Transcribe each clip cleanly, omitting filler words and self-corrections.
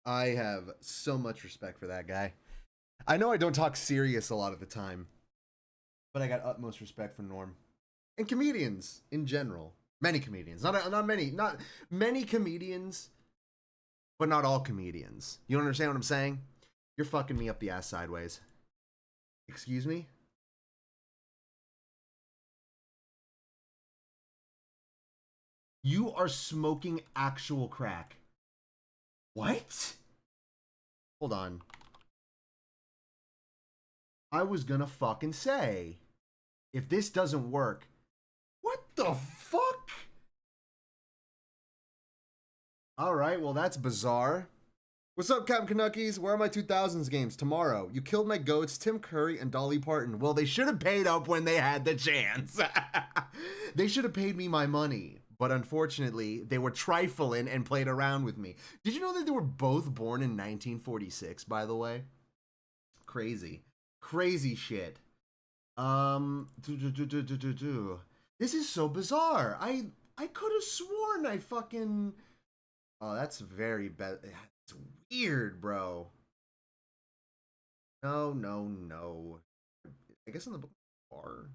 I have so much respect for that guy. I know I don't talk serious a lot of the time, but I got utmost respect for Norm and comedians in general. Many comedians, not many comedians, but not all comedians. You understand what I'm saying? You're fucking me up the ass sideways. Excuse me? You are smoking actual crack. What? Hold on. I was gonna fucking say, if this doesn't work, what the fuck? Alright, well that's bizarre. What's up, Captain Canuckies? Where are my 2000s games? Tomorrow. You killed my goats, Tim Curry and Dolly Parton. Well, they should have paid up when they had the chance. They should have paid me my money. But unfortunately, they were trifling and played around with me. Did you know that they were both born in 1946, by the way? Crazy. Crazy shit. This is so bizarre. I could have sworn I fucking... Oh, that's very bad. It's weird, bro. No. I guess in the book bar.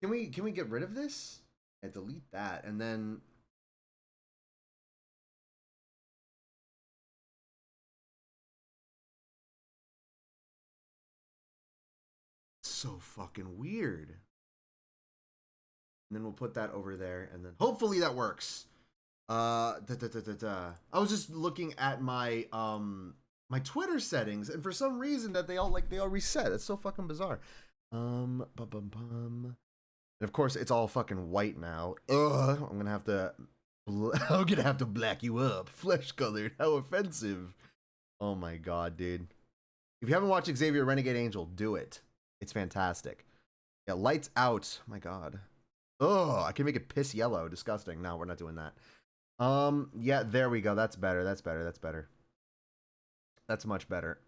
Can we get rid of this? Yeah, delete that and then so fucking weird. And then we'll put that over there and then hopefully that works. I was just looking at my my Twitter settings and for some reason that they all reset. That's so fucking bizarre. And of course it's all fucking white now. Ugh, I'm gonna have to black you up. Flesh colored. How offensive. Oh my god, dude. If you haven't watched Xavier Renegade Angel, do it. It's fantastic. Yeah, lights out. My god. Oh, I can make it piss yellow. Disgusting. No, we're not doing that. Yeah, there we go. That's better. That's better. That's much better.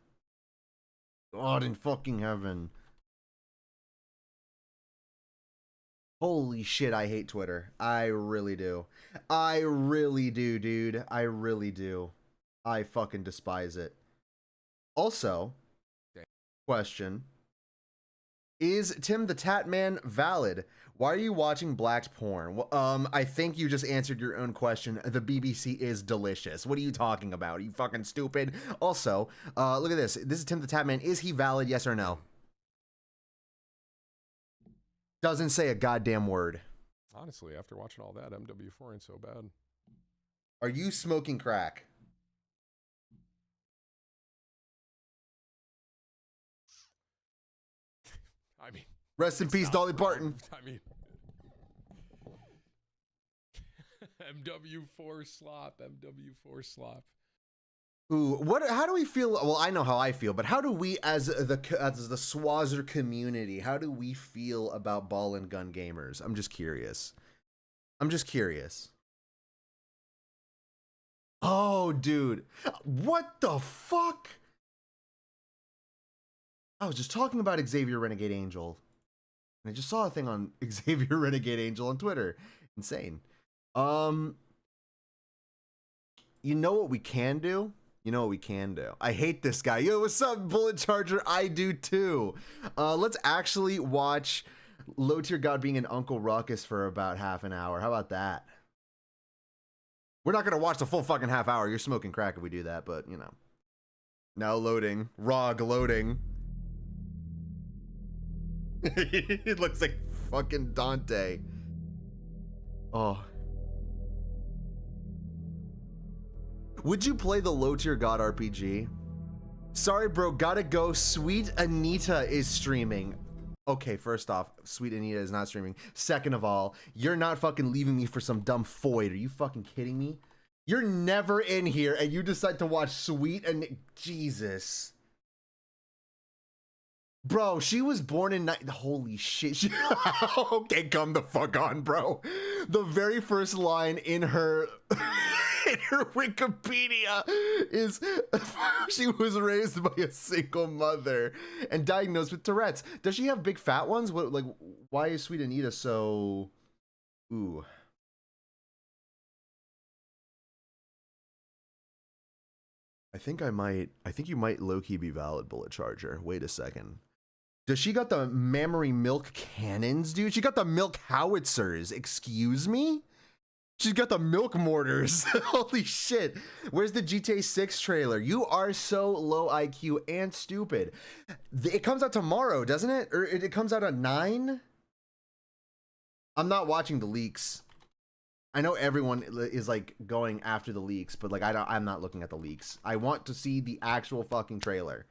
God in fucking heaven. Holy shit, I hate Twitter. I really do. I really do, dude. I really do. I fucking despise it. Also, question. Is Tim the Tat Man valid? Why are you watching blacked porn? Well, I think you just answered your own question. The BBC is delicious. What are you talking about? Are you fucking stupid? Also, look at this. This is Tim the Tat Man. Is he valid? Yes or no? Doesn't say a goddamn word. Honestly, after watching all that, MW4 ain't so bad. Are you smoking crack? I mean, rest in peace, Dolly Parton. I mean, MW4 slop. Ooh, how do we feel? Well, I know how I feel, but how do we, as the Swazzer community, how do we feel about ball and gun gamers? I'm just curious. Oh, dude, what the fuck? I was just talking about Xavier Renegade Angel, and I just saw a thing on Xavier Renegade Angel on Twitter. Insane. You know what we can do? I hate this guy. Yo, what's up, Bullet Charger? I do too. Let's actually watch Low Tier God being an Uncle Ruckus for about half an hour. How about that? We're not gonna watch the full fucking half hour. You're smoking crack if we do that, but you know. Now loading. ROG loading. It looks like fucking Dante. Oh. Would you play the Low Tier God RPG? Sorry, bro. Gotta go. Sweet Anita is streaming. Okay, first off, Sweet Anita is not streaming. Second of all, you're not fucking leaving me for some dumb Foyd. Are you fucking kidding me? You're never in here and you decide to watch Sweet and Jesus. Bro, she was born in... Holy shit. Okay, come the fuck on, bro. The very first line in her... in her Wikipedia is she was raised by a single mother and diagnosed with Tourette's. Does she have big fat ones? What, like, why is Sweet Anita so... Ooh. think you might low-key be valid, Bullet Charger. Wait a second. Does she got the mammary milk cannons, dude? She got the milk howitzers. Excuse me? She's got the milk mortars. Holy shit. Where's the GTA 6 trailer? You are so low IQ and stupid. It comes out tomorrow, doesn't it? Or it comes out at 9? I'm not watching the leaks. I know everyone is like going after the leaks, but like I'm not looking at the leaks. I want to see the actual fucking trailer.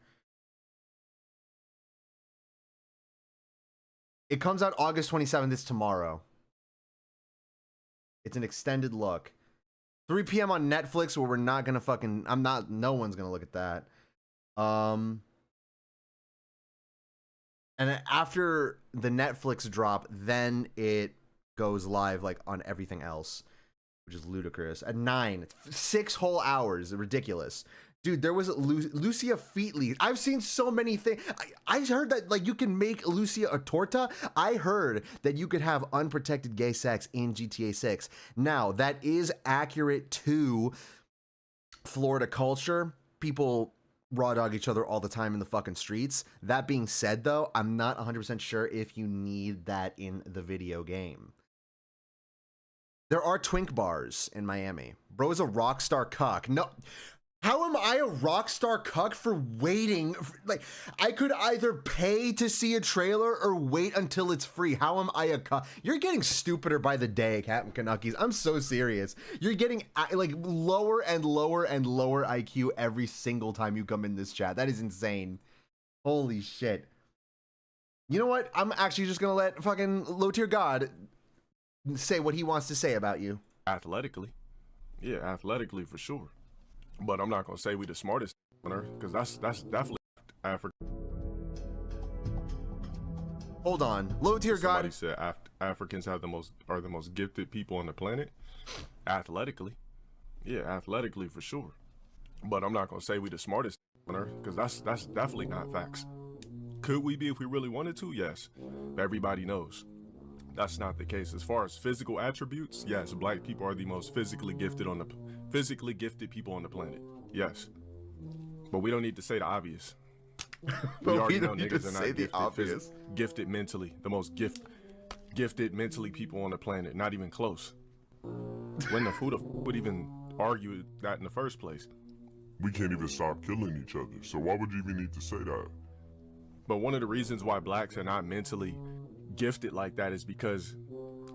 It comes out August 27th. It's tomorrow. It's an extended look. 3 p.m. on Netflix, where we're not gonna fucking... no one's gonna look at that. And after the Netflix drop, then it goes live like on everything else, which is ludicrous. At 9, 6 whole hours. Ridiculous. Dude, there was Lucia Featley. I've seen so many things. I heard that like you can make Lucia a torta. I heard that you could have unprotected gay sex in GTA 6. Now, that is accurate to Florida culture. People raw dog each other all the time in the fucking streets. That being said, though, I'm not 100% sure if you need that in the video game. There are twink bars in Miami. Bro is a rock star cuck. No... How am I a rock star cuck for waiting? Like, I could either pay to see a trailer or wait until it's free. How am I a cuck? You're getting stupider by the day, Captain Canuckies. I'm so serious. You're getting like lower and lower and lower IQ every single time you come in this chat. That is insane. Holy shit. You know what? I'm actually just gonna let fucking low tier God say what he wants to say about you. Athletically. Yeah, athletically for sure. But I'm not gonna say we the smartest on earth, because that's definitely Africa. Hold on, low tier God. Somebody said Africans are the most gifted people on the planet. Athletically, yeah, athletically for sure. But I'm not gonna say we the smartest on earth, because that's definitely not facts. Could we be if we really wanted to? Yes. Everybody knows that's not the case. As far as physical attributes, yes, black people are the most physically gifted people on the planet. Yes. But we don't need to say the obvious. We already know niggas are not gifted, gifted mentally. The most gifted mentally people on the planet. Not even close. Who the would even argue that in the first place? We can't even stop killing each other, so why would you even need to say that? But one of the reasons why blacks are not mentally gifted like that is because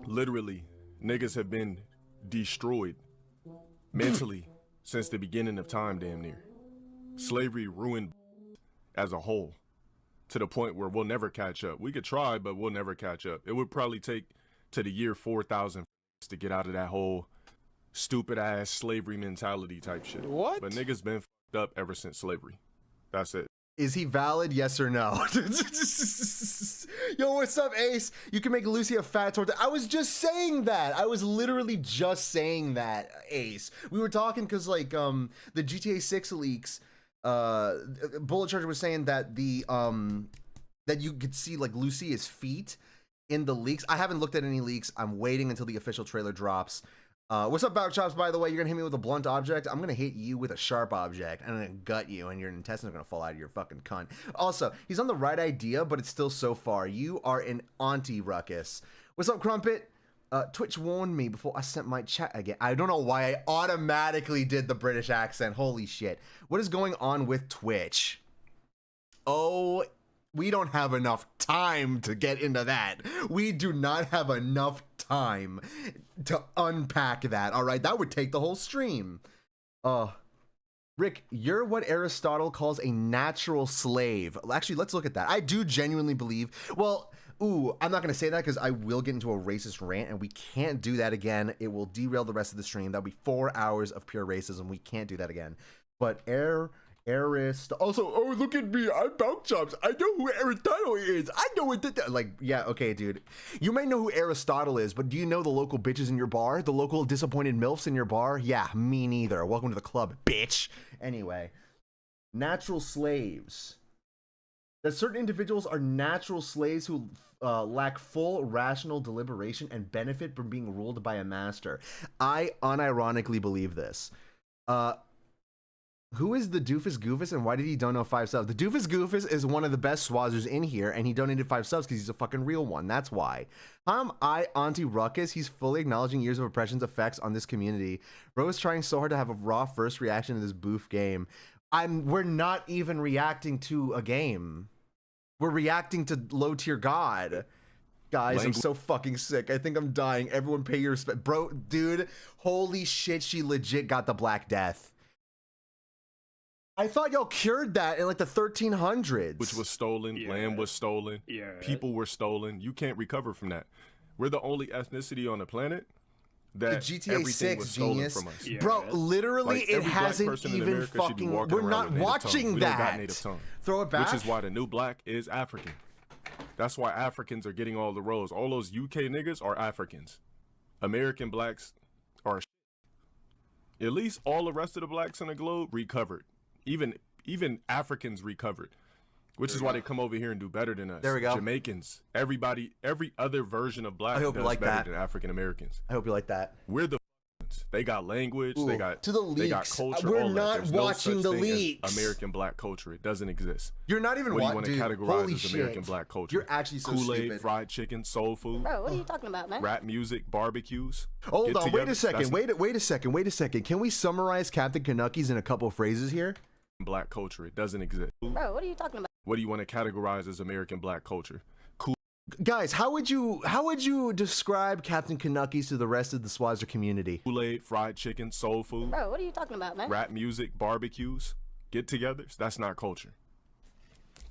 literally niggas have been destroyed mentally since the beginning of time, damn near. Slavery ruined as a whole to the point where we'll never catch up. We could try, but we'll never catch up. It would probably take to the year 4000 to get out of that whole stupid ass slavery mentality type shit. What? But niggas been fucked up ever since slavery. That's it. Is he valid? Yes or no? Yo, what's up, Ace? You can make Lucy a fat torta. I was just saying that. I was literally just saying that, Ace. We were talking because like the GTA 6 leaks, Bullet Charger was saying that the that you could see like Lucia's feet in the leaks. I haven't looked at any leaks. I'm waiting until the official trailer drops. What's up, Bout Chops, by the way? You're gonna hit me with a blunt object. I'm gonna hit you with a sharp object. I'm gonna gut you, and your intestines are gonna fall out of your fucking cunt. Also, he's on the right idea, but it's still so far. You are an auntie, Ruckus. What's up, Crumpet? Twitch warned me before I sent my chat again. I don't know why I automatically did the British accent. Holy shit. What is going on with Twitch? Oh, we don't have enough time to get into that. We do not have enough time to unpack that, all right? That would take the whole stream. Rick, you're what Aristotle calls a natural slave. Actually, let's look at that. I do genuinely believe, well, I'm not going to say that because I will get into a racist rant, and we can't do that again. It will derail the rest of the stream. That'll be 4 hours of pure racism. We can't do that again. But also, oh, look at me, I'm Bout Chops. I know who Aristotle is. I know what like, yeah, okay, dude. You may know who Aristotle is, but do you know the local bitches in your bar? The local disappointed MILFs in your bar? Yeah, me neither. Welcome to the club, bitch. Anyway, natural slaves. That certain individuals are natural slaves who lack full rational deliberation and benefit from being ruled by a master. I unironically believe this. Who is the Doofus Goofus and why did he donate 5 subs? The Doofus Goofus is one of the best Swazzers in here, and he donated 5 subs because he's a fucking real one. That's why. Auntie Ruckus, he's fully acknowledging years of oppression's effects on this community. Bro is trying so hard to have a raw first reaction to this boof game. We're not even reacting to a game. We're reacting to low tier God. Guys, I'm so fucking sick. I think I'm dying. Everyone pay your respect. Bro, dude, holy shit, she legit got the Black Death. I thought y'all cured that in like the 1300s. Which was stolen, land was stolen, people were stolen. You can't recover from that. We're the only ethnicity on the planet that the GTA everything 6 was stolen genius. from us. Bro, literally Like, it hasn't even fucking, we're not watching we that. Don't got native tongue. Throw it back. Which is why the new black is African. That's why Africans are getting all the roles. All those UK niggas are Africans. American blacks are at least all the rest of the blacks in the globe recovered. Even Africans recovered, which is why they come over here and do better than us. There we go. Jamaicans, everybody, every other version of black I hope does you like better that. than African Americans. I hope you like that. We're the ones. They got language. Ooh, they got to the leaks. They got culture. We're all that. not There's no watching such the thing as leaks. American black culture. It doesn't exist. You're not even What do you want to dude, categorize holy as shit. American black culture? You're actually so Kool-Aid, stupid. fried chicken, soul food. Bro, what are you talking about, man? Rap music, barbecues. Hold Get on, wait together. a second. That's Wait a second. Can we summarize Captain Canuckies in a couple phrases here? black culture. It doesn't exist. Bro, what are you talking about? What do you want to categorize as American black culture? Guys, how would you describe Captain Canuckies to the rest of the Swazzer community? Kool-Aid, fried chicken, soul food. Bro, what are you talking about, man? Rap music, barbecues, get-togethers. That's not culture.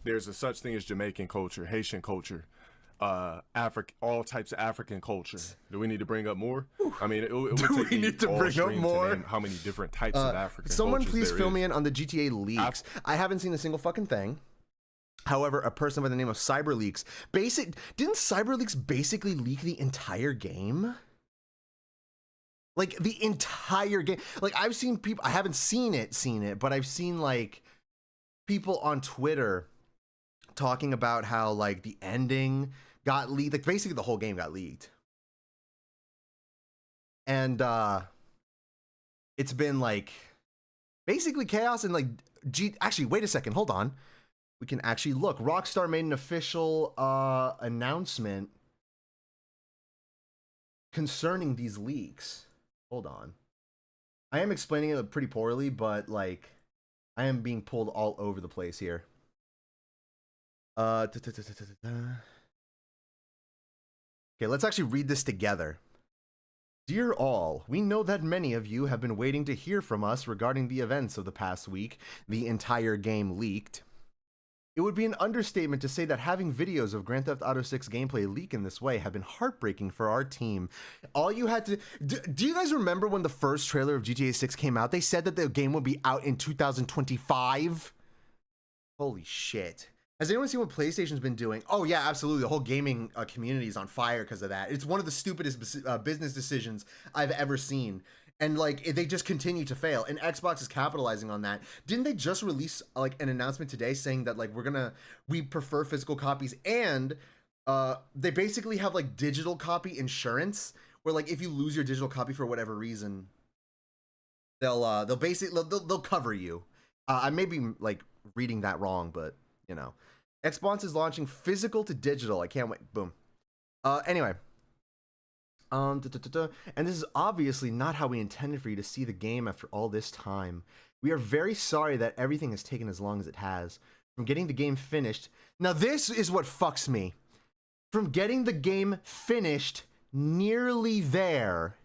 There's a such thing as Jamaican culture, Haitian culture, all types of African culture. Do we need to bring up more? I mean, it would Do take we me need to all bring up stream more? to name how many different types of African Someone cultures please there fill is. me in on the GTA leaks. I haven't seen a single fucking thing. However, a person by the name of CyberLeaks, didn't CyberLeaks basically leak the entire game? Like the entire game. Like I've seen people, I haven't seen it, but I've seen like people on Twitter talking about how like the ending got leaked. Like basically the whole game got leaked. And it's been like basically chaos and like actually wait a second, hold on. We can actually look. Rockstar made an official announcement concerning these leaks. Hold on. I am explaining it pretty poorly, but like I am being pulled all over the place here. Okay, let's actually read this together. Dear all, we know that many of you have been waiting to hear from us regarding the events of the past week. The entire game leaked. It would be an understatement to say that having videos of Grand Theft Auto 6 gameplay leak in this way have been heartbreaking for our team. All you had to... Do you guys remember when the first trailer of GTA 6 came out? They said that the game would be out in 2025? Holy shit. Has anyone seen what PlayStation's been doing? Oh yeah, absolutely. The whole gaming community is on fire because of that. It's one of the stupidest business decisions I've ever seen. And like they just continue to fail, and Xbox is capitalizing on that. Didn't they just release like an announcement today saying that like we prefer physical copies, and they basically have like digital copy insurance, where like if you lose your digital copy for whatever reason, they'll cover you. I may be like reading that wrong, but you know, Xbox is launching physical to digital. I can't wait. Boom. Anyway. And this is obviously not how we intended for you to see the game after all this time. We are very sorry that everything has taken as long as it has. From getting the game finished... Now this is what fucks me. From getting the game finished, nearly there.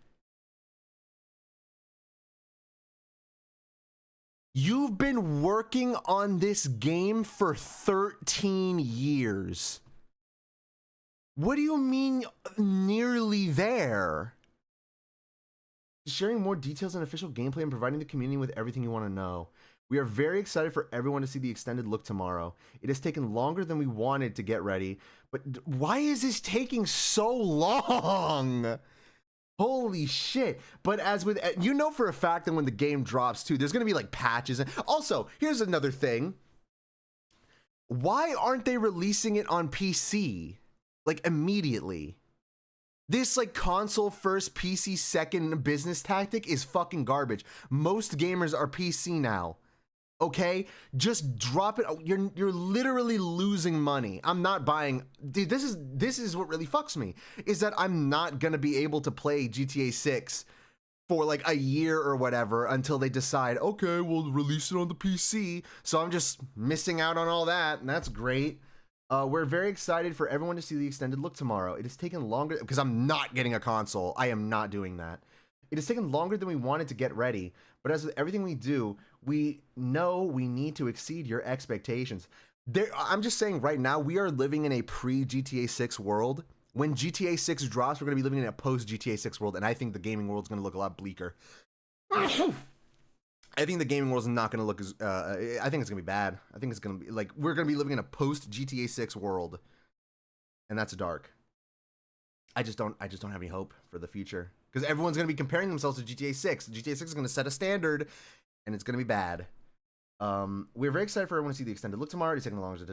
You've been working on this game for 13 years. What do you mean nearly there? Sharing more details on official gameplay and providing the community with everything you want to know. We are very excited for everyone to see the extended look tomorrow. It has taken longer than we wanted to get ready, but why is this taking so long? Holy shit. But as with, you know for a fact that when the game drops too, there's going to be like patches. And also, here's another thing. Why aren't they releasing it on PC? Like immediately. This like console first, PC second business tactic is fucking garbage. Most gamers are PC now. Okay, just drop it. You're literally losing money. I'm not buying. Dude, this is what really fucks me, is that I'm not gonna be able to play GTA 6 for like a year or whatever until they decide, okay, we'll release it on the PC. So I'm just missing out on all that, and that's great. We're very excited for everyone to see the extended look tomorrow. It has taken longer because I'm not getting a console. I am not doing that. It has taken longer than we wanted to get ready, but as with everything we do, we know we need to exceed your expectations. I'm just saying right now, we are living in a pre-GTA 6 world. When GTA 6 drops, we're going to be living in a post-GTA 6 world, and I think the gaming world's going to look a lot bleaker. I think the gaming world's not going to look as... I think it's going to be bad. I think it's going to be... Like, we're going to be living in a post-GTA 6 world, and that's dark. I just don't have any hope for the future. Because everyone's going to be comparing themselves to GTA 6. GTA 6 is going to set a standard, and it's going to be bad. We're very excited for everyone to see the extended look tomorrow. It's taking longer.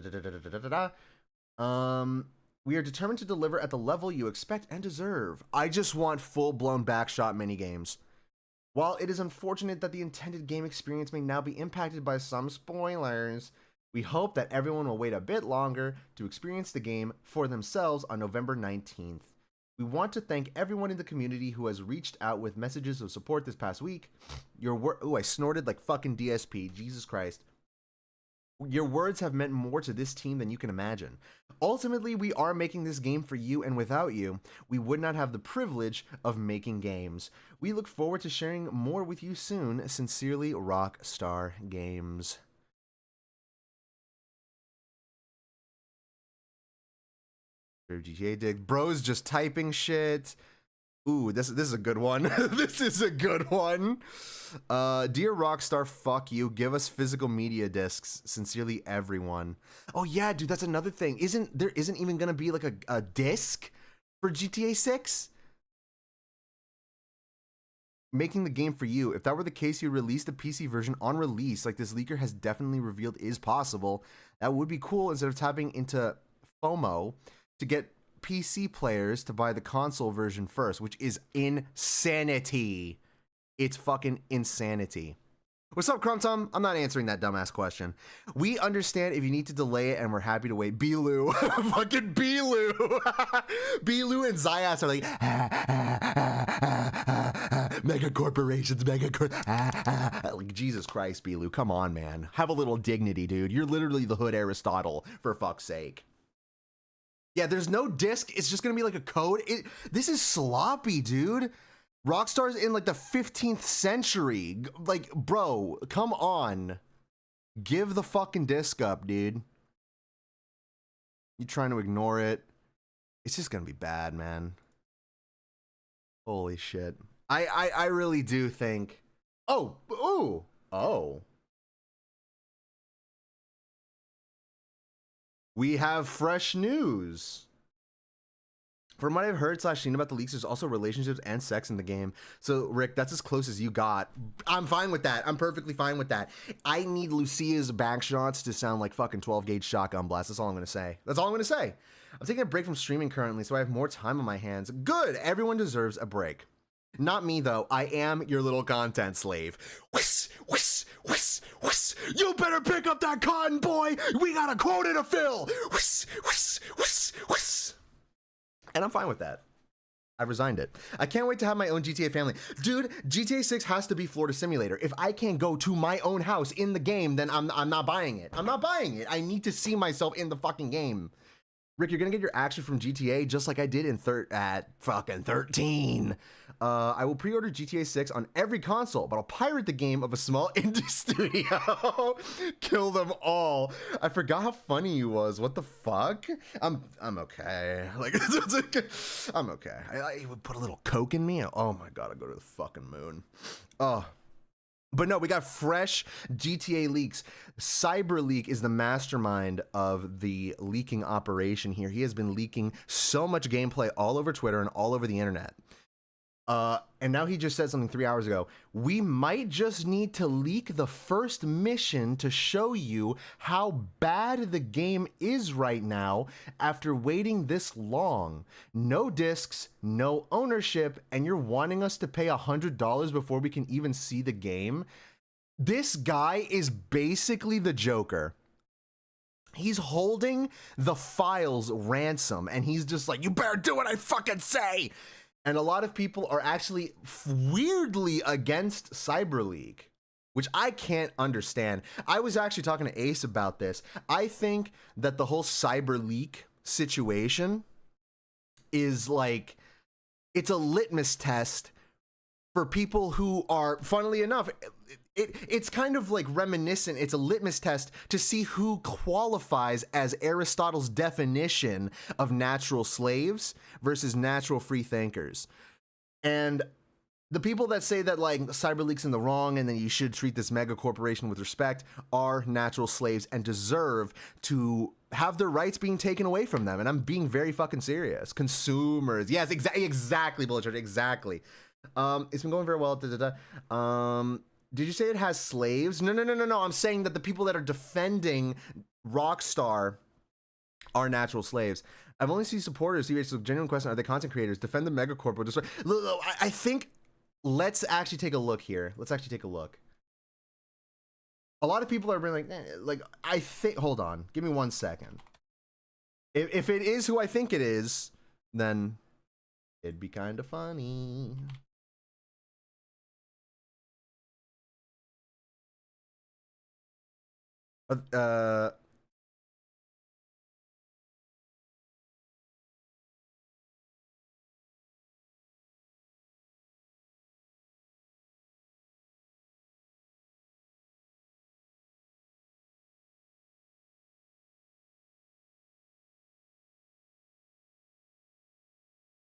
We are determined to deliver at the level you expect and deserve. I just want full-blown backshot minigames. While it is unfortunate that the intended game experience may now be impacted by some spoilers, we hope that everyone will wait a bit longer to experience the game for themselves on November 19th. We want to thank everyone in the community who has reached out with messages of support this past week. Ooh, I snorted like fucking DSP. Jesus Christ. Your words have meant more to this team than you can imagine. Ultimately, we are making this game for you, and without you, we would not have the privilege of making games. We look forward to sharing more with you soon. Sincerely, Rockstar Games. GTA dig. Bro's just typing shit. Ooh, this is a good one. This is a good one. Dear Rockstar, fuck you. Give us physical media discs. Sincerely, everyone. Oh yeah, dude, that's another thing. There isn't even gonna be like a disc for GTA 6? Making the game for you. If that were the case, you release the PC version on release, like this leaker has definitely revealed is possible. That would be cool instead of tapping into FOMO to get PC players to buy the console version first, which is insanity. It's fucking insanity. What's up, Crumtum? I'm not answering that dumbass question. We understand if you need to delay it, and we're happy to wait. Belu. Fucking Belu. Belu and Zayas are like, mega corporations, like, Jesus Christ, Belu. Come on, man. Have a little dignity, dude. You're literally the hood Aristotle, for fuck's sake. Yeah, there's no disc. It's just gonna be like a code. This is sloppy, dude. Rockstar's in like the 15th century. Like, bro, come on. Give the fucking disc up, dude. You trying to ignore it? It's just gonna be bad, man. Holy shit. I really do think. Oh, ooh, oh. We have fresh news. From what I've heard / seen about the leaks, there's also relationships and sex in the game. So, Rick, that's as close as you got. I'm fine with that. I'm perfectly fine with that. I need Lucia's back shots to sound like fucking 12-gauge shotgun blast. That's all I'm going to say. That's all I'm going to say. I'm taking a break from streaming currently, so I have more time on my hands. Good. Everyone deserves a break. Not me, though. I am your little content slave. Whis, whis, whis, whis. You better pick up that cotton, boy. We got a quota to fill. Whis, whis, whis, whis. And I'm fine with that. I've resigned it. I can't wait to have my own GTA family. Dude, GTA 6 has to be Florida Simulator. If I can't go to my own house in the game, then I'm not buying it. I'm not buying it. I need to see myself in the fucking game. Rick, you're gonna get your action from GTA just like I did at fucking 13. I will pre-order GTA 6 on every console, but I'll pirate the game of a small indie studio. Kill them all. I forgot how funny you was. What the fuck? I'm okay. Like, I'm okay. I would put a little coke in me. Oh my god, I go to the fucking moon. Oh. But no, we got fresh GTA leaks. CyberLeak is the mastermind of the leaking operation here. He has been leaking so much gameplay all over Twitter and all over the internet. And now he just said something 3 hours ago. We might just need to leak the first mission to show you how bad the game is right now after waiting this long. No discs, no ownership, and you're wanting us to pay $100 before we can even see the game? This guy is basically the Joker. He's holding the files ransom, and he's just like, you better do what I fucking say. And a lot of people are actually weirdly against Cyber League, which I can't understand. I was actually talking to Ace about this. I think that the whole Cyber League situation is like, it's a litmus test for people who are, funnily enough, it's kind of like reminiscent. It's a litmus test to see who qualifies as Aristotle's definition of natural slaves versus natural free thinkers. And the people that say that like Cyber League's in the wrong and then you should treat this mega corporation with respect are natural slaves and deserve to have their rights being taken away from them. And I'm being very fucking serious. Consumers. Yes, exactly, Bullet Charge, exactly. It's been going very well. Did you say it has slaves? No. I'm saying that the people that are defending Rockstar are natural slaves. I've only seen supporters. It's a genuine question. Are they content creators? Defend the megacorp or destroy? I think, let's actually take a look here. Let's actually take a look. A lot of people are being like, I think, hold on. Give me 1 second. If it is who I think it is, then it'd be kind of funny.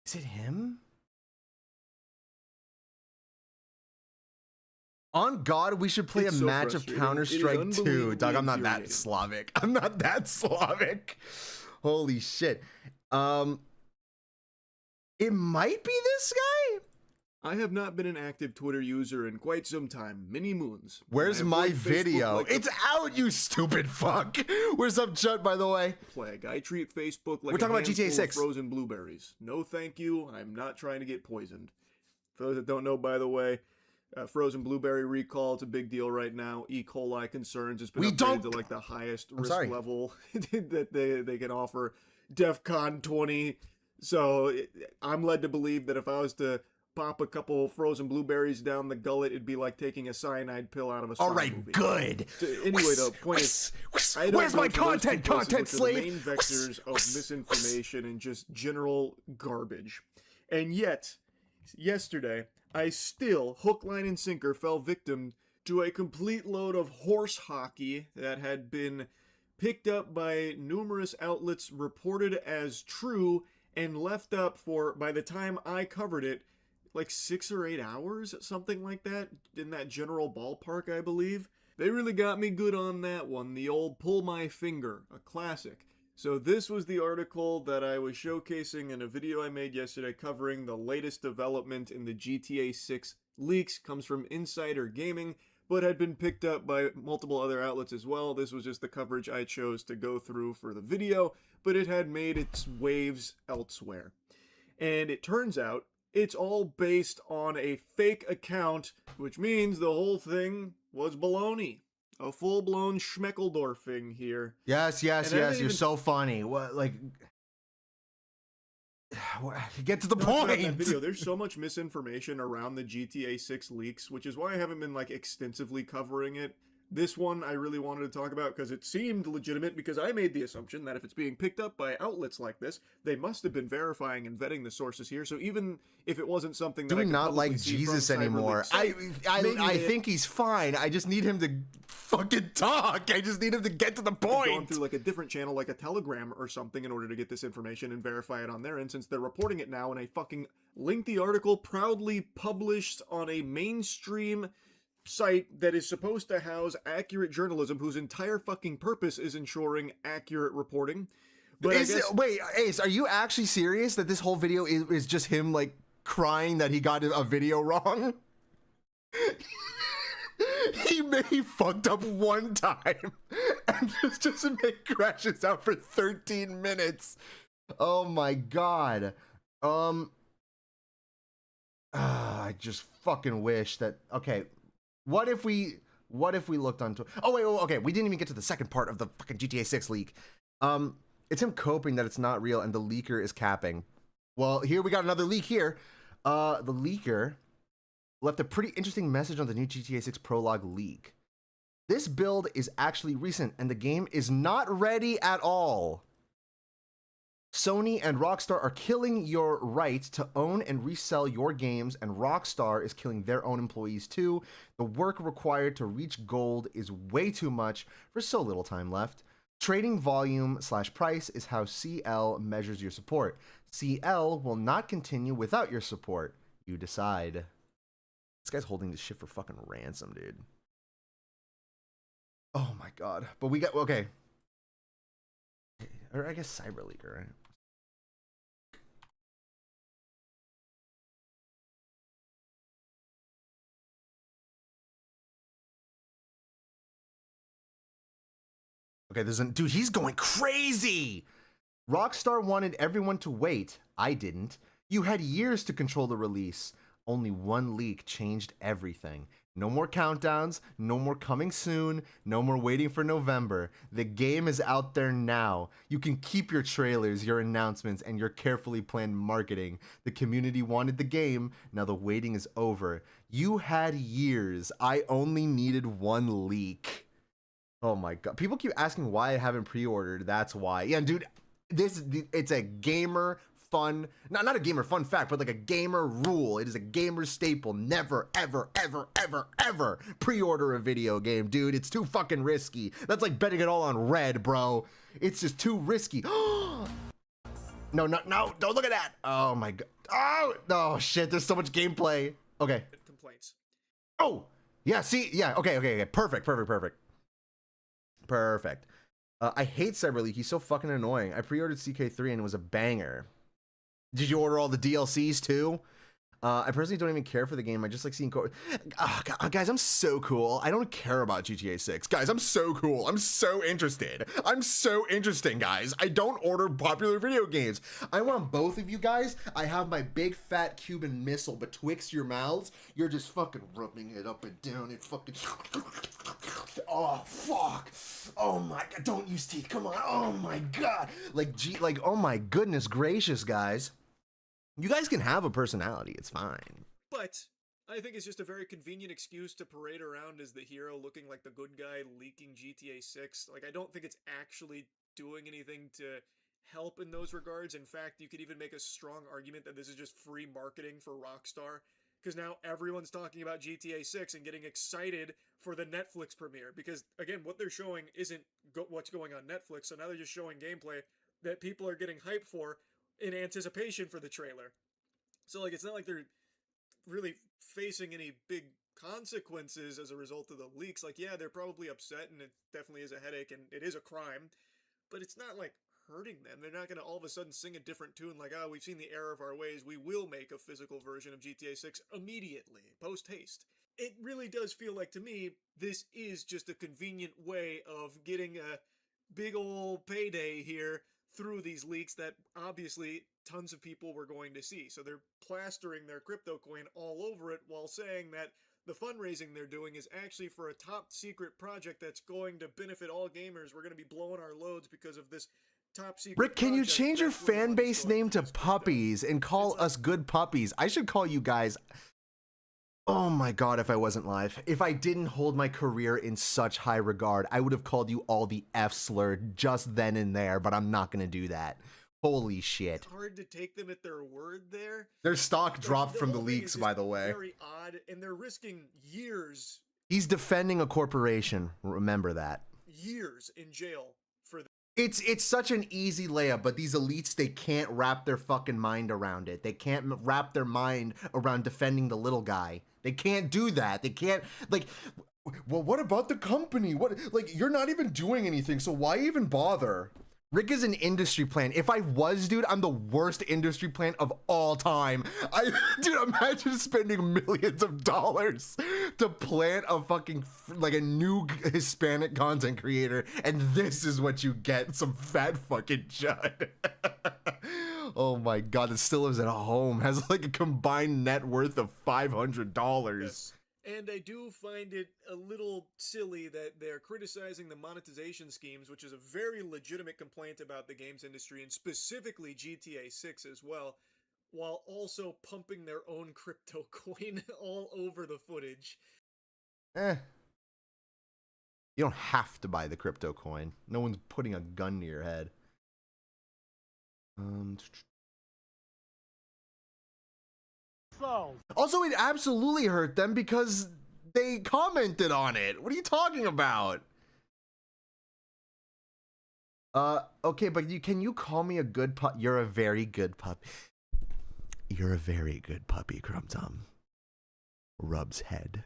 Is it him? On God, we should play a match of Counter-Strike 2. Dog, I'm not that Slavic. I'm not that Slavic. Holy shit. It might be this guy? I have not been an active Twitter user in quite some time. Many moons. Where's my video? Like it's out, you stupid fuck. Where's up, Chut, by the way? Plague. I treat Facebook like we're talking about GTA 6. Frozen blueberries. No thank you. I'm not trying to get poisoned. For those that don't know, by the way, frozen blueberry recall, it's a big deal right now. E. coli concerns. It's been upgraded to like the highest risk level that they can offer. DEFCON 20. So I'm led to believe that if I was to pop a couple frozen blueberries down the gullet, it'd be like taking a cyanide pill out of a All right, movie. Good. So anyway, the point is, where's my content slave? The main vectors of misinformation and just general garbage. And yet, yesterday, I still, hook, line, and sinker, fell victim to a complete load of horse hockey that had been picked up by numerous outlets, reported as true, and left up for, by the time I covered it, like 6 or 8 hours, something like that, in that general ballpark, I believe. They really got me good on that one, the old pull my finger, a classic. So this was the article that I was showcasing in a video I made yesterday covering the latest development in the GTA 6 leaks. Comes from Insider Gaming, but had been picked up by multiple other outlets as well. This was just the coverage I chose to go through for the video, but it had made its waves elsewhere. And it turns out it's all based on a fake account, which means the whole thing was baloney. A full-blown Schmeckledorfing here. Yes, you're so funny. What, like... Get to the point! That video, there's so much misinformation around the GTA 6 leaks, which is why I haven't been, like, extensively covering it. This one I really wanted to talk about because it seemed legitimate, because I made the assumption that if it's being picked up by outlets like this, they must have been verifying and vetting the sources here. So even if it wasn't something that do we not like Jesus anymore? I think he's fine. I just need him to fucking talk. I just need him to get to the point. Going through like a different channel, like a Telegram or something, in order to get this information and verify it on their end, since they're reporting it now in a fucking lengthy article proudly published on a mainstream site that is supposed to house accurate journalism, whose entire fucking purpose is ensuring accurate reporting. But wait, Ace, are you actually serious that this whole video is just him like crying that he got a video wrong? He fucked up one time and just crashes out for 13 minutes. Oh my god. I just fucking wish that. Okay. What if we What if we looked on... Oh, wait, okay. We didn't even get to the second part of the fucking GTA 6 leak. It's him coping that it's not real and the leaker is capping. Well, here we got another leak here. The leaker left a pretty interesting message on the new GTA 6 prologue leak. This build is actually recent and the game is not ready at all. Sony and Rockstar are killing your right to own and resell your games, and Rockstar is killing their own employees too. The work required to reach gold is way too much for so little time left. Trading volume / price is how CL measures your support. CL will not continue without your support. You decide. This guy's holding this shit for fucking ransom, dude. Oh my god. But we got, okay. Or I guess Cyberleaker, right? Okay, dude, he's going crazy. Rockstar wanted everyone to wait. I didn't. You had years to control the release. Only one leak changed everything. No more countdowns, no more coming soon, no more waiting for November. The game is out there now. You can keep your trailers, your announcements, and your carefully planned marketing. The community wanted the game. Now the waiting is over. You had years. I only needed one leak. Oh my god. People keep asking why I haven't pre-ordered. That's why. Yeah, dude, it's a gamer fun, not a gamer fun fact, but like a gamer rule. It is a gamer staple. Never, ever, ever, ever, ever pre-order a video game, dude. It's too fucking risky. That's like betting it all on red, bro. It's just too risky. No, don't look at that. Oh my god. Oh shit, there's so much gameplay. Okay. Complaints. Oh, yeah, see, yeah, okay. Perfect. I hate Cyberleak. He's so fucking annoying. I pre-ordered CK3 and it was a banger. Did you order all the DLCs too? I personally don't even care for the game. I just like seeing guys, I'm so cool. I don't care about GTA 6. Guys, I'm so cool. I'm so interested. I'm so interesting, guys. I don't order popular video games. I want both of you guys. I have my big fat Cuban missile betwixt your mouths. You're just fucking rubbing it up and down and fucking... Oh, fuck. Oh my god. Don't use teeth. Come on. Oh my god. Oh my goodness gracious, guys. You guys can have a personality. It's fine. But I think it's just a very convenient excuse to parade around as the hero looking like the good guy leaking GTA 6. Like, I don't think it's actually doing anything to help in those regards. In fact, you could even make a strong argument that this is just free marketing for Rockstar. Because now everyone's talking about GTA 6 and getting excited for the Netflix premiere. Because, again, what they're showing isn't what's going on Netflix. So now they're just showing gameplay that people are getting hyped for in anticipation for the trailer. So, like, it's not like they're really facing any big consequences as a result of the leaks. Like, yeah, they're probably upset, and it definitely is a headache, and it is a crime. But it's not, like, hurting them. They're not going to all of a sudden sing a different tune like, oh, we've seen the error of our ways. We will make a physical version of GTA 6 immediately, post-haste. It really does feel like, to me, this is just a convenient way of getting a big ol' payday here through these leaks that obviously tons of people were going to see. So they're plastering their crypto coin all over it while saying that the fundraising they're doing is actually for a top secret project that's going to benefit all gamers. We're going to be blowing our loads because of this top secret Rick, can you project change your that we're fan going base name to use Puppies and call us good puppies? I should call you guys... Oh my god, if I wasn't live. If I didn't hold my career in such high regard, I would have called you all the F slur just then and there, but I'm not gonna do that. Holy shit. It's hard to take them at their word there. Their stock dropped from the whole thing leaks, is by just the way. Very odd, and they're risking years He's defending a corporation. Remember that. in jail for this. It's such an easy layup, but these elites, they can't wrap their fucking mind around it. They can't wrap their mind around defending the little guy. They can't do that. They can't, like, well, what about the company? What, like, you're not even doing anything, so why even bother? Rick is an industry plant. If I was, dude, I'm the worst industry plant of all time. Dude, imagine spending millions of dollars to plant a fucking, like, a new Hispanic content creator, and this is what you get, some fat fucking chud. Oh my god, it still lives at home, has like a combined net worth of $500. Yes. And I do find it a little silly that they're criticizing the monetization schemes, which is a very legitimate complaint about the games industry, and specifically GTA 6 as well, while also pumping their own crypto coin all over the footage. You don't have to buy the crypto coin. No one's putting a gun to your head. Also, it absolutely hurt them because they commented on it. What are you talking about? Okay, but can you call me a good pup? You're a very good pup. You're a very good puppy, Crumb Tum. Rubs head.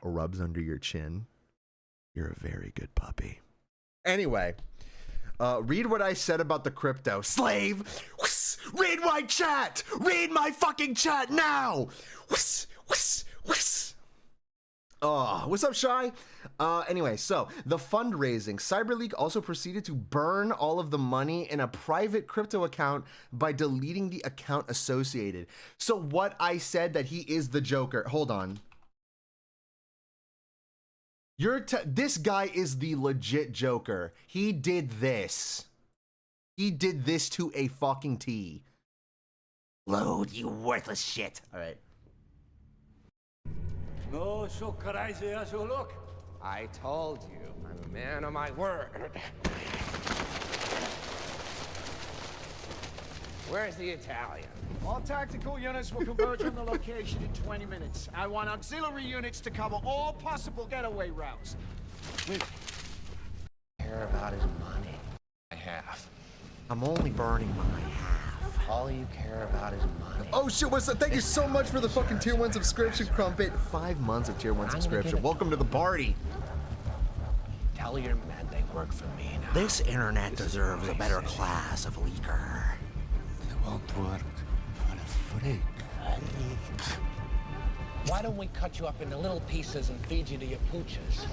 Rubs under your chin. You're a very good puppy. Anyway, read what I said about the crypto. Slave! Whis, read my chat! Read my fucking chat now! Whis, whis, whis. Oh, what's up, Shy? Anyway, so the fundraising. CyberLeak also proceeded to burn all of the money in a private crypto account by deleting the account associated. So what I said that he is the Joker. Hold on. This guy is the legit Joker. He did this. He did this to a fucking T. Load, you worthless shit. All right. No, so crazy as you look. I told you, I'm a man of my word. Where's the Italian? All tactical units will converge on the location in 20 minutes. I want auxiliary units to cover all possible getaway routes. Care about his money. I have. I'm only burning my half. All you care about is money. Oh shit, what's up? Thank you so much for the fucking tier 1 subscription, Crumpet. 5 months of tier 1 subscription. Welcome to the party. Tell your men they work for me now. This internet deserves a better class of leaker. They won't work for a freak. Why don't we cut you up into little pieces and feed you to your pooches?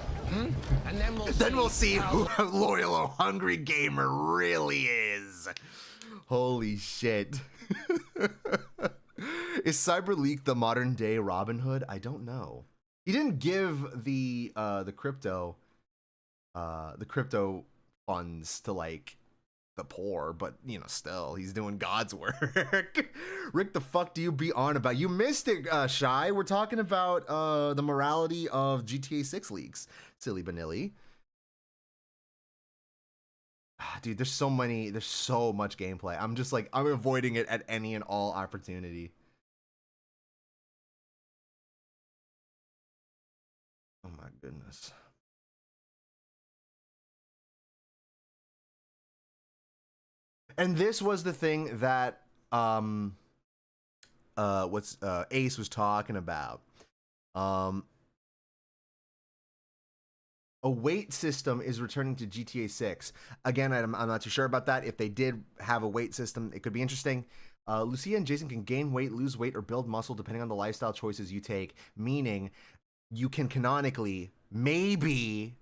And then we'll see who a loyal or hungry gamer really is. Holy shit. Is CyberLeak the modern day Robin Hood? I don't know. He didn't give the crypto funds to like the poor, but you know, still he's doing God's work. Rick, the fuck do you be on about? You missed it, Shy. We're talking about the morality of GTA 6 leaks. Silly Banilli. Dude, there's so much gameplay. I'm just like, I'm avoiding it at any and all opportunity. Oh my goodness. And this was the thing that Ace was talking about. A weight system is returning to GTA 6. Again, I'm not too sure about that. If they did have a weight system, it could be interesting. Lucia and Jason can gain weight, lose weight, or build muscle depending on the lifestyle choices you take. Meaning, you can canonically, maybe,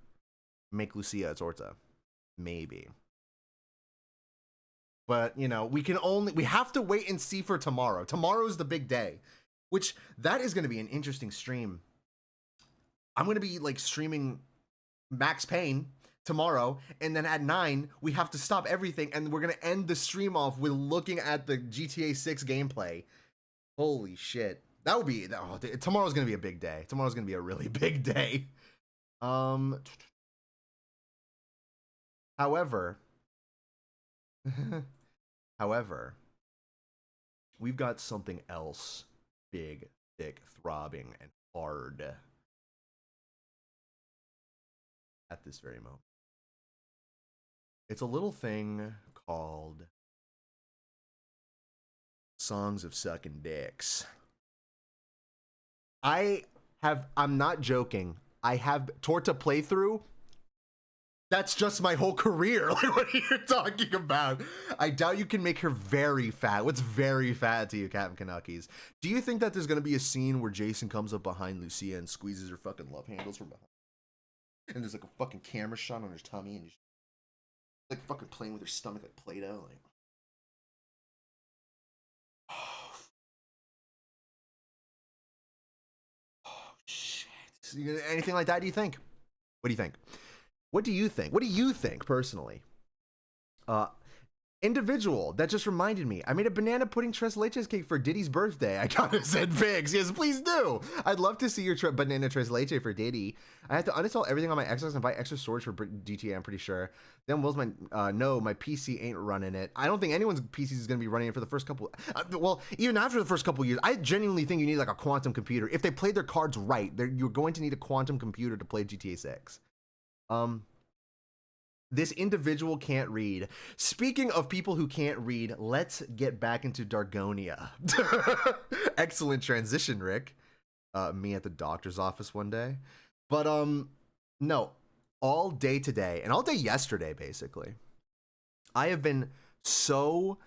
make Lucia a torta. Maybe. But, you know, we have to wait and see for tomorrow. Tomorrow's the big day. Which, that is going to be an interesting stream. I'm going to be, like, streaming Max Payne tomorrow, and then at 9 we have to stop everything, and we're gonna end the stream off with looking at the GTA 6 gameplay. Holy shit, that would be tomorrow's gonna be a big day. Tomorrow's gonna be a really big day. However, we've got something else big, thick, throbbing, and hard at this very moment. It's a little thing called Songs of Sucking Dicks. I'm not joking. I have Torta playthrough. That's just my whole career. Like, what are you talking about? I doubt you can make her very fat. What's very fat to you, Captain Kanakis? Do you think that there's gonna be a scene where Jason comes up behind Lucia and squeezes her fucking love handles from behind? And there's like a fucking camera shot on her tummy, and she's like fucking playing with her stomach like Play-Doh. Like, Anything like that, do you think? What do you think? What do you think? What do you think, personally? Individual, that just reminded me. I made a banana pudding tres leches cake for Diddy's birthday. I gotta send pics. Yes, please do. I'd love to see your banana tres leche for Diddy. I have to uninstall everything on my Xbox and buy extra storage for GTA, I'm pretty sure. Then Will's no, my PC ain't running it. I don't think anyone's PC is gonna be running it for the first couple, well, even after the first couple years. I genuinely think you need like a quantum computer. If they played their cards right, you're going to need a quantum computer to play GTA 6. This individual can't read. Speaking of people who can't read, let's get back into Dargonia. Excellent transition, Rick. Me at the doctor's office one day. But, no. All day today, and all day yesterday, basically, I have been so,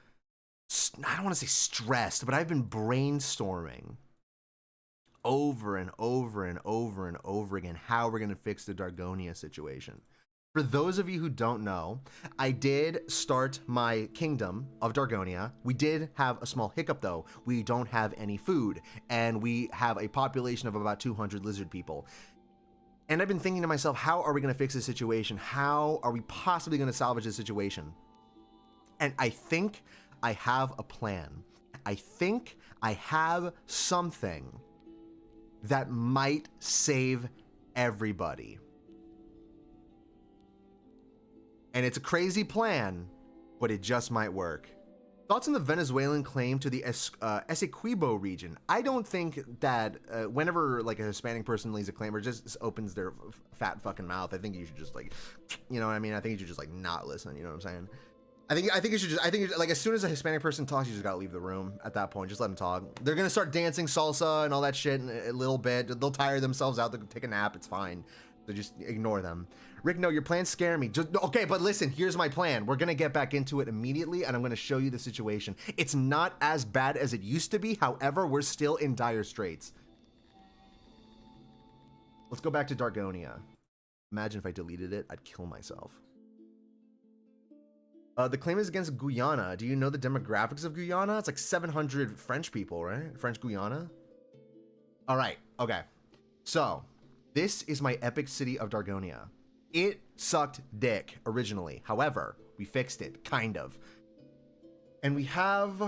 I don't want to say stressed, but I've been brainstorming over and over and over and over again how we're going to fix the Dargonia situation. For those of you who don't know, I did start my kingdom of Dargonia. We did have a small hiccup though. We don't have any food, and we have a population of about 200 lizard people. And I've been thinking to myself, how are we going to fix this situation? How are we possibly going to salvage this situation? And I think I have a plan. I think I have something that might save everybody. And it's a crazy plan, but it just might work. Thoughts on the Venezuelan claim to the Essequibo region? I don't think that whenever like a Hispanic person leaves a claim or just opens their fat fucking mouth, I think you should just like, you know what I mean? I think you should just like not listen. You know what I'm saying? I think you should just, like as soon as a Hispanic person talks, you just gotta leave the room at that point. Just let them talk. They're gonna start dancing salsa and all that shit in a little bit. They'll tire themselves out. They'll take a nap. It's fine. So just ignore them. Rick, no, your plans scare me. Okay, but listen, here's my plan. We're gonna get back into it immediately, and I'm gonna show you the situation. It's not as bad as it used to be. However, we're still in dire straits. Let's go back to Dargonia. Imagine if I deleted it, I'd kill myself. The claim is against Guyana. Do you know the demographics of Guyana? It's like 700 French people, right? French Guyana? All right, okay. So, this is my epic city of Dargonia. It sucked dick originally. However, we fixed it, kind of. And we have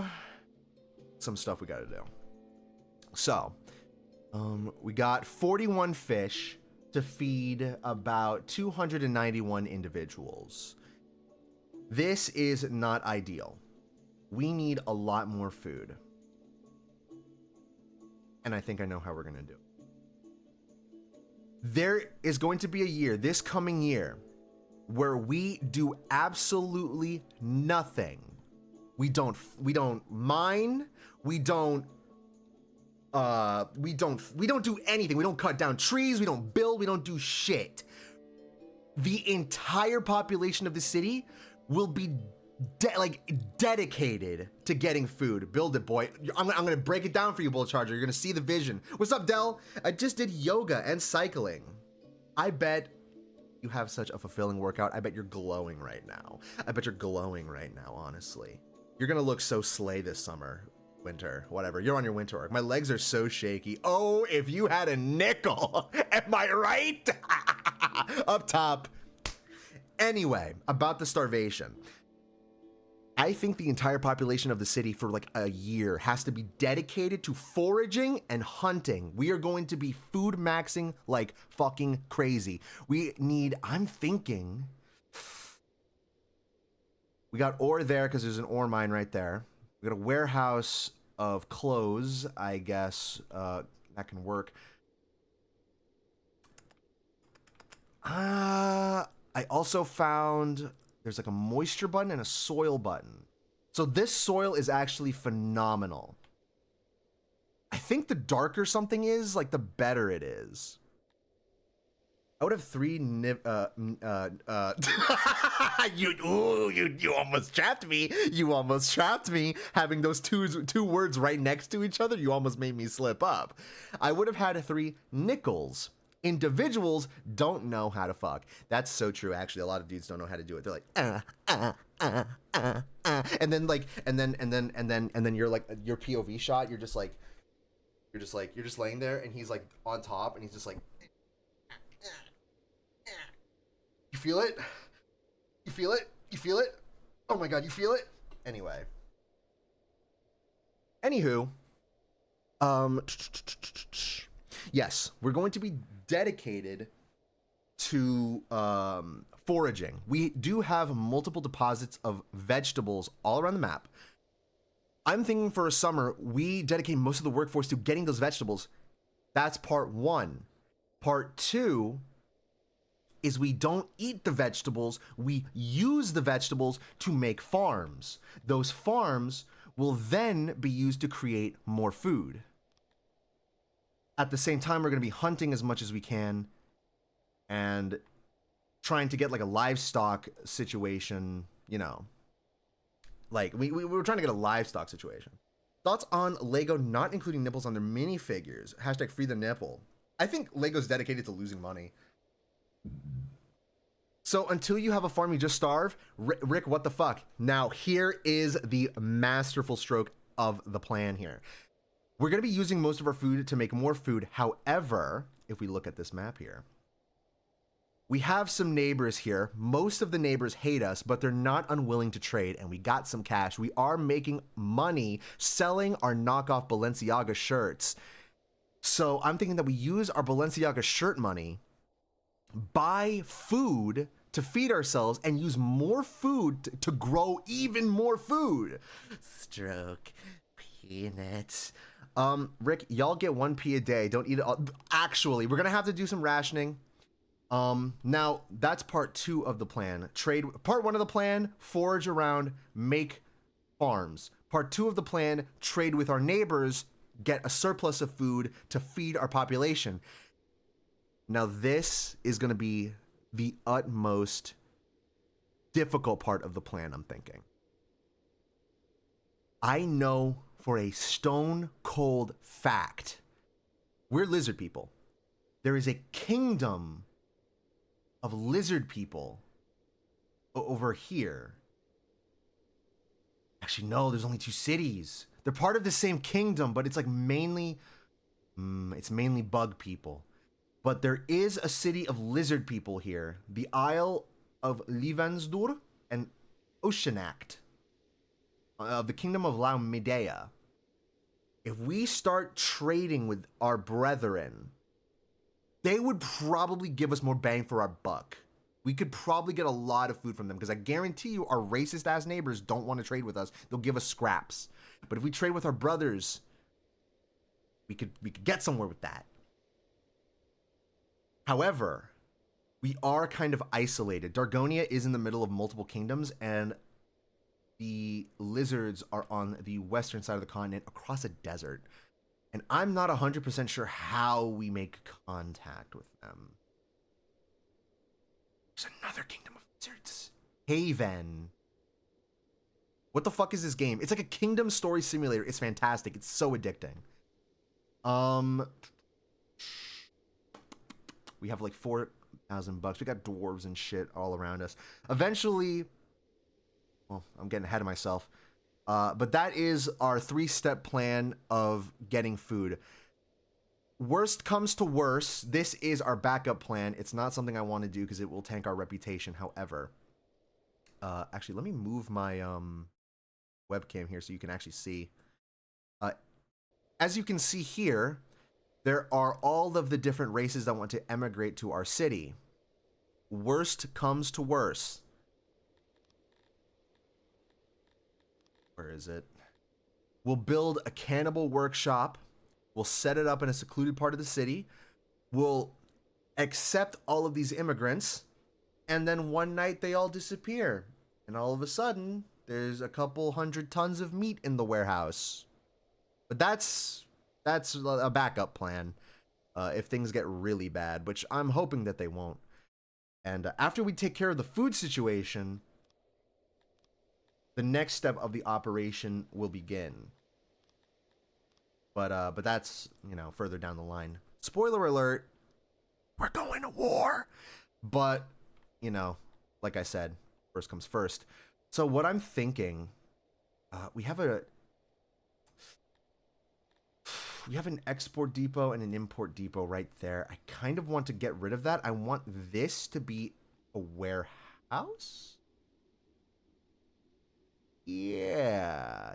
some stuff we gotta do. So, we got 41 fish to feed about 291 individuals. This is not ideal. We need a lot more food. And I think I know how we're gonna do it. There is going to be a year, this coming year, where we do absolutely nothing. We don't mine, we don't do anything. We don't cut down trees, we don't build, we don't do shit. The entire population of the city will be dedicated to getting food. Build it, boy. I'm gonna break it down for you, Bull Charger. You're gonna see the vision. What's up, Dell? I just did yoga and cycling. I bet you have such a fulfilling workout. I bet you're glowing right now. I bet you're glowing right now, honestly. You're gonna look so slay this summer, winter, whatever. You're on your winter work. My legs are so shaky. Oh, if you had a nickel. Am I right? Up top. Anyway, about the starvation. I think the entire population of the city for like a year has to be dedicated to foraging and hunting. We are going to be food maxing like fucking crazy. I'm thinking, we got ore there because there's an ore mine right there. We got a warehouse of clothes, I guess that can work. I also found there's like a moisture button and a soil button. So this soil is actually phenomenal. I think the darker something is, like the better it is. I would have 3 you almost trapped me. You almost trapped me. Having those two words right next to each other, you almost made me slip up. I would have had 3 nickels. Individuals don't know how to fuck. That's so true. Actually, a lot of dudes don't know how to do it. They're like, and then you're like, your POV shot. You're just laying there, and he's like on top, and he's just like, feel it? You feel it? You feel it? Oh my god, you feel it? Anyway. Anywho, yes, we're going to be dedicated to foraging. We do have multiple deposits of vegetables all around the map. I'm thinking for a summer, we dedicate most of the workforce to getting those vegetables. That's part one. Part two is we don't eat the vegetables, we use the vegetables to make farms. Those farms will then be used to create more food. At the same time, we're going to be hunting as much as we can and trying to get like a livestock situation, you know. Like, we were trying to get a livestock situation. Thoughts on Lego not including nipples on their minifigures? Hashtag free the nipple. I think Lego's dedicated to losing money. So until you have a farm, you just starve? Rick, what the fuck? Now, here is the masterful stroke of the plan here. We're going to be using most of our food to make more food. However, if we look at this map here, we have some neighbors here. Most of the neighbors hate us, but they're not unwilling to trade, and we got some cash. We are making money selling our knockoff Balenciaga shirts. So I'm thinking that we use our Balenciaga shirt money, buy food to feed ourselves, and use more food to grow even more food. Stroke peanuts. Rick, y'all get 1p a day. Don't eat it all. Actually, we're gonna have to do some rationing. Now that's part two of the plan. Part one of the plan, forage around, make farms. Part two of the plan, trade with our neighbors, get a surplus of food to feed our population. Now this is going to be the utmost difficult part of the plan, I'm thinking. I know for a stone cold fact, we're lizard people. There is a kingdom of lizard people over here. Actually, no, there's only 2 cities. They're part of the same kingdom, but it's like mainly bug people. But there is a city of lizard people here. The Isle of Livansdur and Oceanact of the Kingdom of La Medea. If we start trading with our brethren, they would probably give us more bang for our buck. We could probably get a lot of food from them because I guarantee you our racist ass neighbors don't want to trade with us. They'll give us scraps. But if we trade with our brothers, we could get somewhere with that. However, we are kind of isolated. Dargonia is in the middle of multiple kingdoms, and the lizards are on the western side of the continent across a desert. And I'm not 100% sure how we make contact with them. There's another kingdom of lizards. Haven. What the fuck is this game? It's like a kingdom story simulator. It's fantastic. It's so addicting. We have like $4,000. We got dwarves and shit all around us. Eventually, well, I'm getting ahead of myself. But that is our 3-step plan of getting food. Worst comes to worst, this is our backup plan. It's not something I want to do because it will tank our reputation. However, actually, let me move my webcam here so you can actually see. As you can see here, there are all of the different races that want to emigrate to our city. Worst comes to worst. Where is it? We'll build a cannibal workshop. We'll set it up in a secluded part of the city. We'll accept all of these immigrants. And then one night they all disappear. And all of a sudden, there's a couple 100 tons of meat in the warehouse. But that's a backup plan if things get really bad, which I'm hoping that they won't. And after we take care of the food situation, the next step of the operation will begin. But that's, you know, further down the line. Spoiler alert, we're going to war. But, you know, like I said, first comes first. So what I'm thinking, we have an export depot and an import depot right there. I kind of want to get rid of that. I want this to be a warehouse? Yeah.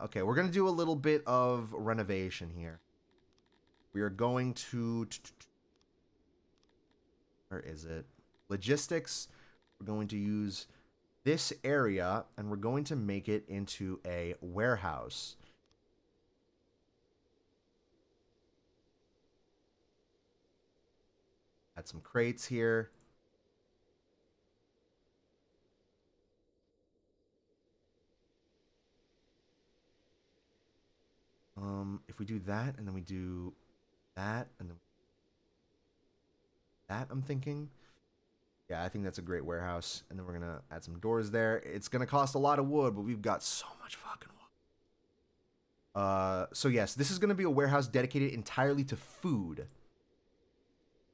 Okay, we're gonna do a little bit of renovation here. We are going to... Where is it? Logistics. We're going to use this area, and we're going to make it into a warehouse. Add some crates here. If we do that, and then we do that, and then that, I'm thinking. Yeah, I think that's a great warehouse. And then we're gonna add some doors there. It's gonna cost a lot of wood, but we've got so much fucking wood. So yes, this is gonna be a warehouse dedicated entirely to food.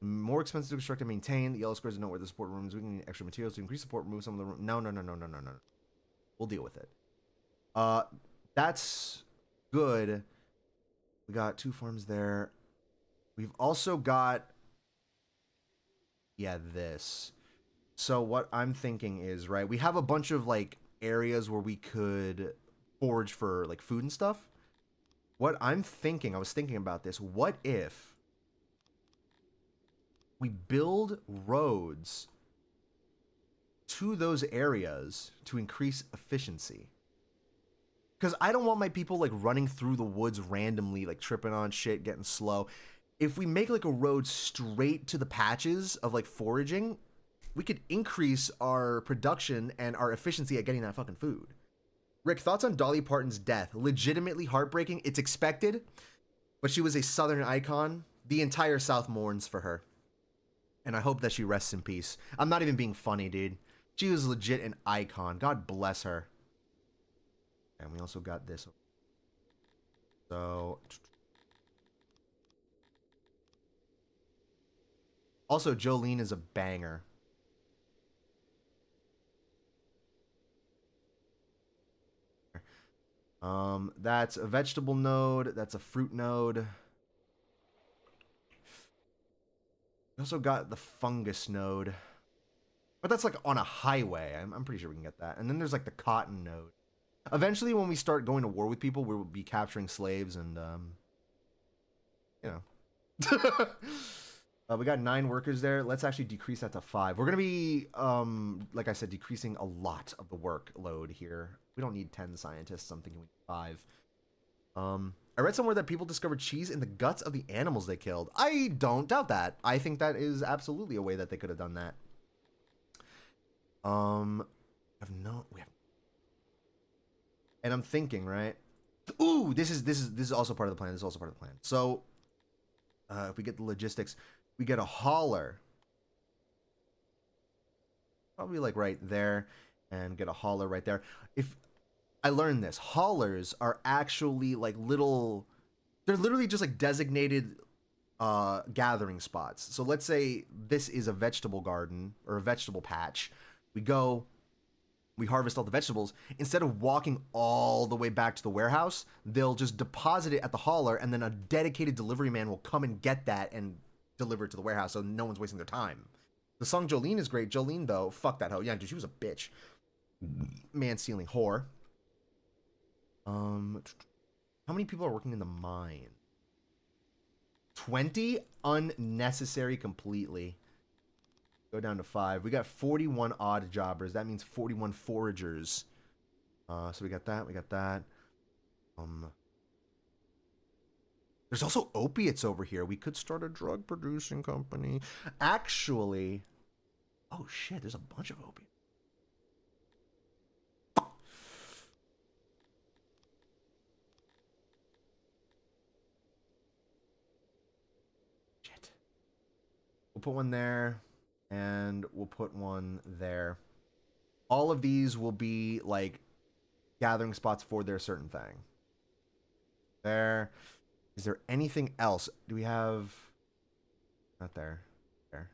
More expensive to construct and maintain. The yellow squares denote where the support rooms. We can need extra materials to increase support. Remove some of the room. No. We'll deal with it. That's good. We got 2 farms there. We've also got, yeah, this. So what I'm thinking is, right, we have a bunch of like areas where we could forage for like food and stuff. What I'm thinking, I was thinking about this. What if we build roads to those areas to increase efficiency? Because I don't want my people like running through the woods randomly, like tripping on shit, getting slow. If we make like a road straight to the patches of like foraging, we could increase our production and our efficiency at getting that fucking food. Rick, thoughts on Dolly Parton's death? Legitimately heartbreaking. It's expected, but she was a Southern icon. The entire South mourns for her. And I hope that she rests in peace. I'm not even being funny, dude. She was legit an icon. God bless her. And we also got this. So... Also, Jolene is a banger. That's a vegetable node. That's a fruit node. We also got the fungus node. But that's like on a highway. I'm pretty sure we can get that. And then there's like the cotton node. Eventually, when we start going to war with people, we will be capturing slaves and, you know. We got 9 workers there. Let's actually decrease that to 5. We're going to be, like I said, decreasing a lot of the workload here. We don't need 10 scientists. I'm thinking we need 5. I read somewhere that people discovered cheese in the guts of the animals they killed. I don't doubt that. I think that is absolutely a way that they could have done that. We have, and I'm thinking, right? Ooh, this is also part of the plan. This is also part of the plan. So, if we get the logistics, we get a hauler. Probably like right there, and get a hauler right there. If I learned this, haulers are actually like little, they're literally just like designated gathering spots. So let's say this is a vegetable garden or a vegetable patch. We go, we harvest all the vegetables. Instead of walking all the way back to the warehouse, they'll just deposit it at the hauler, and then a dedicated delivery man will come and get that and deliver it to the warehouse, so no one's wasting their time. The song Jolene is great. Jolene, though, fuck that hoe. Yeah, dude, she was a bitch. Man-stealing whore. How many people are working in the mine? 20? Unnecessary completely. Go down to 5. We got 41 odd jobbers. That means 41 foragers. So we got that. We got that. There's also opiates over here. We could start a drug producing company. Actually, oh shit, there's a bunch of opiates. Shit. We'll put one there. And we'll put one there. All of these will be like gathering spots for their certain thing. There. Is there anything else? Do we have... Not there. There.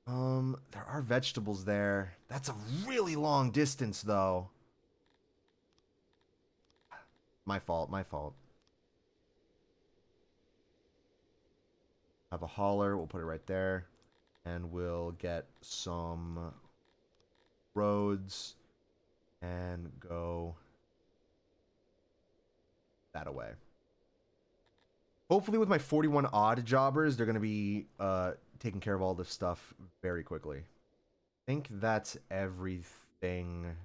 There are vegetables there. That's a really long distance, though. My fault, my fault. Have a hauler. We'll put it right there. And we'll get some roads and go that away. Hopefully with my 41 odd jobbers, they're going to be taking care of all this stuff very quickly. I think that's everything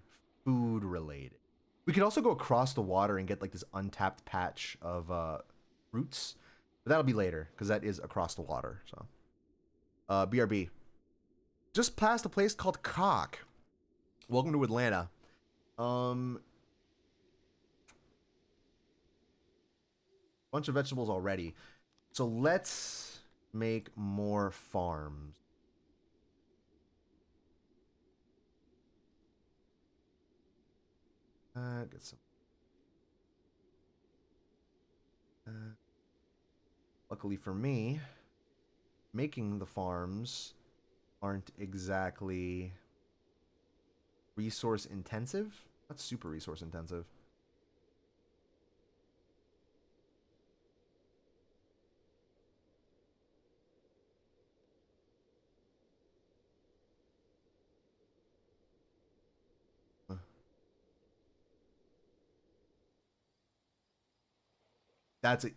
food related. We could also go across the water and get like this untapped patch of fruits. But that'll be later because that is across the water. So, BRB. Just past a place called Cock. Welcome to Atlanta. Bunch of vegetables already. So let's make more farms. Get some. Luckily for me, making the farms aren't exactly resource intensive. Not super resource intensive.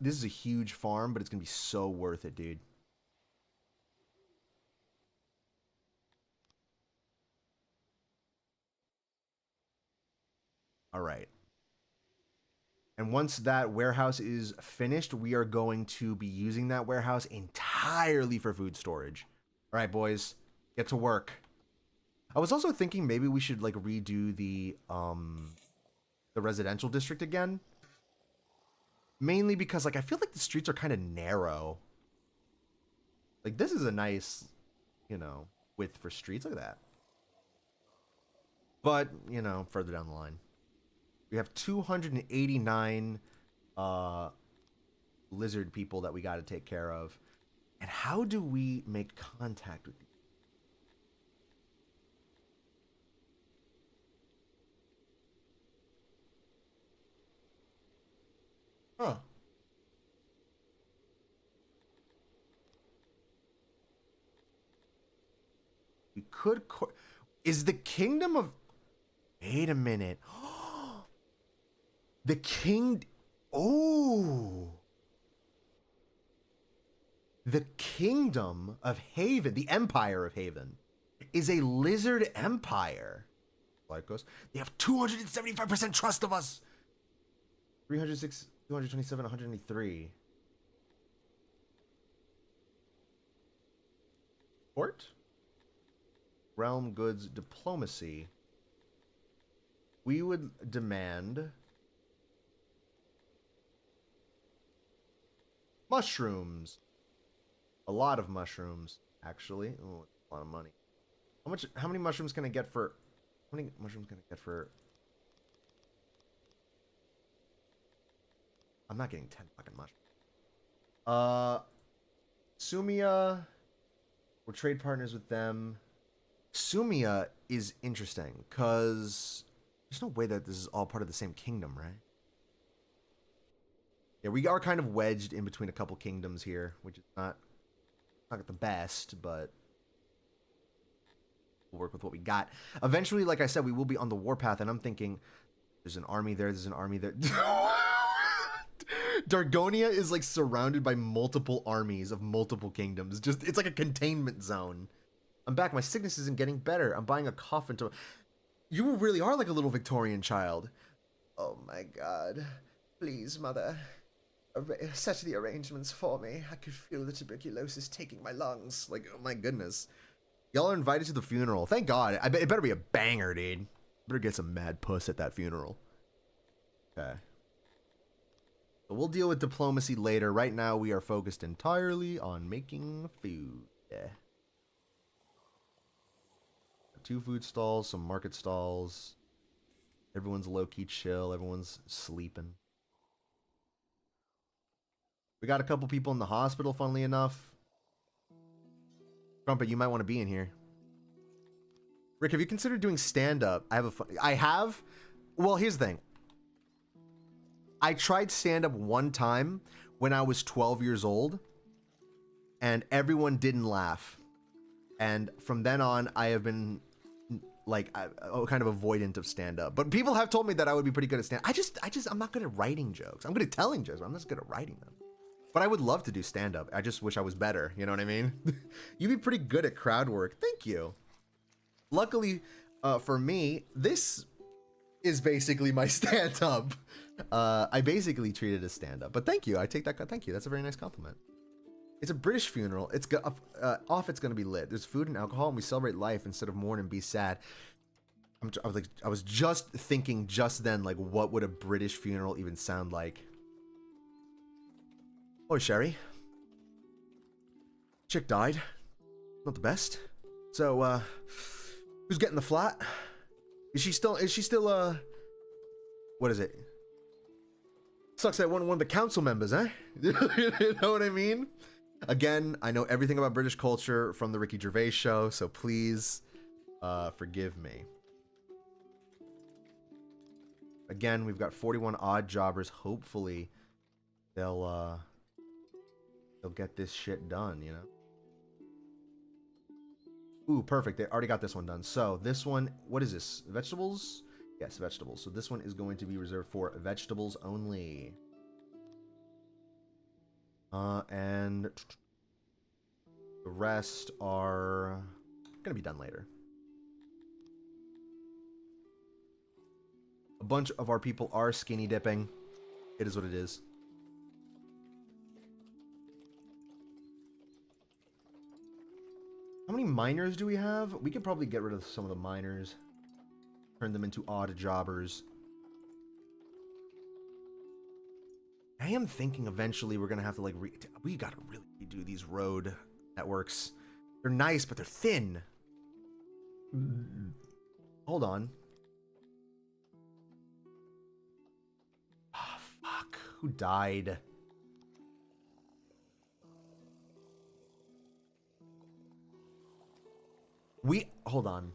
This is a huge farm, but it's gonna be so worth it, dude. All right. And once that warehouse is finished, we are going to be using that warehouse entirely for food storage. All right, boys, get to work. I was also thinking maybe we should like redo the residential district again. Mainly because like I feel like the streets are kind of narrow. Like this is a nice, you know, width for streets. Look at that. But, you know, further down the line. We have 289 lizard people that we got to take care of. And how do we make contact with these? Huh. We could... Is the kingdom of... Wait a minute. The king... Oh! The kingdom of Haven, the empire of Haven, is a lizard empire. Lycos. They have 275% trust of us. 306, 227, 183. Port? Realm goods diplomacy. We would demand mushrooms. A lot of mushrooms, actually. Oh, a lot of money. How many mushrooms can I get for... How many mushrooms can I get for... I'm not getting 10 fucking mushrooms. Sumia. We're trade partners with them. Sumia is interesting, because there's no way that this is all part of the same kingdom, right? Yeah, we are kind of wedged in between a couple kingdoms here, which is not the best, but we'll work with what we got. Eventually, like I said, we will be on the warpath, and I'm thinking, there's an army there, there's an army there. Dargonia is like surrounded by multiple armies of multiple kingdoms. Just, it's like a containment zone. I'm back. My sickness isn't getting better. I'm buying a coffin to... You really are like a little Victorian child. Oh my god. Please, mother. Set the arrangements for me. I could feel the tuberculosis taking my lungs. Like, oh my goodness. Y'all are invited to the funeral. Thank god. It better be a banger, dude. Better get some mad puss at that funeral. Okay. So we'll deal with diplomacy later. Right now, we are focused entirely on making food. Yeah. 2 food stalls, some market stalls. Everyone's low-key chill. Everyone's sleeping. We got a couple people in the hospital, funnily enough. Trumpet, you might want to be in here. Rick, have you considered doing stand-up? I have. Well, here's the thing. I tried stand-up one time when I was 12 years old, and everyone didn't laugh. And from then on, I have been like kind of avoidant of stand-up. But people have told me that I would be pretty good at stand-up. I'm not good at writing jokes. I'm good at telling jokes, but I'm not good at writing them. But I would love to do stand-up. I just wish I was better. You know what I mean? You'd be pretty good at crowd work. Thank you. Luckily for me, this is basically my stand-up. I basically treat it as stand-up. But thank you. I take that. Thank you. That's a very nice compliment. It's a British funeral. It's it's gonna be lit. There's food and alcohol, and we celebrate life instead of mourn and be sad. I was just thinking just then, like, what would a British funeral even sound like? Oh, Sherry. Chick died. Not the best. So, who's getting the flat? Is she still, what is it? Sucks that one of the council members, eh? You know what I mean? Again, I know everything about British culture from the Ricky Gervais show, so please, forgive me. Again, we've got 41 odd jobbers. Hopefully, they'll get this shit done, you know? Ooh, perfect. They already got this one done. So this one, what is this? Vegetables? Yes, vegetables. So this one is going to be reserved for vegetables only. And the rest are gonna be done later. A bunch of our people are skinny dipping. It is what it is. How many miners do we have? We could probably get rid of some of the miners. Turn them into odd jobbers. I am thinking eventually we're gonna have to, like, we gotta really redo these road networks. They're nice, but they're thin. Hold on. Oh, fuck. Who died? Hold on.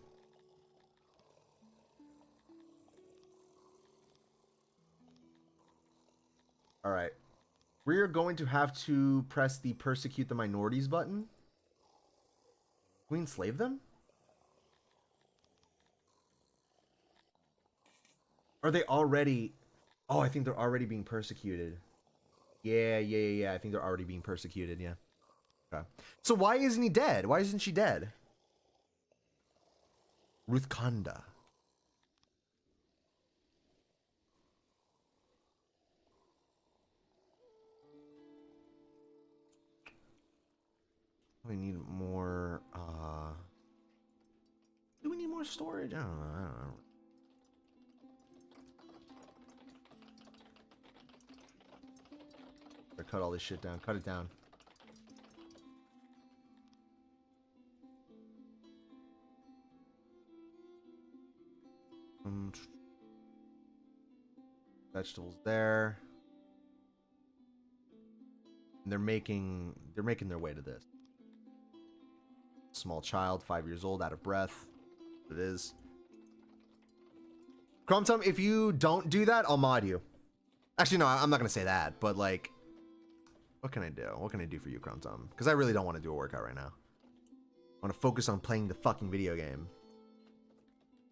All right. We're going to have to press the persecute the minorities button. Can we enslave them? Are they already... Oh, I think they're already being persecuted. Yeah. I think they're already being persecuted, yeah. Okay. So why isn't he dead? Why isn't she dead? Ruth Kanda. We need more, do we need more storage? I don't know. Better cut all this shit down. Cut it down. Vegetables there. And they're making their way to this. Small child, 5 years old, out of breath. It is. Crumbtum, if you don't do that, I'll mod you. Actually, no, I'm not gonna say that, but, like, what can I do? What can I do for you, Crumbtum? Because I really don't want to do a workout right now. I want to focus on playing the fucking video game.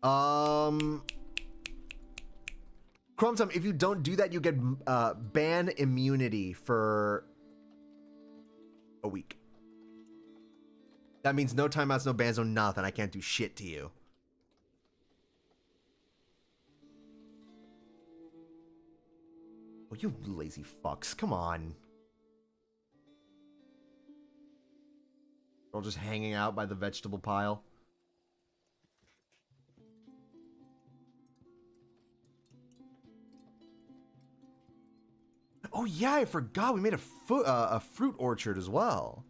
Crumbtum, if you don't do that, you get ban immunity for a week. That means no timeouts, no bans, no nothing. I can't do shit to you. Oh, you lazy fucks. Come on. They're all just hanging out by the vegetable pile. Oh yeah, I forgot. We made a fruit orchard as well.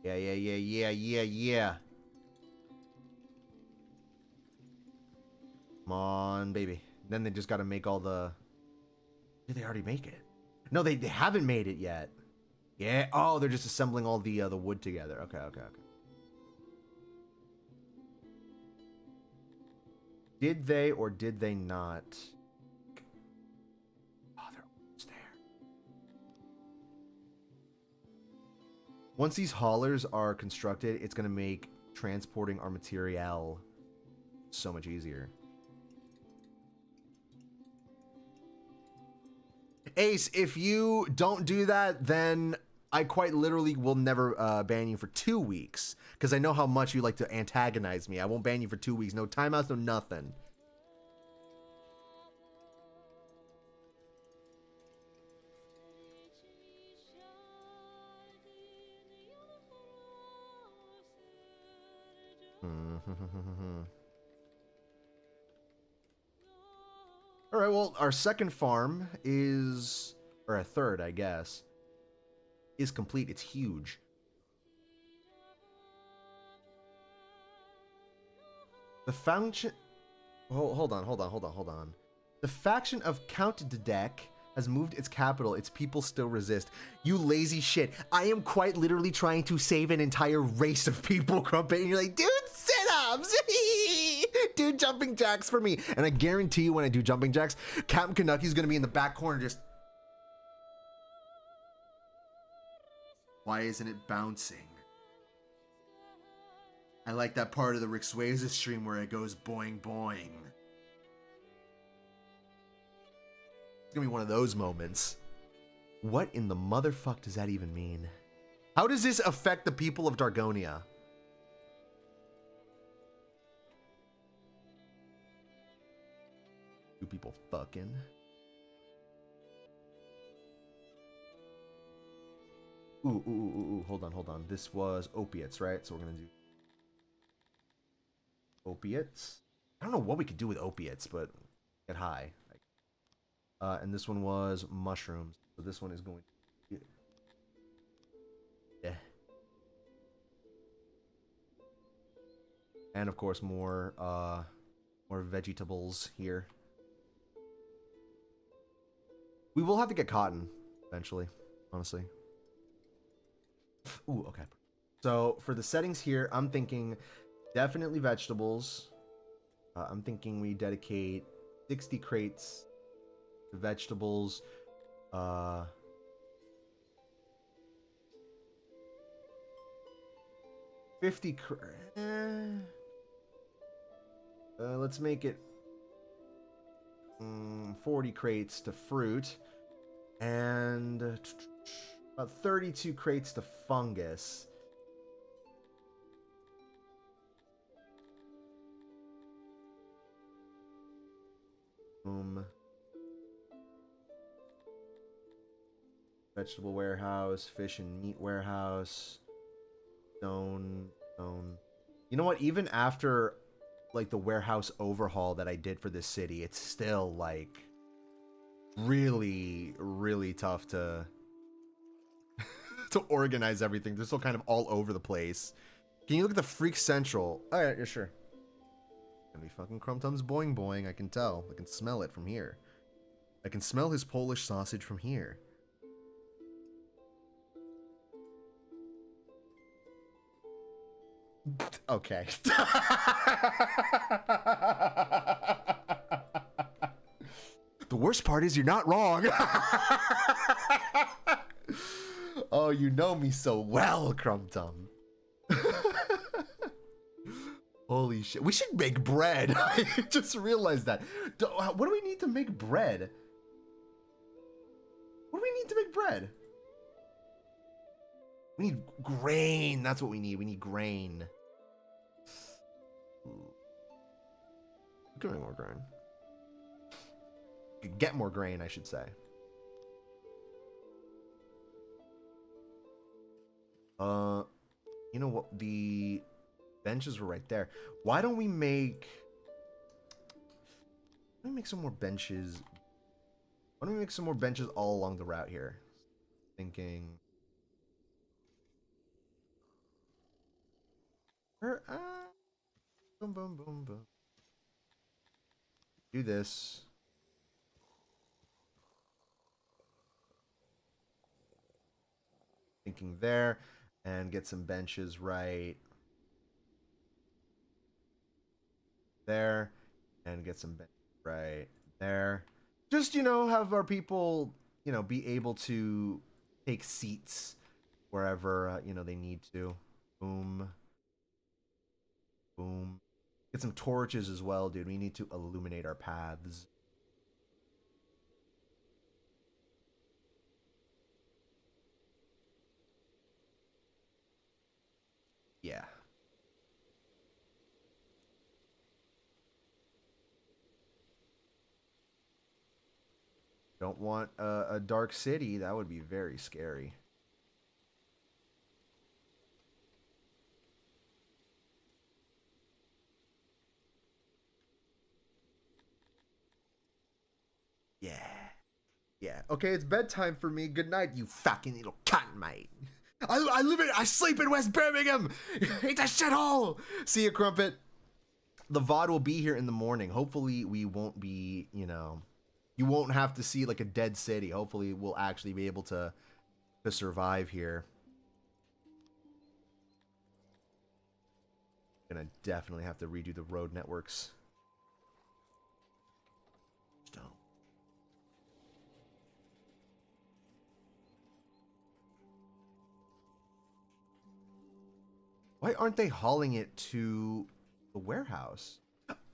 Yeah. Come on, baby. Then they just got to make all the... Did they already make it? No, they haven't made it yet. Yeah. Oh, they're just assembling all the wood together. Okay. Did they or did they not? Oh, Once these haulers are constructed, it's going to make transporting our material so much easier. Ace, if you don't do that, then I quite literally will never ban you for 2 weeks. Because I know how much you like to antagonize me. I won't ban you for 2 weeks. No timeouts, no nothing. All right, well, our second farm is, or a third, I guess, is complete. It's huge. The faction... Hold on. The faction of Count Dedek has moved its capital. Its people still resist. You lazy shit. I am quite literally trying to save an entire race of people, Crumpet. And you're like, dude, sit-ups. Do jumping jacks for me. And I guarantee you when I do jumping jacks, Captain Kanucky's going to be in the back corner just... Why isn't it bouncing? I like that part of the Ricswaza stream where it goes boing boing. It's gonna be one of those moments. What in the motherfuck does that even mean? How does this affect the people of Dargonia? Two people fucking. Ooh, hold on. This was opiates, right? So we're gonna do opiates. I don't know what we could do with opiates, but get high. And this one was mushrooms. So this one is going to... Yeah. And of course more vegetables here. We will have to get cotton eventually, honestly. Ooh, okay. So for the settings here, I'm thinking definitely vegetables. I'm thinking we dedicate 60 crates to vegetables. 50 let's make it 40 crates to fruit and about 32 crates to fungus. Vegetable warehouse, fish and meat warehouse, stone. You know what? Even after like the warehouse overhaul that I did for this city, it's still like really, really tough to to organize everything. They're still kind of all over the place. Can you look at the Freak Central? All right, yeah, sure. Gonna be fucking Crumtum's boing boing. I can tell. I can smell it from here. I can smell his Polish sausage from here. Okay. The worst part is you're not wrong. Oh, you know me so well, Crumtum. Holy shit. We should make bread. I just realized that. What do we need to make bread? What do we need to make bread? We need grain. That's what we need. We need grain. Give me more grain. Get more grain, I should say. You know what? The benches were right there. Why don't we make... Let me make some more benches. Why don't we make some more benches all along the route here? Thinking... Boom, boom, boom, boom. Do this. Thinking there. And get some benches right there. And get some benches right there. Just, you know, have our people, you know, be able to take seats wherever you know, they need to. Boom. Boom. Get some torches as well, dude. We need to illuminate our paths. Yeah. Don't want a dark city. That would be very scary. Yeah. Yeah. Okay, it's bedtime for me. Good night, you fucking little cottonmate. I sleep in West Birmingham. It's a shithole. See you, Crumpet. The VOD will be here in the morning. Hopefully we won't be, you know, you won't have to see like a dead city. Hopefully we'll actually be able to survive here. Gonna definitely have to redo the road networks. Stone. Why aren't they hauling it to the warehouse?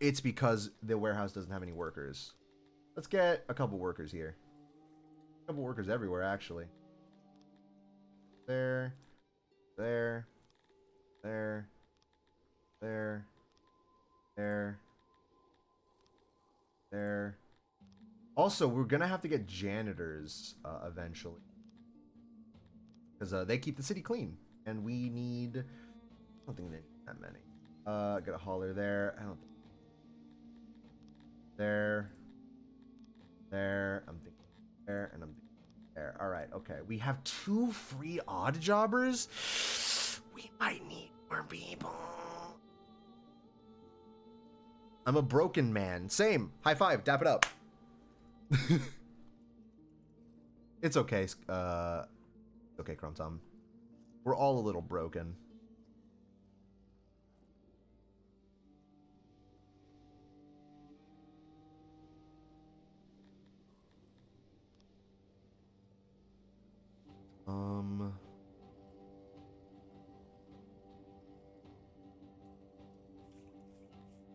It's because the warehouse doesn't have any workers. Let's get a couple workers here. A couple workers everywhere, actually. There. There. There. There. There. There. Also, we're gonna have to get janitors eventually. Because they keep the city clean. And we need... I don't think they need that many. Got a hauler there. I don't think. There. There. I'm thinking there. And I'm thinking there. Alright, okay. We have 2 free odd jobbers. We might need more people. I'm a broken man. Same. High five. Dap it up. It's okay. Okay, Chrome Tom. We're all a little broken.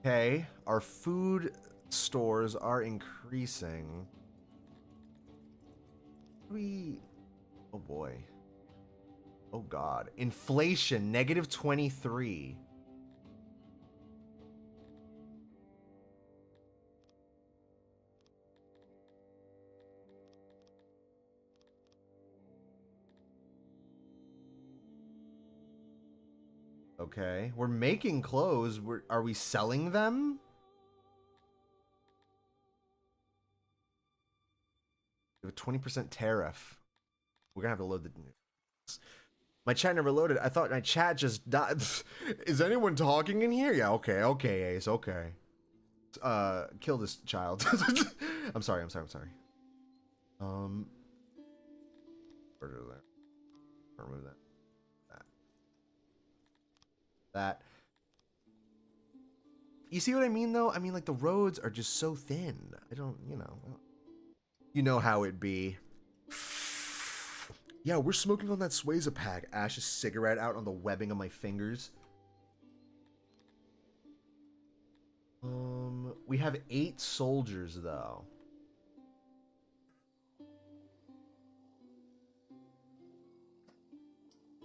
Okay, our food stores are increasing. Oh boy. Oh god. Inflation, -23. Okay, we're making clothes. Are we selling them? We have a 20% tariff. We're gonna have to load the... My chat never loaded. I thought my chat just died. Is anyone talking in here? Yeah, okay, Ace, okay. Kill this child. I'm sorry. Remove that. That. You see what I mean, though? I mean, like, the roads are just so thin. I don't, you know how it be. Yeah, we're smoking on that Ricswaza pack. Ash's cigarette out on the webbing of my fingers. We have 8 soldiers, though.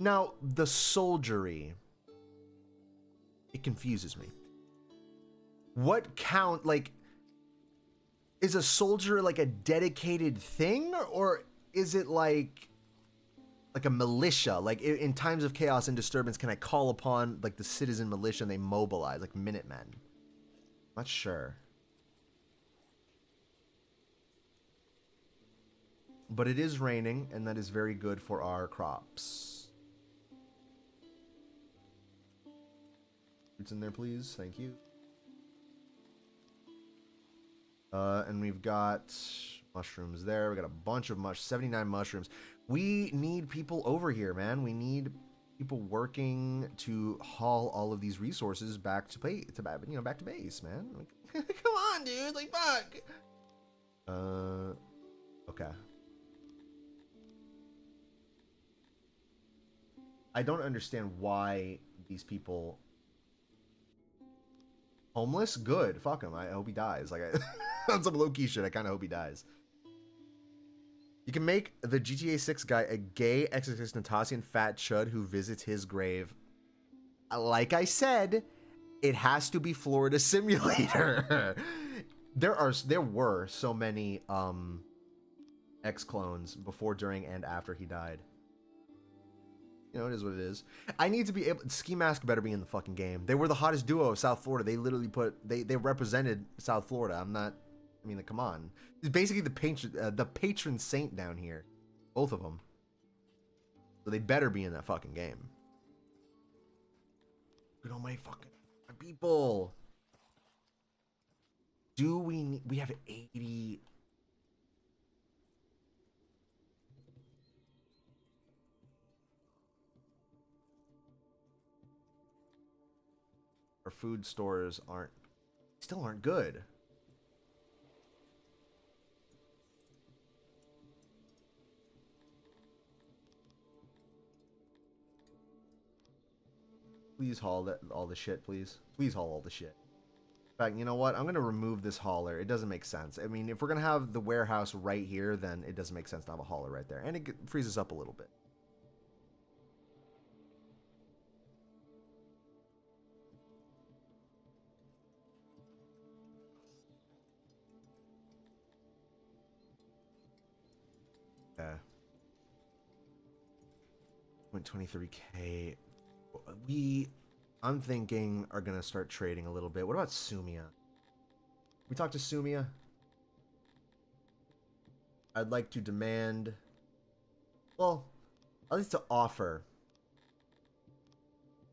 Now, the soldiery... It confuses me. What count, like, is a soldier like a dedicated thing, or is it like a militia? Like in times of chaos and disturbance, can I call upon like the citizen militia and they mobilize like Minutemen? Not sure. But it is raining, and that is very good for our crops. Fruits in there, please. Thank you. And we've got mushrooms there. We got a bunch of 79 mushrooms. We need people over here, man. We need people working to haul all of these resources back to back to base, man. Like, come on, dude. Like, fuck. Okay. I don't understand why these people... Homeless? Good. Fuck him. I hope he dies. Like, on some low-key shit, I kind of hope he dies. You can make the GTA 6 guy a gay ex-Natasian fat chud who visits his grave. Like I said, it has to be Florida Simulator. There were so many X-clones before, during, and after he died. You know, it is what it is. I need to be able... Ski Mask better be in the fucking game. They were the hottest duo of South Florida. They literally they represented South Florida. I'm not... I mean, like, come on. It's basically the patron saint down here. Both of them. So they better be in that fucking game. Good on my fucking people. Do we need... We have 80... Our food stores still aren't good. Please haul all the shit, please. Please haul all the shit. In fact, you know what? I'm going to remove this hauler. It doesn't make sense. I mean, if we're going to have the warehouse right here, then it doesn't make sense to have a hauler right there. And it frees us up a little bit. Yeah. 23k. I'm thinking, are gonna start trading a little bit. What about Sumia? We talked to Sumia. I'd like to demand, well, at least to offer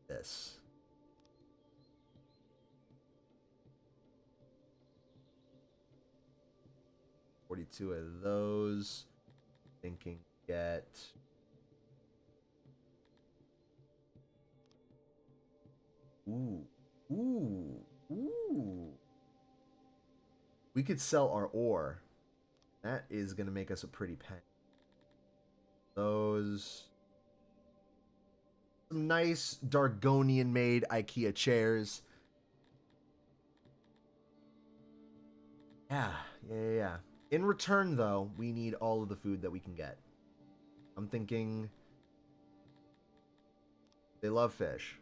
this. $42 of those. Thinking get... Ooh. We could sell our ore. That is going to make us a pretty penny. Those... Some nice Dargonian-made IKEA chairs. Yeah. In return, though, we need all of the food that we can get. I'm thinking... They love fish.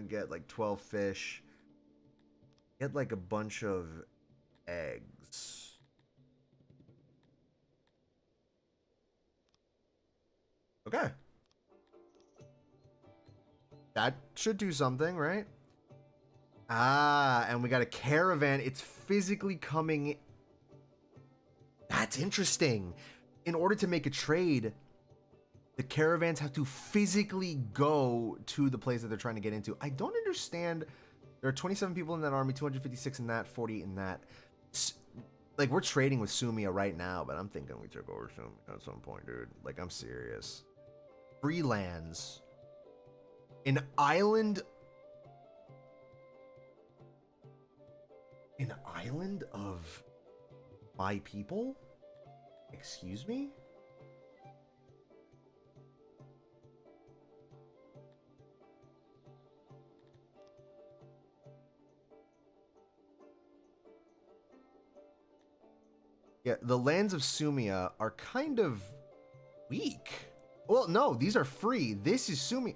Get like 12 fish. Get like a bunch of eggs. Okay. That should do something, right? Ah, and we got a caravan. It's physically coming. That's interesting. In order to make a trade, the caravans have to physically go to the place that they're trying to get into. I don't understand. There are 27 people in that army, 256 in that, 48 in that. Like, we're trading with Sumia right now, but I'm thinking we took over Sumia at some point, dude. Like, I'm serious. Free lands. An island... An island of my people? Excuse me? Yeah, the lands of Sumia are kind of weak. Well, no, these are free. This is Sumia.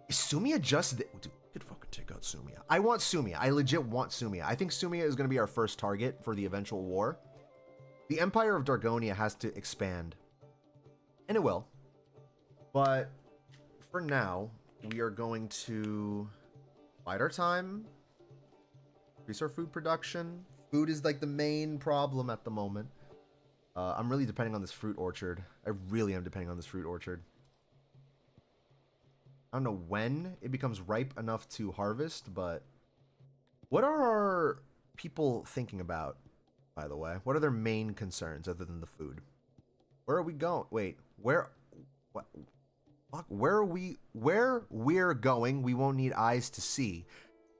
Is Sumia just... Dude, we could fucking take out Sumia. I want Sumia. I legit want Sumia. I think Sumia is going to be our first target for the eventual war. The Empire of Dargonia has to expand. And it will. But for now, we are going to bide our time. Increase our food production. Food is like the main problem at the moment. I'm really depending on this fruit orchard. I really am depending on this fruit orchard. I don't know when it becomes ripe enough to harvest, but what are our people thinking about, by the way? What are their main concerns other than the food? Where are we going? Wait, where we're going, we won't need eyes to see.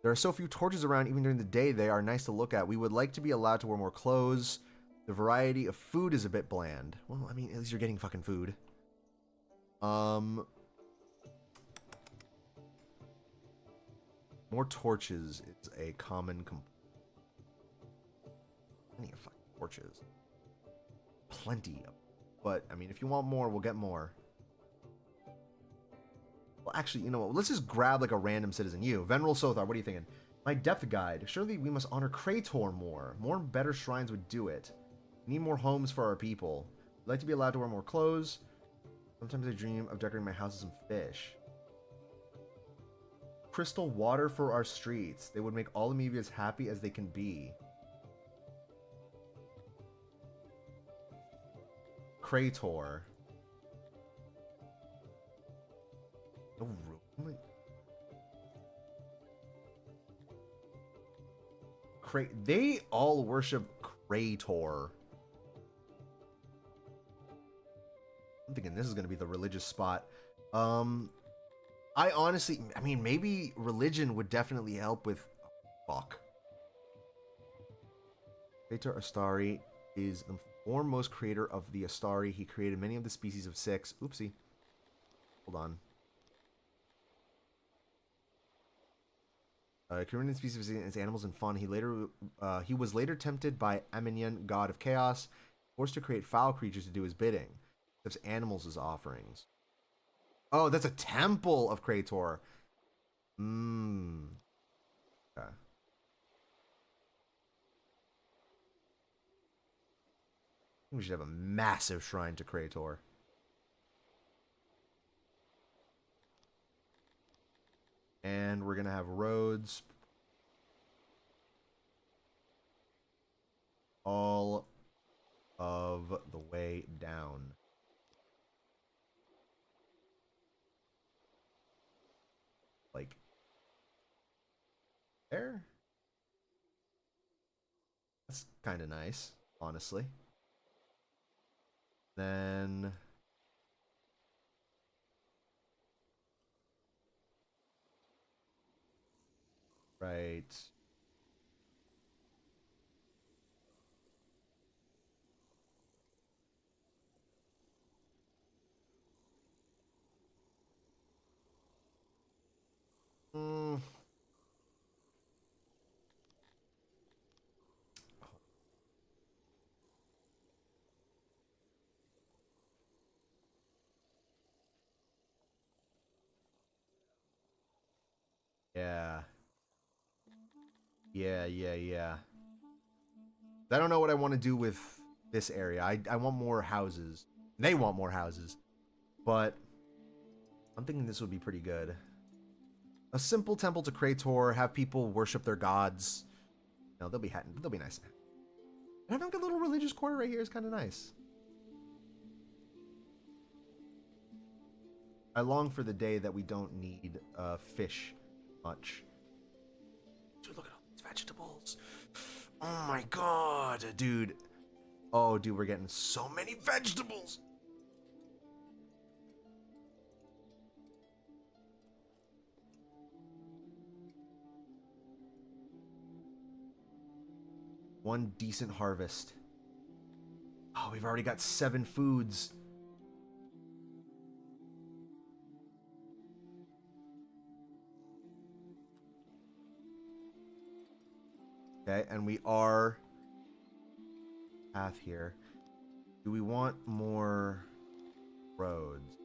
There are so few torches around, even during the day, they are nice to look at. We would like to be allowed to wear more clothes. The variety of food is a bit bland. Well, I mean, at least you're getting fucking food. More torches is a common plenty of fucking torches. Plenty of. But, I mean, if you want more, we'll get more. Well, actually, you know what? Let's just grab, like, a random citizen. You, Veneral Sothar, what are you thinking? My depth guide. Surely we must honor Krator more. More and better shrines would do it. We need more homes for our people. I'd like to be allowed to wear more clothes. Sometimes I dream of decorating my house with some fish. Crystal water for our streets. They would make all Amevia as happy as they can be. Krator. No room. They all worship Krator. I'm thinking this is going to be the religious spot. I honestly, I mean, maybe religion would definitely help with... Fuck. Krator Astari is the foremost creator of the Astari. He created many of the species of 6. Oopsie. Hold on. Creating species of animals and fun. He was later tempted by Aminion, god of chaos, forced to create foul creatures to do his bidding. Gives animals as offerings. Oh, that's a temple of Krator. Okay. We should have a massive shrine to Krator. And we're going to have roads all of the way down. Like there. That's kind of nice, honestly. Then right. Yeah. Yeah. I don't know what I want to do with this area. I want more houses. They want more houses. But I'm thinking this would be pretty good. A simple temple to Krator, have people worship their gods. No, they'll be nice. And having a little religious quarter right here is kind of nice. I long for the day that we don't need fish much. Dude, look at all these vegetables. Oh my god, dude. Oh, dude, we're getting so many vegetables. One decent harvest. Oh, we've already got 7 foods. Okay, and we are path here. Do we want more roads?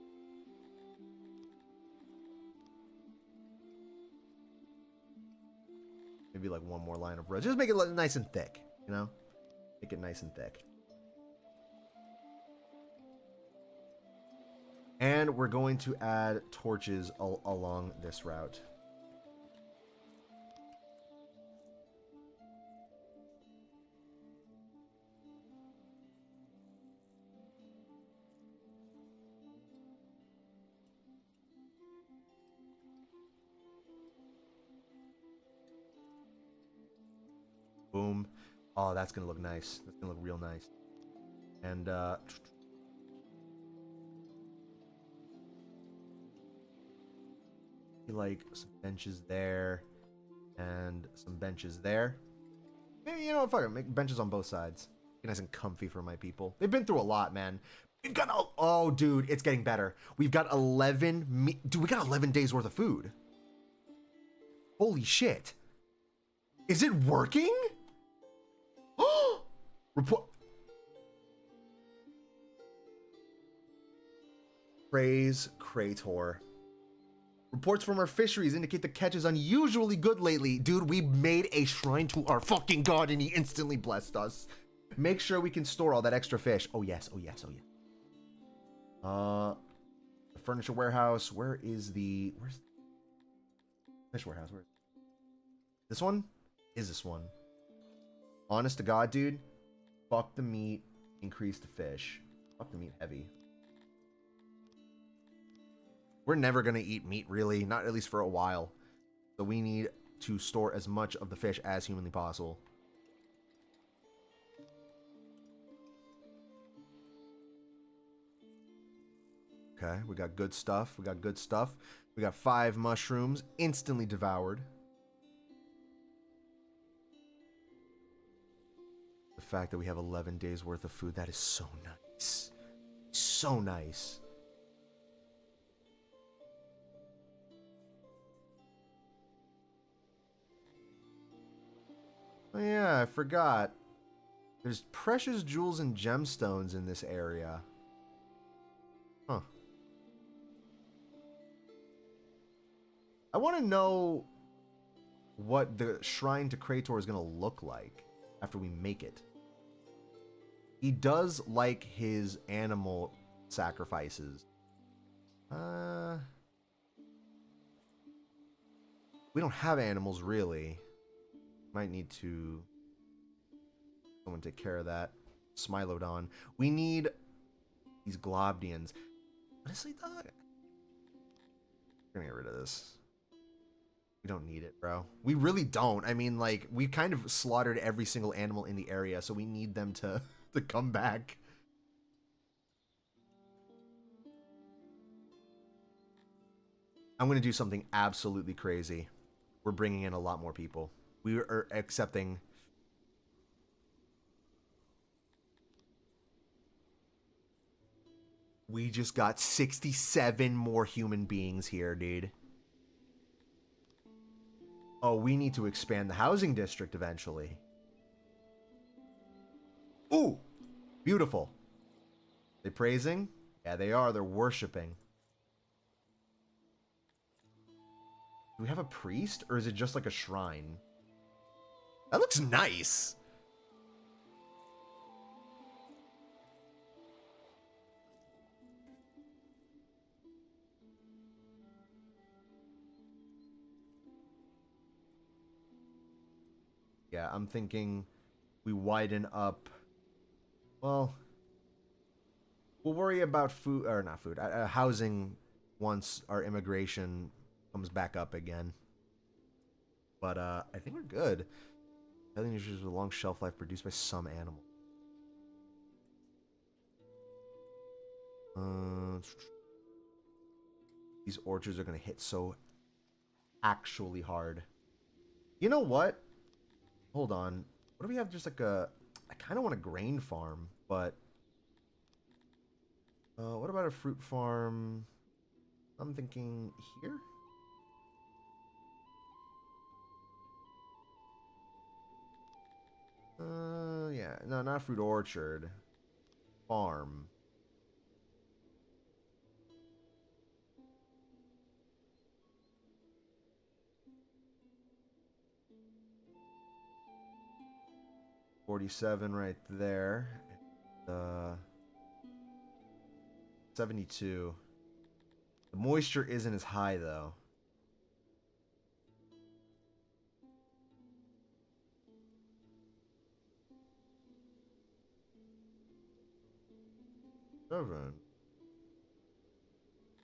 Maybe like one more line of roads. Just make it nice and thick, you know? Make it nice and thick. And we're going to add torches along this route. Boom. Oh, that's gonna look nice. That's gonna look real nice. And like some benches there and some benches there. Maybe, you know what, fuck it, make benches on both sides. Be nice and comfy for my people. They've been through a lot, man. We've got oh, dude, it's getting better. We've got 11 dude, we got 11 days worth of food. Holy shit. Is it working? Report. Praise Krator. Reports from our fisheries indicate the catch is unusually good lately. Dude, we made a shrine to our fucking god and he instantly blessed us. Make sure we can store all that extra fish. Oh yes, oh yes, oh yes. The furniture warehouse. Where's the fish warehouse? Where? This one? Is this one? Honest to God, dude. Fuck the meat. Increase the fish. Fuck the meat heavy. We're never gonna eat meat, really. Not at least for a while. So we need to store as much of the fish as humanly possible. Okay, we got good stuff. We got good stuff. We got 5 mushrooms instantly devoured. The fact that we have 11 days worth of food, that is so nice. So nice. Oh yeah, I forgot. There's precious jewels and gemstones in this area. Huh. I want to know what the shrine to Krator is going to look like after we make it. He does like his animal sacrifices. We don't have animals, really. Might need to someone take care of that. Smilodon. We need these Globdians. Honestly, dog, we're gonna get rid of this. We don't need it, bro. We really don't. I mean, like, we kind of slaughtered every single animal in the area, so we need them to come back. I'm gonna do something absolutely crazy. We're bringing in a lot more people. We are accepting. We just got 67 more human beings here, dude. Oh, we need to expand the housing district eventually. Ooh, beautiful. They praising? Yeah, they are. They're worshiping. Do we have a priest, or is it just like a shrine? That looks nice. Yeah, I'm thinking we widen up. Well, we'll worry about food, or not food, housing once our immigration comes back up again. But I think we're good. I think there's a long shelf life produced by some animal. These orchards are gonna hit so actually hard. You know what? Hold on. What do we have? Just like a... I kind of want a grain farm, but... what about a fruit farm? I'm thinking here? Yeah. No, not a fruit orchard. Farm. $47 right there. 72. The moisture isn't as high though.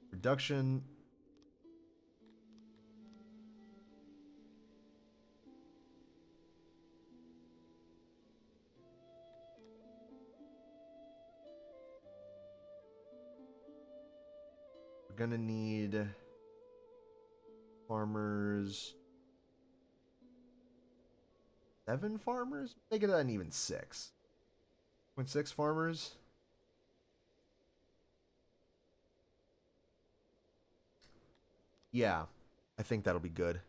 Production. We're gonna need farmers. 7 farmers? Make it an even 6. 6 farmers. Yeah, I think that'll be good.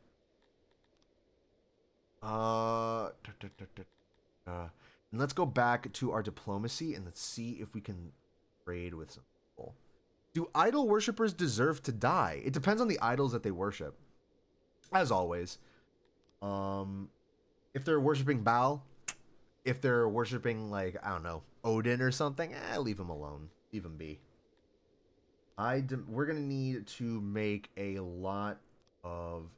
And let's go back to our diplomacy and let's see if we can trade with some people. Do idol worshippers deserve to die? It depends on the idols that they worship. As always. If they're worshiping Baal, if they're worshiping, like, I don't know, Odin or something, leave them alone. Leave them be. We're going to need to make a lot of...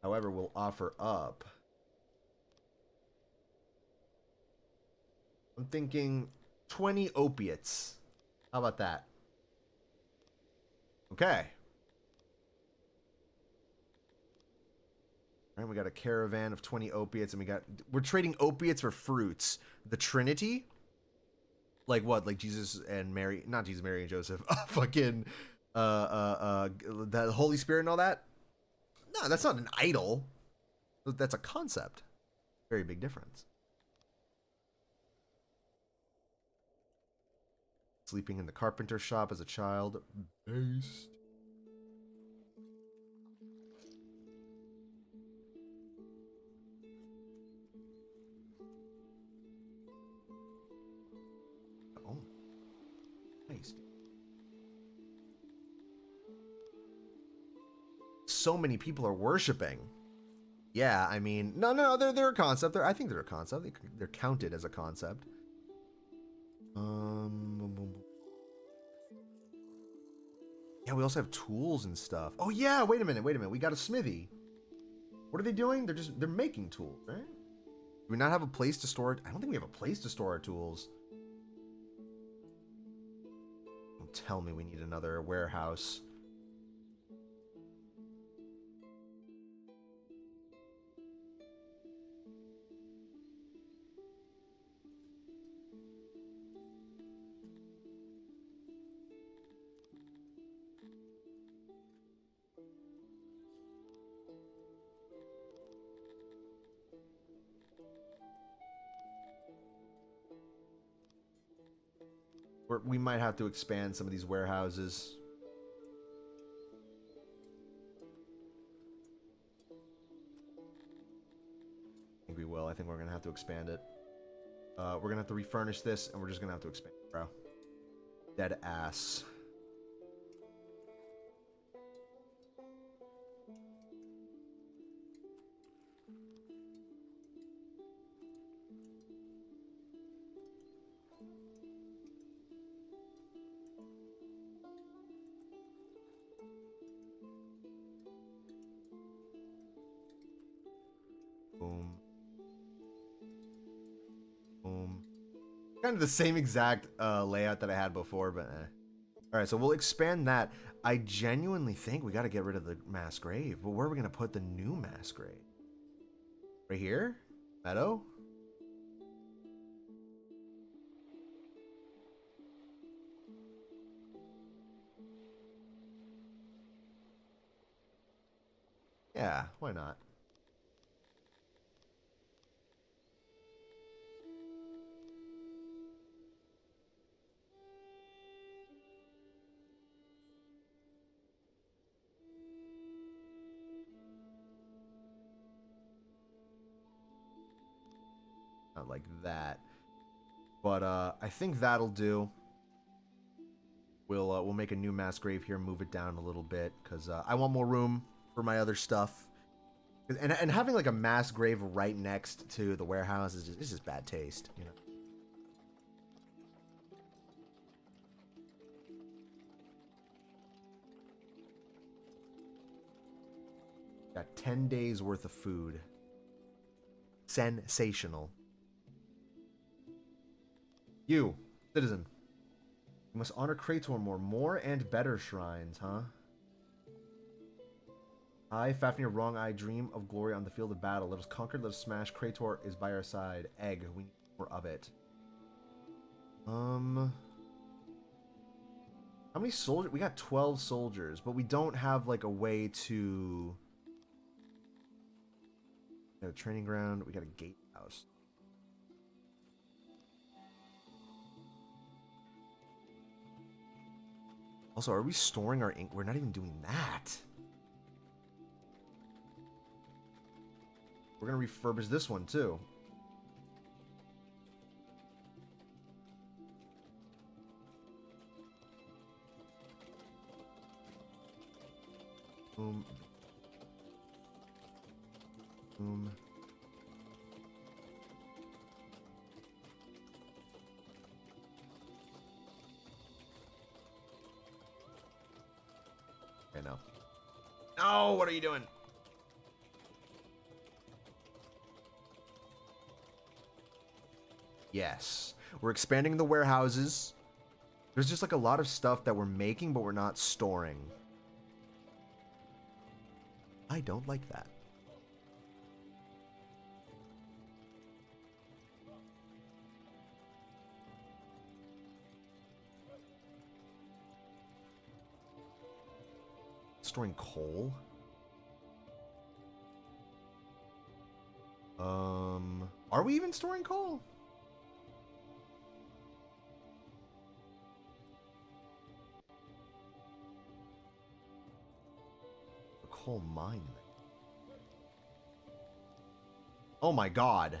However, we'll offer up. I'm thinking 20 opiates. How about that? Okay. All right, we got a caravan of 20 opiates, and we're trading opiates for fruits. The Trinity? Like what? Like Jesus and Mary, not Jesus, Mary and Joseph. Fucking the Holy Spirit and all that? No, that's not an idol. That's a concept. Very big difference. Sleeping in the carpenter shop as a child. Based. Oh. Nice. So many people are worshiping. Yeah, I mean, no, they're a concept. I think they're a concept. They're counted as a concept. Yeah, we also have tools and stuff. Oh yeah, wait a minute. We got a smithy. What are they doing? They're making tools, right? Do we not have a place to store it? I don't think we have a place to store our tools. Don't tell me we need another warehouse. We might have to expand some of these warehouses. I think we will. I think we're going to have to expand it. We're going to have to refurnish this, and we're just going to have to expand it, bro. Dead ass. Boom. Boom. Kind of the same exact layout that I had before, but Alright, so we'll expand that. I genuinely think we got to get rid of the mass grave. But where are we going to put the new mass grave? Right here? Meadow? Yeah, why not? Not like that. But I think that'll do. We'll make a new mass grave here, move it down a little bit, because I want more room for my other stuff. And having like a mass grave right next to the warehouse is just bad taste, you know. Got 10 days worth of food. Sensational. You, citizen. You must honor Krator more and better shrines, huh? I, Fafnir, Wrong Eye, dream of glory on the field of battle. Let us conquer, let us smash. Krator is by our side. Egg, we need more of it. How many soldiers? We got 12 soldiers, but we don't have like a way to got a training ground. We got a gatehouse. Also, are we storing our ink? We're not even doing that. We're gonna refurbish this one too. Boom. Boom. Okay, no. No, what are you doing? Yes. We're expanding the warehouses. There's just like a lot of stuff that we're making, but we're not storing. I don't like that. Storing coal? Are we even storing coal? A coal mine. Oh my god.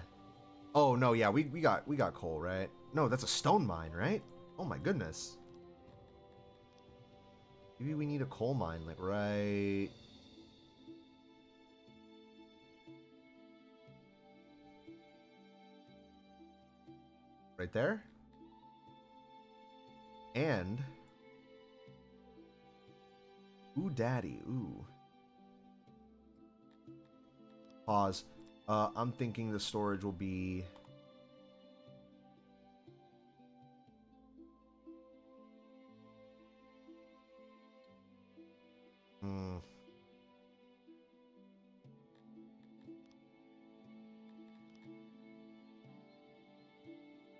Oh no, yeah, we got coal, right? No, that's a stone mine, right? Oh my goodness. Maybe we need a coal mine, like right. Right there. And ooh, daddy, ooh. Pause. I'm thinking the storage will be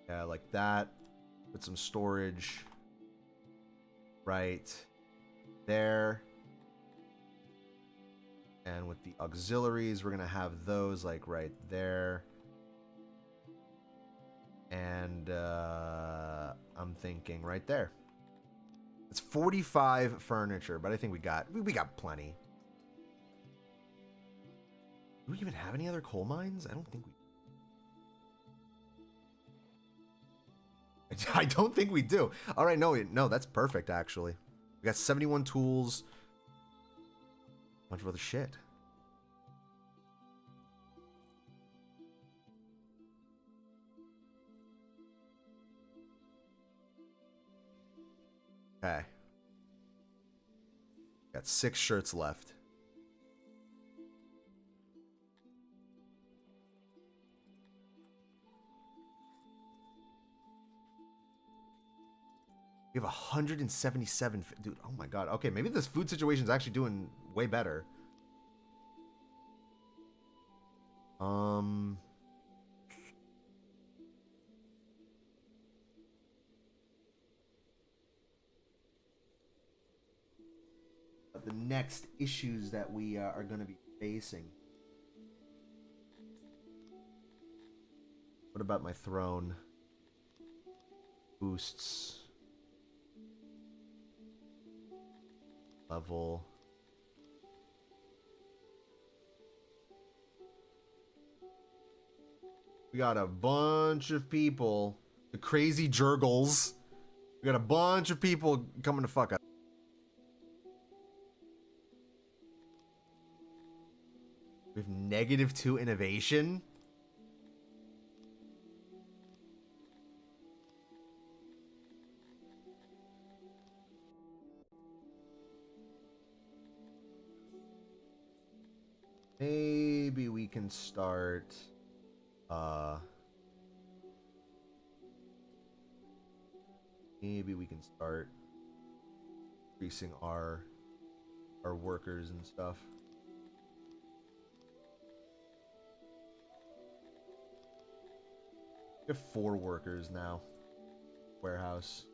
yeah, like that. Put some storage right there. And with the auxiliaries, we're gonna have those like right there. And I'm thinking right there. It's 45 furniture, but I think we got plenty. Do we even have any other coal mines? I don't think we. I don't think we do. All right, no, that's perfect actually. We got 71 tools. Bunch of other shit. Okay. Got 6 shirts left. We have 177. Dude, oh my god. Okay, maybe this food situation is actually doing way better. The next issues that we are going to be facing. What about my throne? Boosts. Level. We got a bunch of people. The crazy Jurgles. We got a bunch of people coming to fuck us. We have -2 innovation. Maybe we can start increasing our workers and stuff. We have 4 workers now. Warehouse.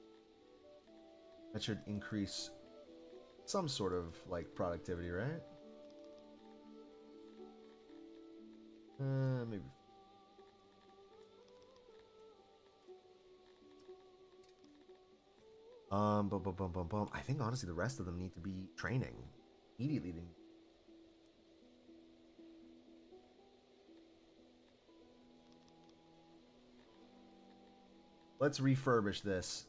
That should increase some sort of like productivity, right? Maybe. Bum, bum, bum, bum, bum. I think honestly the rest of them need to be training immediately. Let's refurbish this.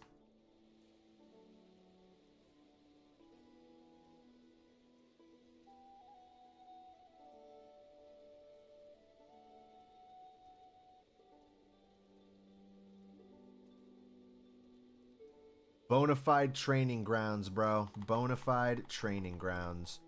Bonafide training grounds, bro. Bonafide training grounds.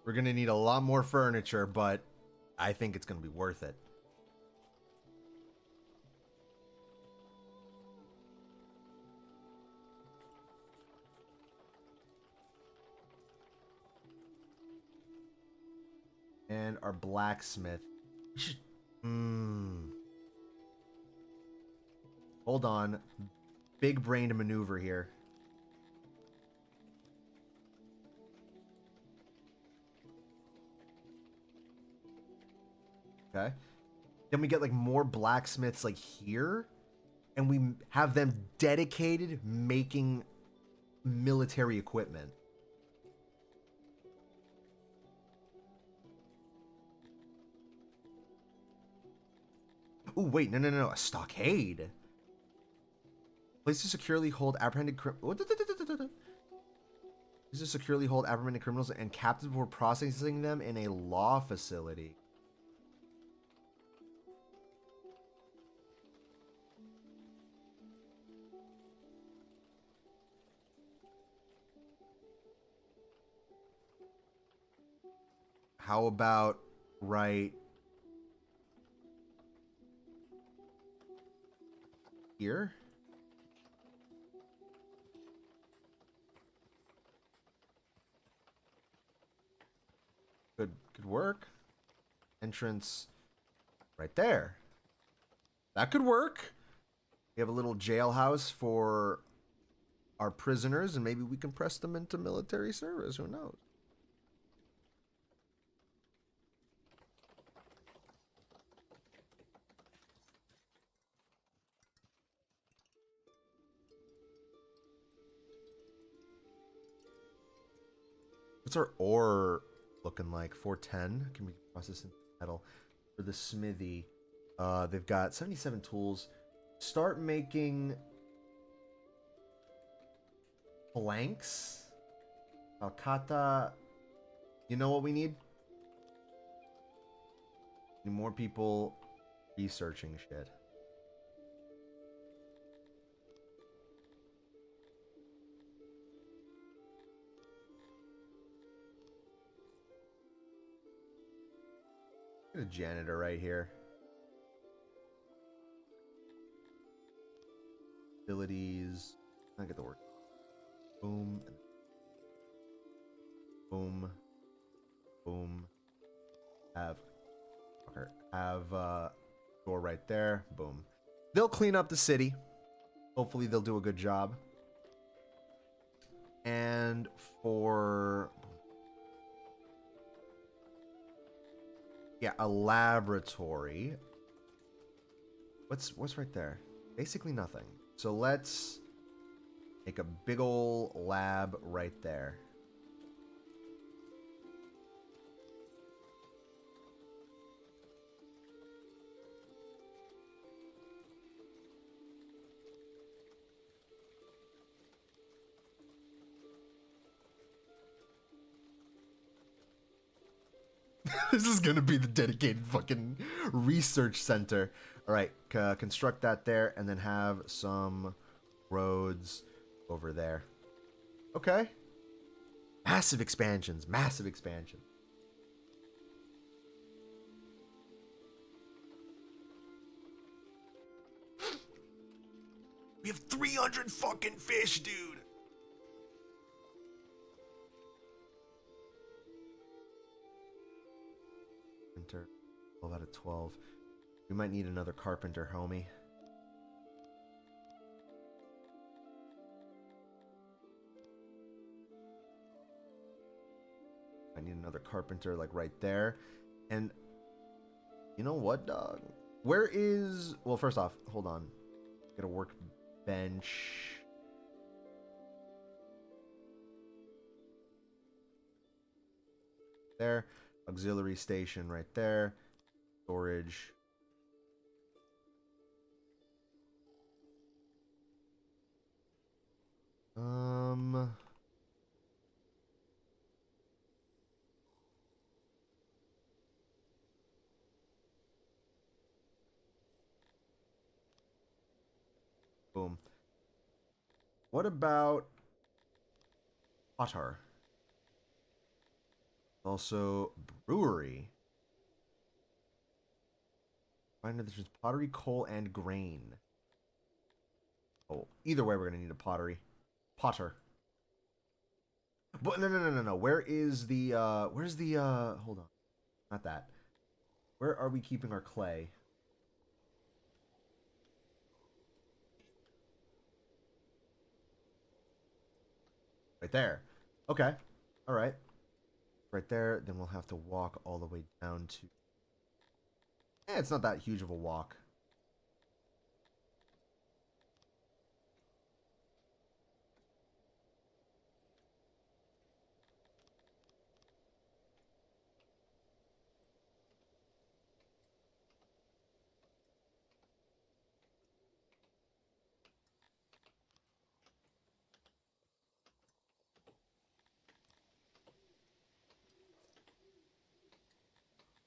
We're going to need a lot more furniture, but I think it's going to be worth it. And our blacksmith. Hold on. Big brain to maneuver here. Okay. Then we get like more blacksmiths like here. And we have them dedicated making military equipment. Oh, wait, no, a stockade. Place to securely hold apprehended criminals. Place to securely hold apprehended criminals and captives before processing them in a law facility. How about right here? Good work. Entrance right there. That could work. We have a little jailhouse for our prisoners, and maybe we can press them into military service. Who knows? What's our ore looking like? 410. Can we process into metal? For the smithy, they've got 77 tools. Start making blanks. Alcata. You know what we need? Need more people researching shit. A janitor right here. Abilities. I get the word. Boom. Boom. Boom. Have door right there. Boom. They'll clean up the city. Hopefully they'll do a good job. And for a laboratory. What's right there? Basically nothing. So let's make a big ol' lab right there. This is gonna be the dedicated fucking research center. All right, construct that there, and then have some roads over there. Okay. Massive expansions. Massive expansion. We have 300 fucking fish, dude. Carpenter. 12 out of 12. We might need another carpenter, homie. I need another carpenter, like right there. And you know what, dog? Where is... Well, first off, hold on. Get a workbench. There. Auxiliary station right there. Storage. Boom. What about Potter? Also, brewery. Find that there's pottery, coal, and grain. Oh, either way, we're gonna need a pottery. Potter. But no. Where is the where's the hold on. Not that. Where are we keeping our clay? Right there. Okay. All right. Right there. Then we'll have to walk all the way down to... it's not that huge of a walk.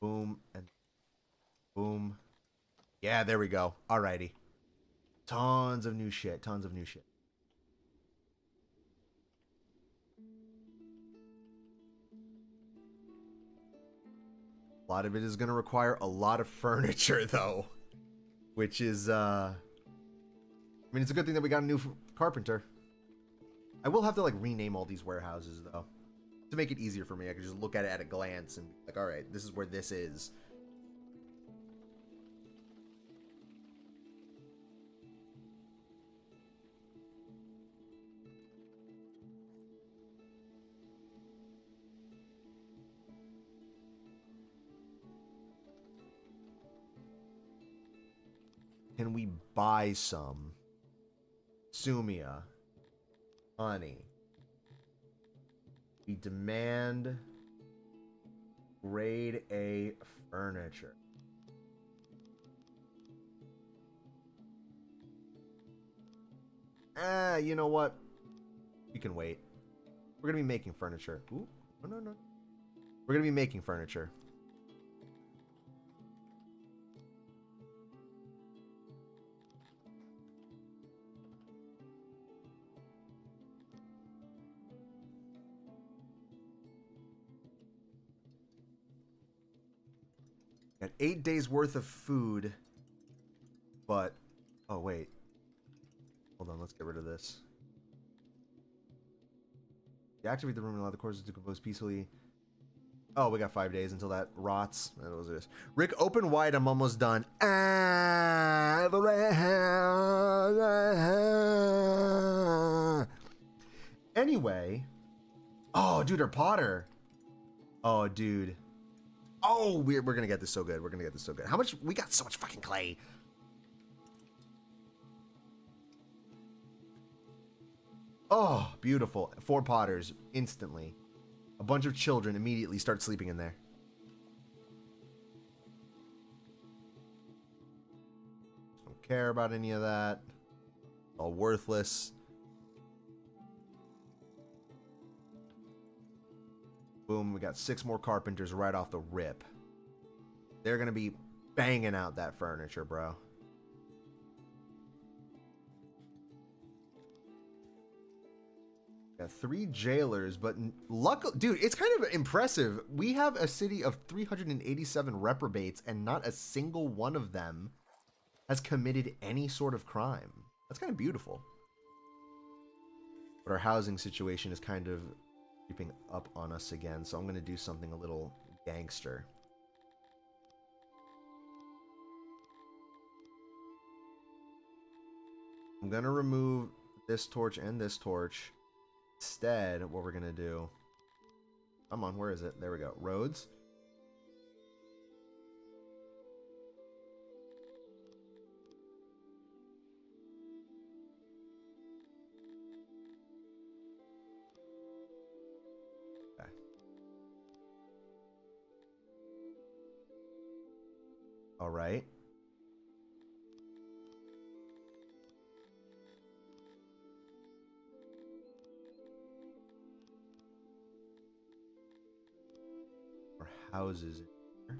Boom and boom. Yeah, there we go. Alrighty. Tons of new shit. Tons of new shit. A lot of it is going to require a lot of furniture, though. Which is, I mean, it's a good thing that we got a new carpenter. I will have to, like, rename all these warehouses, though. To make it easier for me, I can just look at it at a glance and be like, alright, this is where this is. Can we buy some? Sumia. Honey. We demand grade A furniture. You know what? You can wait. We're gonna be making furniture. Ooh, no. We're gonna be making furniture. Got 8 days worth of food, but oh wait, hold on, let's get rid of this. Deactivate the room and allow the corpses to compose peacefully. Oh, we got 5 days until that rots. That was this. Rick, open wide. I'm almost done. Anyway, oh dude, our Potter. Oh dude. Oh, we're gonna get this so good. We're gonna get this so good. How much? We got so much fucking clay. Oh, beautiful. 4 Potters instantly. A bunch of children immediately start sleeping in there. Don't care about any of that. All worthless. Boom, we got 6 more carpenters right off the rip. They're gonna be banging out that furniture, bro. Got 3 jailers, but luckily, dude, it's kind of impressive. We have a city of 387 reprobates, and not a single one of them has committed any sort of crime. That's kind of beautiful. But our housing situation is kind of creeping up on us again, so I'm gonna do something a little gangster. I'm gonna remove this torch and this torch. Instead, what we're gonna do... Come on, where is it? There we go. Roads. Okay. All right. Houses in here.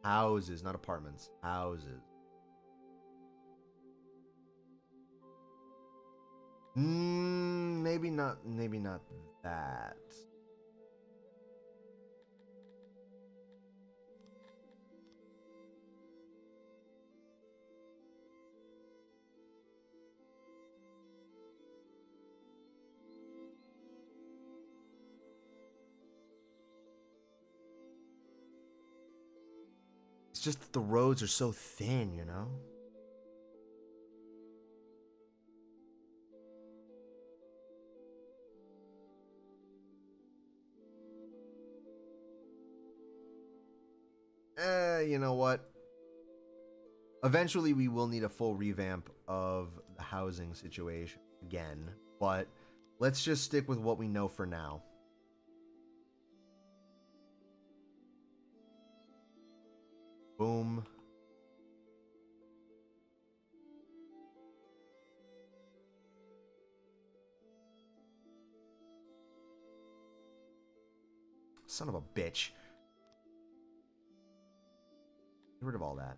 Houses, not apartments. Houses. Maybe not. Maybe not that. It's just that the roads are so thin, you know? You know what? Eventually we will need a full revamp of the housing situation again, but let's just stick with what we know for now. Boom. Son of a bitch. Get rid of all that.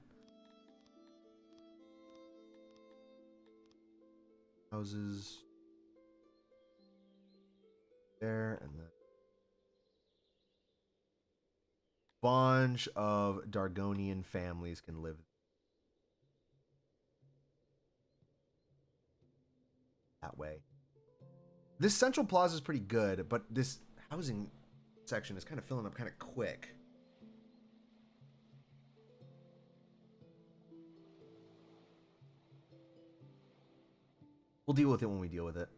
Houses. There and then. Bunch of Dargonian families can live that way. This central plaza is pretty good, but this housing section is kind of filling up kind of quick. We'll deal with it when we deal with it.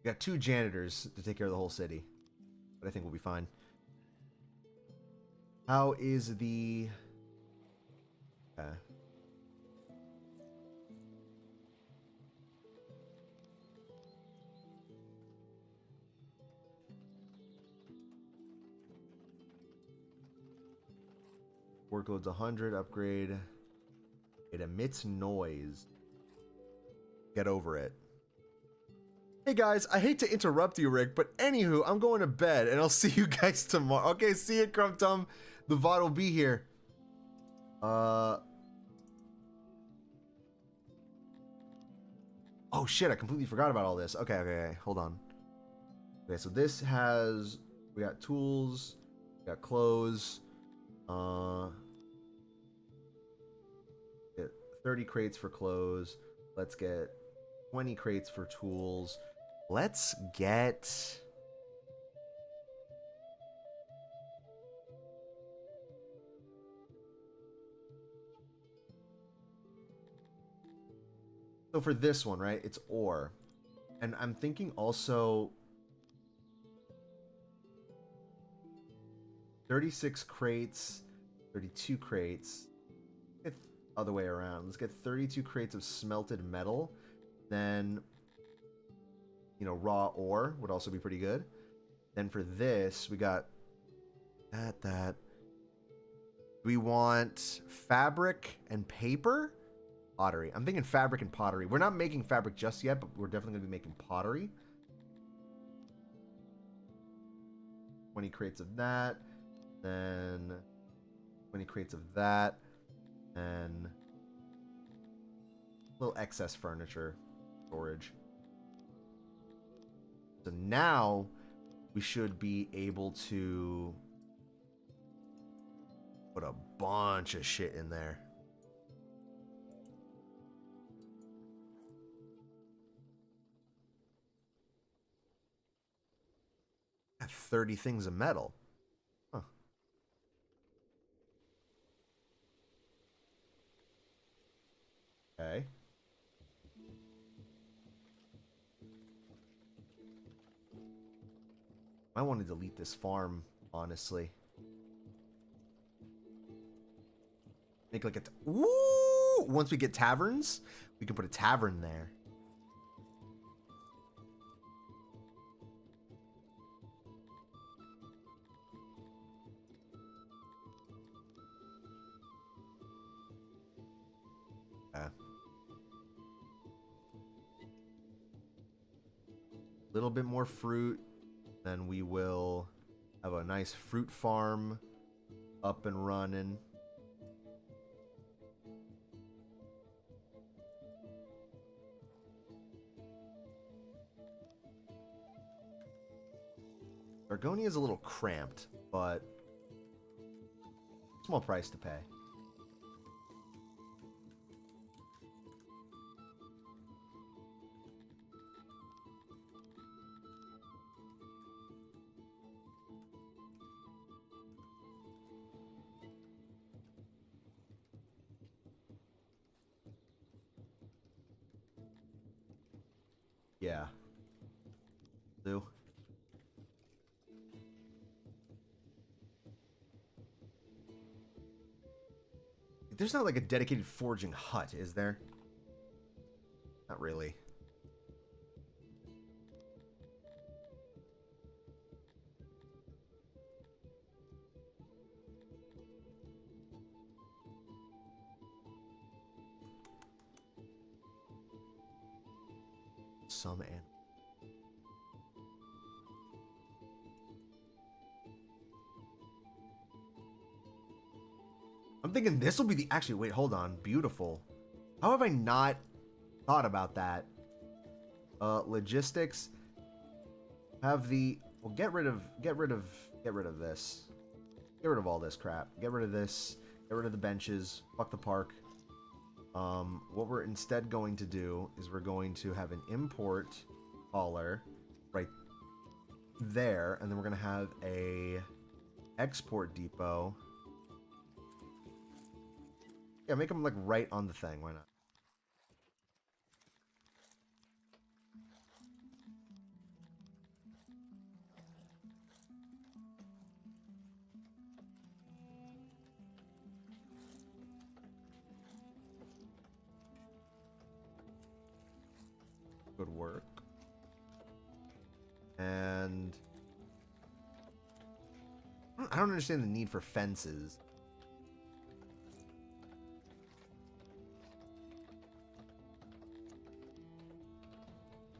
We got 2 janitors to take care of the whole city, but I think we'll be fine. How is the... Okay. Workload's 100, upgrade. It emits noise. Get over it. Hey guys, I hate to interrupt you, Rick, but anywho, I'm going to bed, and I'll see you guys tomorrow. Okay, see you, Crumb Tum. The VOD will be here. Oh shit, I completely forgot about all this. Okay, hold on. Okay, so this has... We got tools. We got clothes. Get 30 crates for clothes. Let's get 20 crates for tools. Let's get... So for this one, right, it's ore. And I'm thinking also 36 crates, 32 crates. It's other way around. Let's get 32 crates of smelted metal. Then, you know, raw ore would also be pretty good. Then for this, we got that. We want fabric and paper? Pottery. I'm thinking fabric and pottery. We're not making fabric just yet, but we're definitely going to be making pottery. 20 crates of that. Then 20 crates of that. And a little excess furniture storage. So now we should be able to put a bunch of shit in there. Got 30 things of metal. Huh. Okay. I want to delete this farm, honestly. Make like a... Ooh! Once we get taverns, we can put a tavern there. Yeah. Little bit more fruit, then we will have a nice fruit farm up and running. Argonia is a little cramped, but small price to pay. Yeah. Do. There's not like a dedicated forging hut, is there? Not really. Some animal. I'm thinking this will be the... Actually, wait, hold on. Beautiful. How have I not thought about that? Logistics. Have the... Well, get rid of this. Get rid of all this crap. Get rid of this. Get rid of the benches. Fuck the park. What we're instead going to do is we're going to have an import hauler right there, and then we're going to have a export depot. Yeah, make them like right on the thing. Why not? Good work. And I don't understand the need for fences.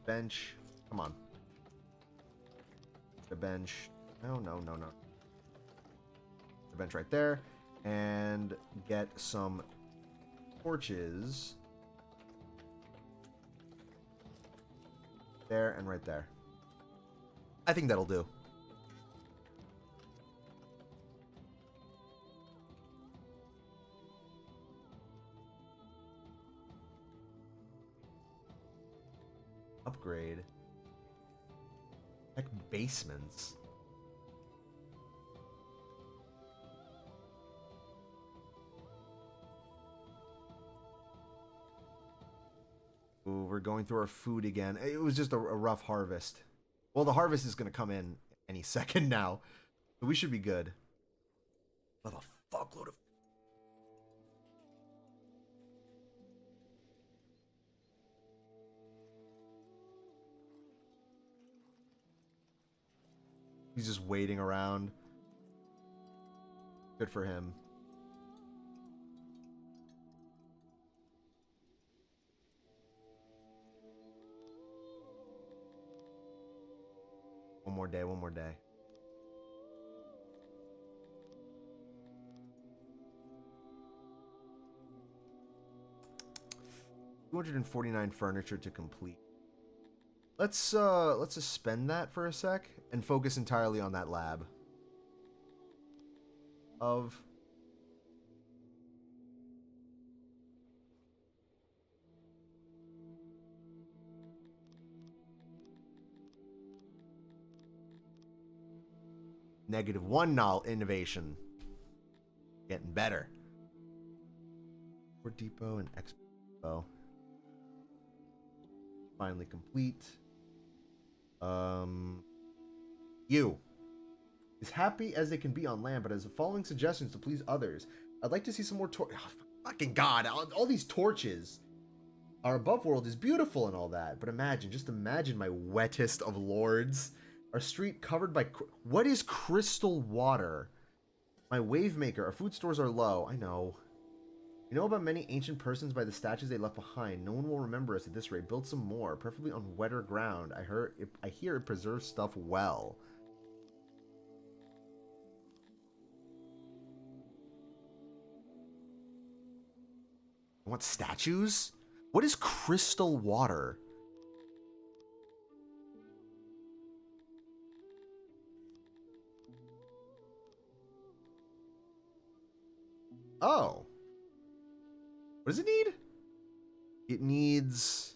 Bench. Come on. The bench. No. The bench right there. And get some torches. There and right there. I think that'll do. Upgrade. Heck, basements. Ooh, we're going through our food again. It was just a rough harvest. Well, the harvest is going to come in any second now. So we should be good. What a fuckload of... He's just waiting around. Good for him. One more day, one more day. $249 furniture to complete. Let's suspend that for a sec and focus entirely on that lab. Of -1 null innovation. Getting better. Port depot and export So finally complete. You as happy as they can be on land, but as the following suggestions to please others. I'd like to see some more fucking God, all these torches. Our above world is beautiful and all that, but imagine, just imagine my wettest of lords. Our street covered by what is crystal water? My wave maker. Our food stores are low. I know. You know about many ancient persons by the statues they left behind. No one will remember us at this rate. Build some more, preferably on wetter ground. I hear it preserves stuff well. I want statues? What is crystal water? Oh. What does it need? It needs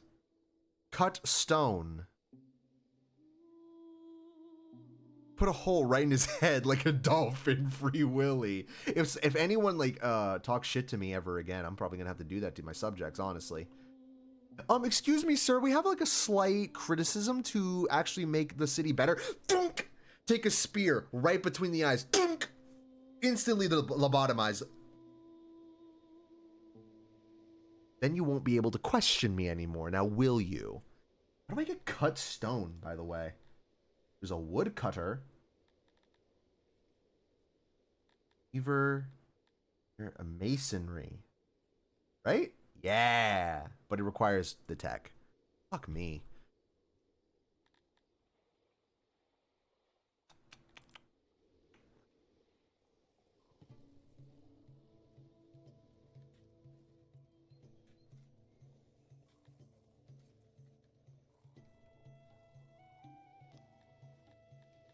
cut stone. Put a hole right in his head like a dolphin, Free Willy. If anyone like talks shit to me ever again, I'm probably gonna have to do that to my subjects, honestly. Excuse me, sir, we have like a slight criticism to actually make the city better. Dunk! Take a spear right between the eyes. Dunk! Instantly lobotomize. Then you won't be able to question me anymore. Now, will you? How do I get cut stone, by the way? There's a woodcutter. Beaver. A masonry. Right? Yeah. But it requires the tech. Fuck me.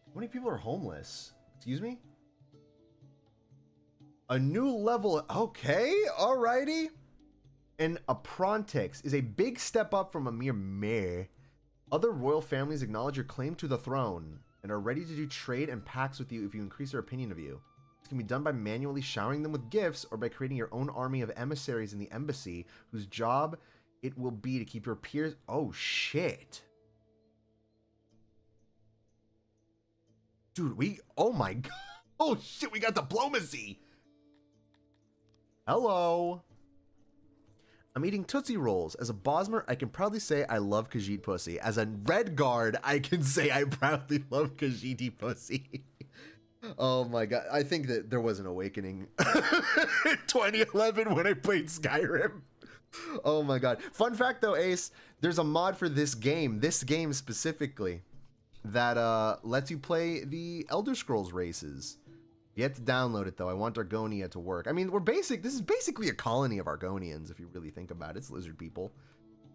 How many people are homeless? Excuse me? A new level. Okay, alrighty. An Aprontix is a big step up from a mere mayor. Other royal families acknowledge your claim to the throne and are ready to do trade and pacts with you if you increase their opinion of you. This can be done by manually showering them with gifts or by creating your own army of emissaries in the embassy whose job it will be to keep your peers. Oh, shit. Dude, oh my god. Oh shit, we got diplomacy. Hello. I'm eating Tootsie Rolls. As a Bosmer, I can proudly say I love Khajiit pussy. As a Red Guard, I can say I proudly love Khajiiti pussy. Oh my god, I think that there was an awakening in 2011 when I played Skyrim. Oh my god. Fun fact though, Ace, there's a mod for this game specifically, that lets you play the Elder Scrolls races. You have to download it though. I want Argonia to work. I mean, this is basically a colony of Argonians if you really think about it. It's lizard people,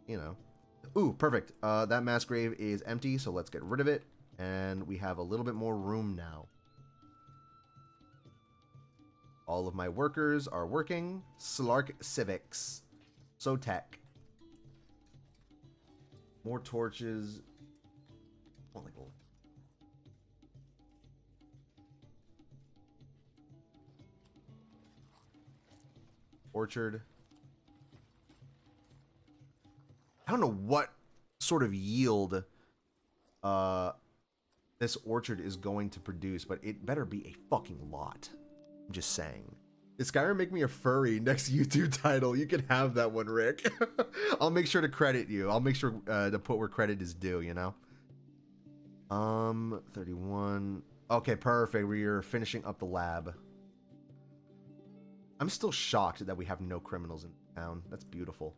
you know. Ooh, perfect. That mass grave is empty, so let's get rid of it. And we have a little bit more room now. All of my workers are working. Slark Civics. So tech. More torches. Oh, like orchard. I don't know what sort of yield this orchard is going to produce, but it better be a fucking lot. I'm just saying. Is Skyrim make me a furry next YouTube title? You can have that one, Rick. I'll make sure to credit you. I'll make sure to put where credit is due, you know? 31. Okay, perfect. We're finishing up the lab. I'm still shocked that we have no criminals in town. That's beautiful.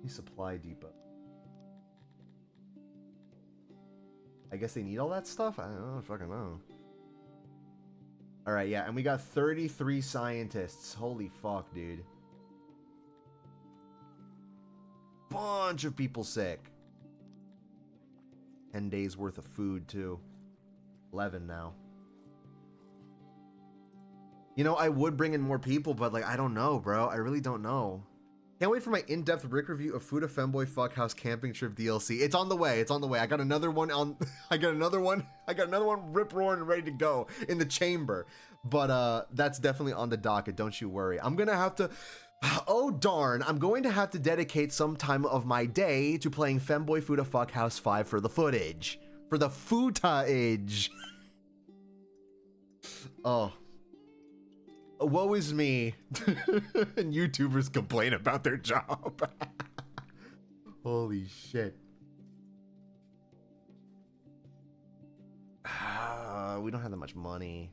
Supply depot. I guess they need all that stuff? I don't fucking know. Alright, yeah, and we got 33 scientists. Holy fuck, dude. Bunch of people sick. 10 days worth of food, too. 11 now. You know, I would bring in more people, but, like, I don't know, bro. I really don't know. Can't wait for my in-depth Rick review of Fuda Femboy Fuckhouse Camping Trip DLC. It's on the way. It's on the way. I got another one on. I got another one rip roaring and ready to go in the chamber. But that's definitely on the docket. Don't you worry. I'm gonna have to. Oh darn! I'm going to have to dedicate some time of my day to playing Femboy Fuda Fuckhouse 5 for the footage. For the footage. Oh. Woe is me. And YouTubers complain about their job. Holy shit. We don't have that much money.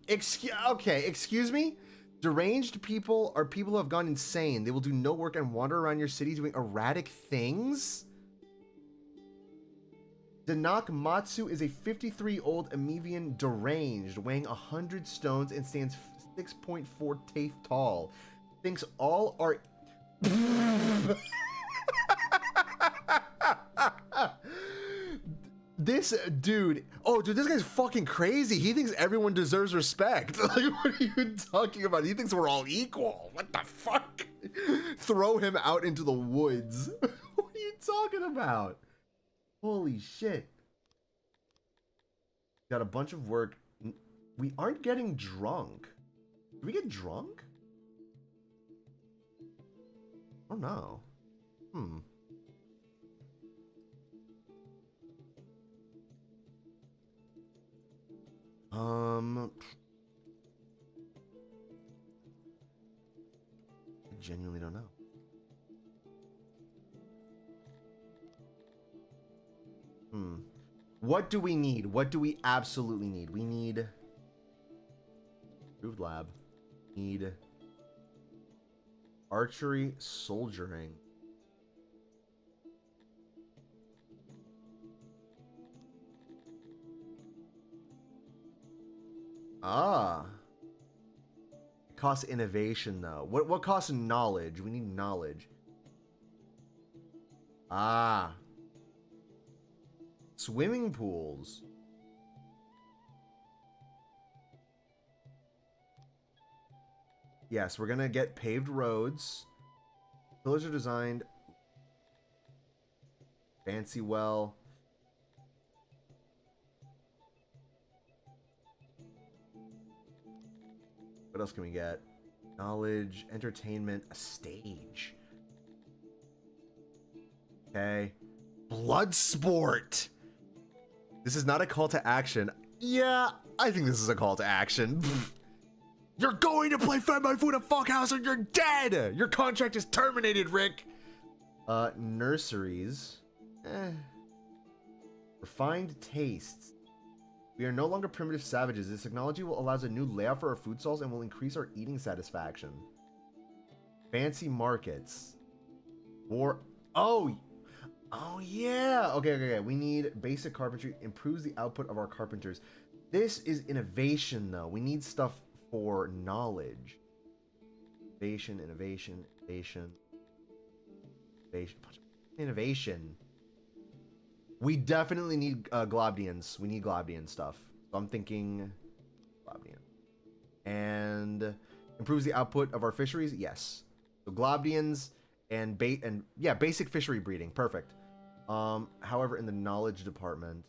Excuse me? Deranged people are people who have gone insane. They will do no work and wander around your city doing erratic things? Danak Matsu is a 53-year-old Amivian deranged, weighing 100 stones and stands 6.4 teeth tall. Thinks all are... This dude... Oh, dude, this guy's fucking crazy. He thinks everyone deserves respect. Like, what are you talking about? He thinks we're all equal. What the fuck? Throw him out into the woods. What are you talking about? Holy shit. Got a bunch of work. We aren't getting drunk. Do we get drunk? Oh no. I genuinely don't know. What do we need? What do we absolutely need? We need food lab. Need archery, soldiering. It costs innovation though. What costs knowledge? We need knowledge. Swimming pools. Yes, we're gonna get paved roads. Pillars are designed. Fancy well. What else can we get? Knowledge, entertainment, a stage. Okay. Blood sport. This is not a call to action. Yeah, I think this is a call to action. You're going to play Femboy Fuda Fuckhouse or you're dead! Your contract is terminated, Rick! Nurseries. Refined tastes. We are no longer primitive savages. This technology will allow us a new layout for our food stalls and will increase our eating satisfaction. Fancy markets. Or... Oh yeah! Okay. We need basic carpentry. Improves the output of our carpenters. This is innovation, though. We need stuff for knowledge. Innovation. We definitely need Globdians. We need Globdian stuff. So I'm thinking Globdian. And improves the output of our fisheries? Yes. So Globdians and basic fishery breeding. Perfect. However, in the knowledge department,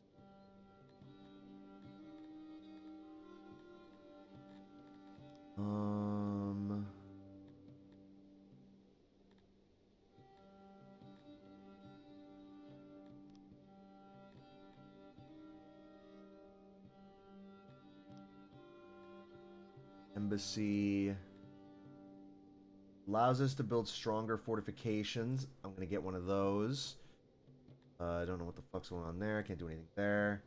embassy allows us to build stronger fortifications. I'm gonna get one of those. I don't know what the fuck's going on there. I can't do anything there.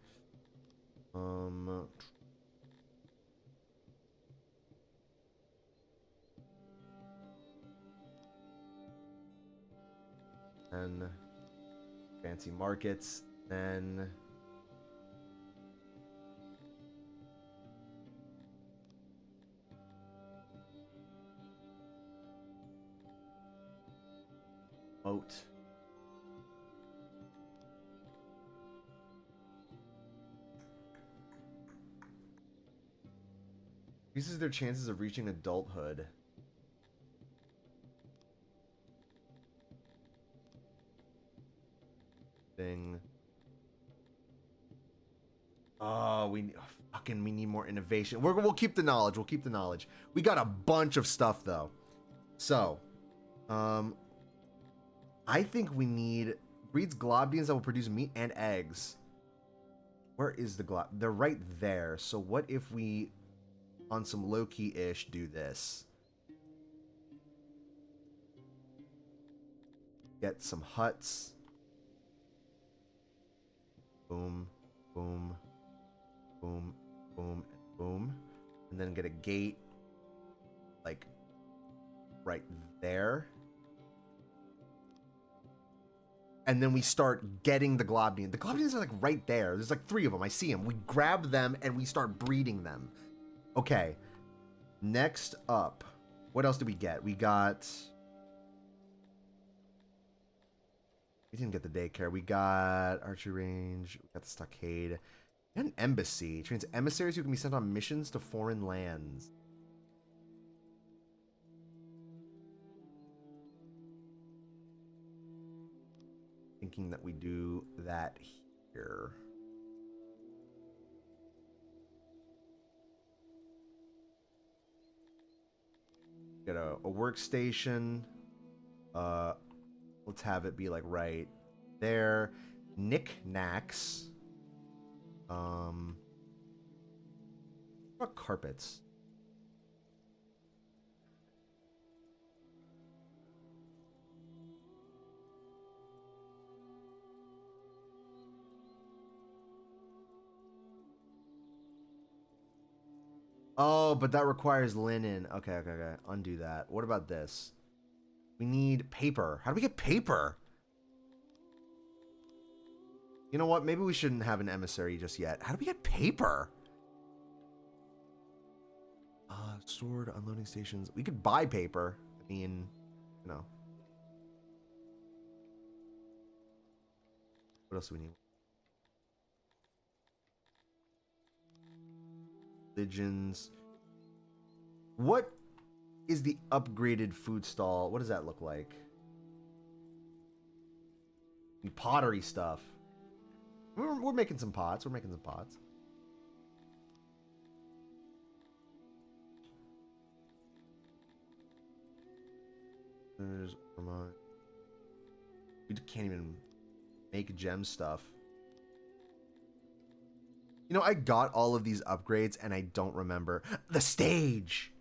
And fancy markets, then moat. Increases their chances of reaching adulthood. thing. Oh, we need more innovation. We'll keep the knowledge. We'll keep the knowledge. We got a bunch of stuff though. So, I think we need breeds globulins that will produce meat and eggs. Where is the glob? They're right there. So what if we, on some low-key-ish, do this? Get some huts. Boom, boom, boom, boom, and boom. And then get a gate, like, right there. And then we start getting the globulins. The globulins are like right there. There's like 3 of them. I see them. We grab them and we start breeding them. Okay. Next up. What else did we get? We got... We didn't get the daycare. We got archery range. We got the stockade. We got an embassy. It trains emissaries who can be sent on missions to foreign lands. Thinking that we do that here. Get a workstation. Let's have it be like right there. Knickknacks. What about carpets? Oh, but that requires linen. Okay. Undo that. What about this? We need paper. How do we get paper? You know what? Maybe we shouldn't have an emissary just yet. How do we get paper? Stored unloading stations. We could buy paper. I mean, you know. What else do we need? Religions. What is the upgraded food stall? What does that look like? Pottery stuff. We're making some pots. We're making some pots. There's we can't even make gem stuff. You know, I got all of these upgrades and I don't remember. The stage!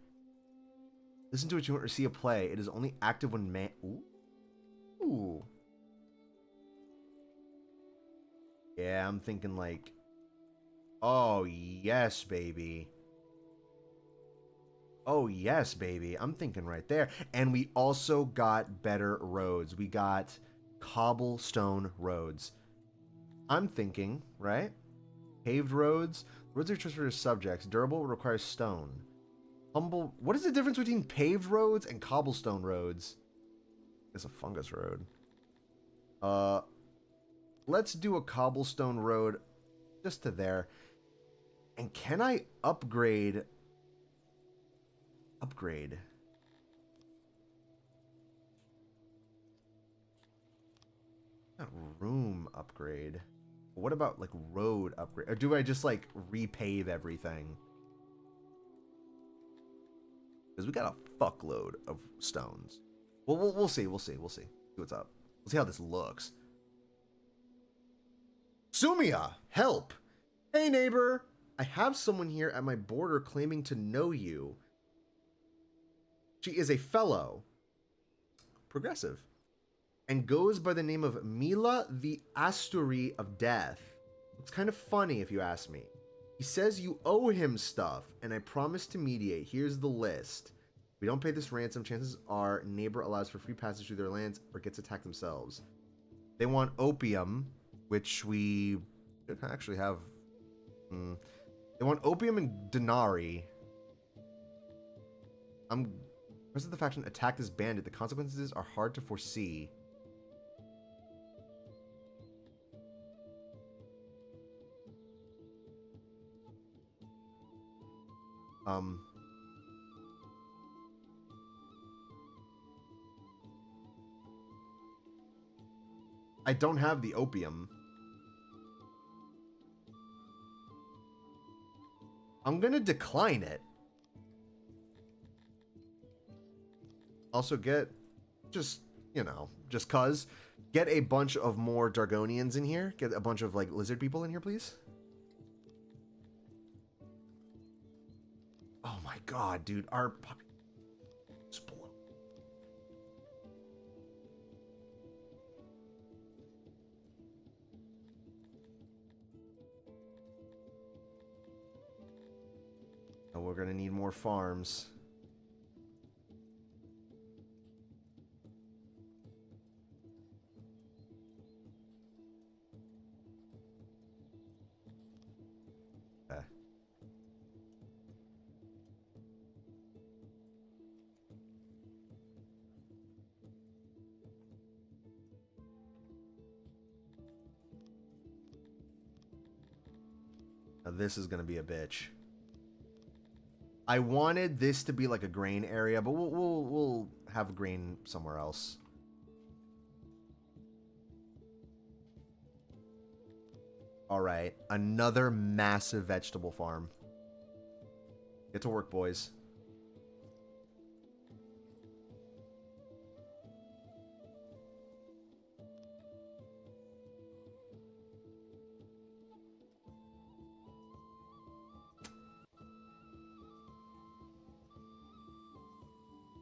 Listen to it or see a play. It is only active when Ooh. Yeah, I'm thinking like... Oh, yes, baby. Oh, yes, baby. I'm thinking right there. And we also got better roads. We got cobblestone roads. I'm thinking, right? Paved roads. Roads are transferred to subjects. Durable requires stone. Humble. What is the difference between paved roads and cobblestone roads? It's a fungus road. Let's do a cobblestone road just to there. And can I upgrade? Not room upgrade. What about like road upgrade? Or do I just like repave everything? Because we got a fuckload of stones. Well, we'll see. See what's up. We'll see how this looks. Sumia, help! Hey neighbor, I have someone here at my border claiming to know you. She is a fellow, progressive, and goes by the name of Mila the Asturi of Death. It's kind of funny if you ask me. He says you owe him stuff, and I promise to mediate. Here's the list. If we don't pay this ransom, chances are neighbor allows for free passage through their lands or gets attacked themselves. They want opium, which we should actually have. They want opium and denarii. Rest of the faction attack this bandit. The consequences are hard to foresee. I don't have the opium. I'm gonna decline it. Also get, just, you know, just cuz, get a bunch of more Dargonians in here. Get a bunch of, like, lizard people in here, please. Oh my god, dude. Our explode. And we're gonna need more farms. Okay. Now this is gonna be a bitch. I wanted this to be like a grain area, but we'll have grain somewhere else. All right, another massive vegetable farm. Get to work, boys.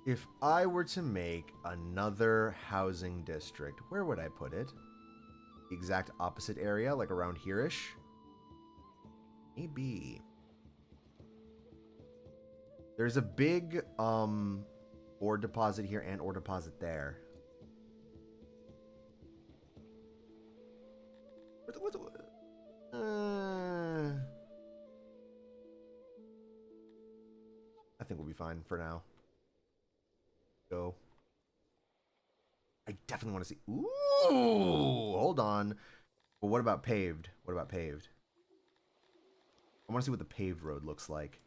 If I were to make another housing district, where would I put it? The exact opposite area, like around here-ish? Maybe. There's a big ore deposit here and ore deposit there. I think we'll be fine for now. Go. I definitely want to see. Ooh, hold on. But what about paved? What about paved? I want to see what the paved road looks like.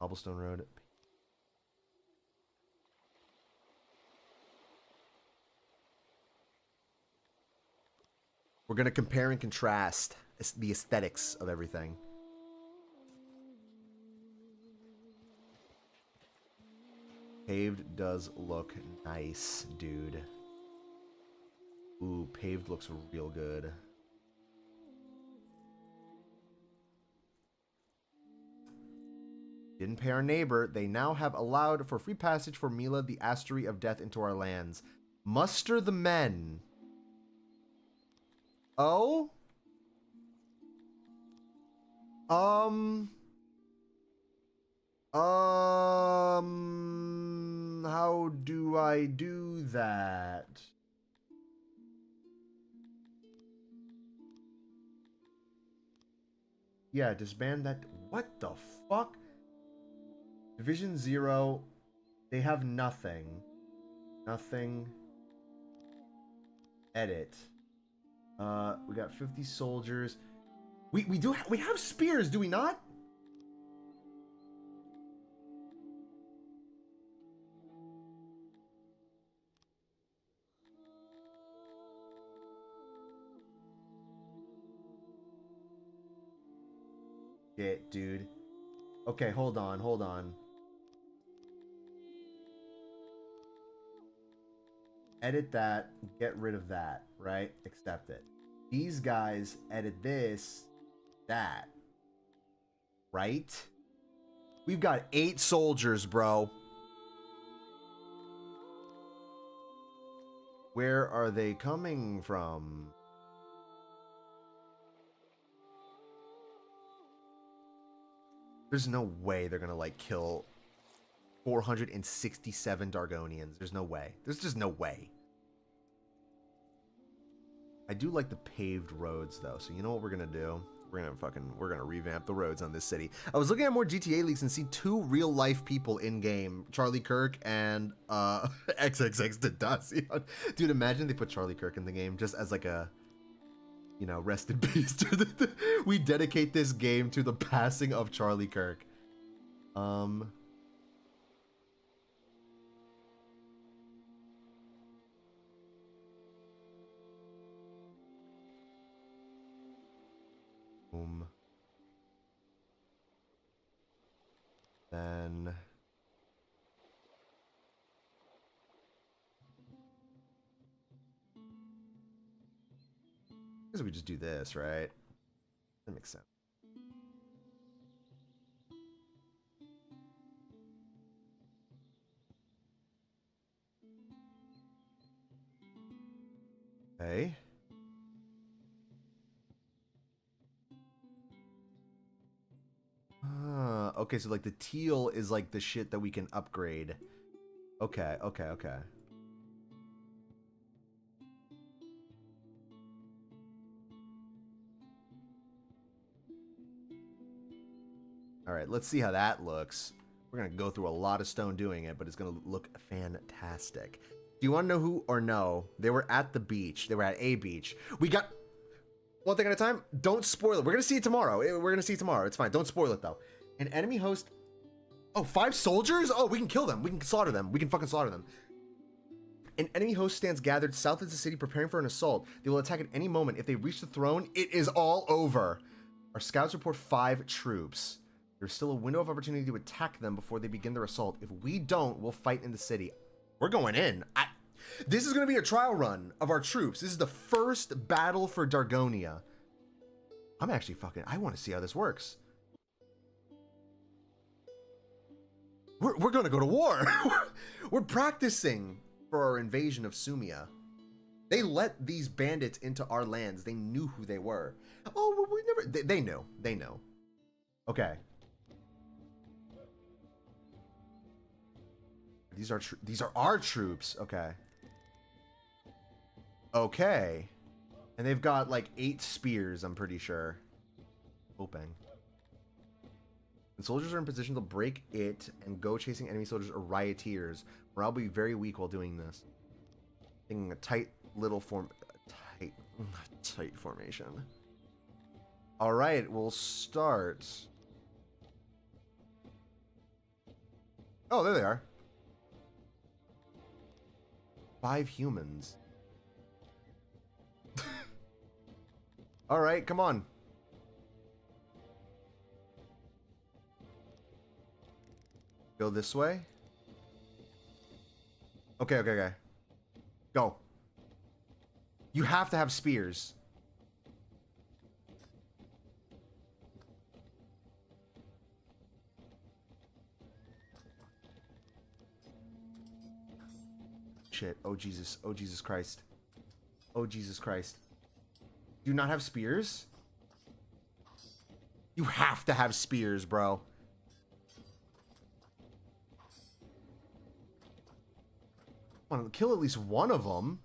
Cobblestone road. We're going to compare and contrast the aesthetics of everything. Paved does look nice, dude. Ooh, paved looks real good. Didn't pay our neighbor. They now have allowed for free passage for Mila, the Astery of Death, into our lands. Muster the men. Oh? How do I do that? Yeah, disband that. What the fuck? Division 0. They have nothing. Nothing. Edit. We got 50 soldiers. We have spears, do we not? Shit, dude. Okay, hold on, hold on. Edit that, get rid of that, right? Accept it. These guys edit this, that. Right? We've got 8 soldiers, bro. Where are they coming from? There's no way they're gonna, like, kill 467 Dargonians. There's no way. There's just no way. I do like the paved roads, though. So you know what we're gonna do? We're gonna revamp the roads on this city. I was looking at more GTA leaks and see 2 real-life people in-game. Charlie Kirk and, XXX Tentacion. Dude, imagine they put Charlie Kirk in the game just as, like, a... You know, rest in peace. We dedicate this game to the passing of Charlie Kirk. man. I guess we just do this, right? That makes sense. Okay. Okay, so like the teal is like the shit that we can upgrade. Okay, okay, okay. All right, let's see how that looks. We're gonna go through a lot of stone doing it, but it's gonna look fantastic. Do you want to know who or no? They were at the beach. They were at a beach. We got one thing at a time. Don't spoil it. We're gonna see it tomorrow. We're gonna see it tomorrow. It's fine. Don't spoil it though. An enemy host. Oh, 5 soldiers? Oh, we can kill them. We can slaughter them. We can fucking slaughter them. An enemy host stands gathered south of the city preparing for an assault. They will attack at any moment. If they reach the throne, it is all over. Our scouts report 5 troops. There's still a window of opportunity to attack them before they begin their assault. If we don't, we'll fight in the city. We're going in. This is going to be a trial run of our troops. This is the first battle for Dargonia. I'm actually I want to see how this works. We're going to go to war. We're practicing for our invasion of Sumia. They let these bandits into our lands. They knew who they were. Oh, well, we never... They knew. They know. Okay. These are our troops. Okay. Okay. And they've got like 8 spears, I'm pretty sure. Hoping. And soldiers are in position to break it and go chasing enemy soldiers or rioters. Morale will be very weak while doing this. Thinking a tight little tight formation. All right, we'll start. Oh, there they are. 5 humans. All right, come on. Go this way. Okay, okay, okay. Go. You have to have spears. Shit. Oh, Jesus. Oh, Jesus Christ. Oh, Jesus Christ. Do you not have spears? You have to have spears, bro. I want to kill at least one of them.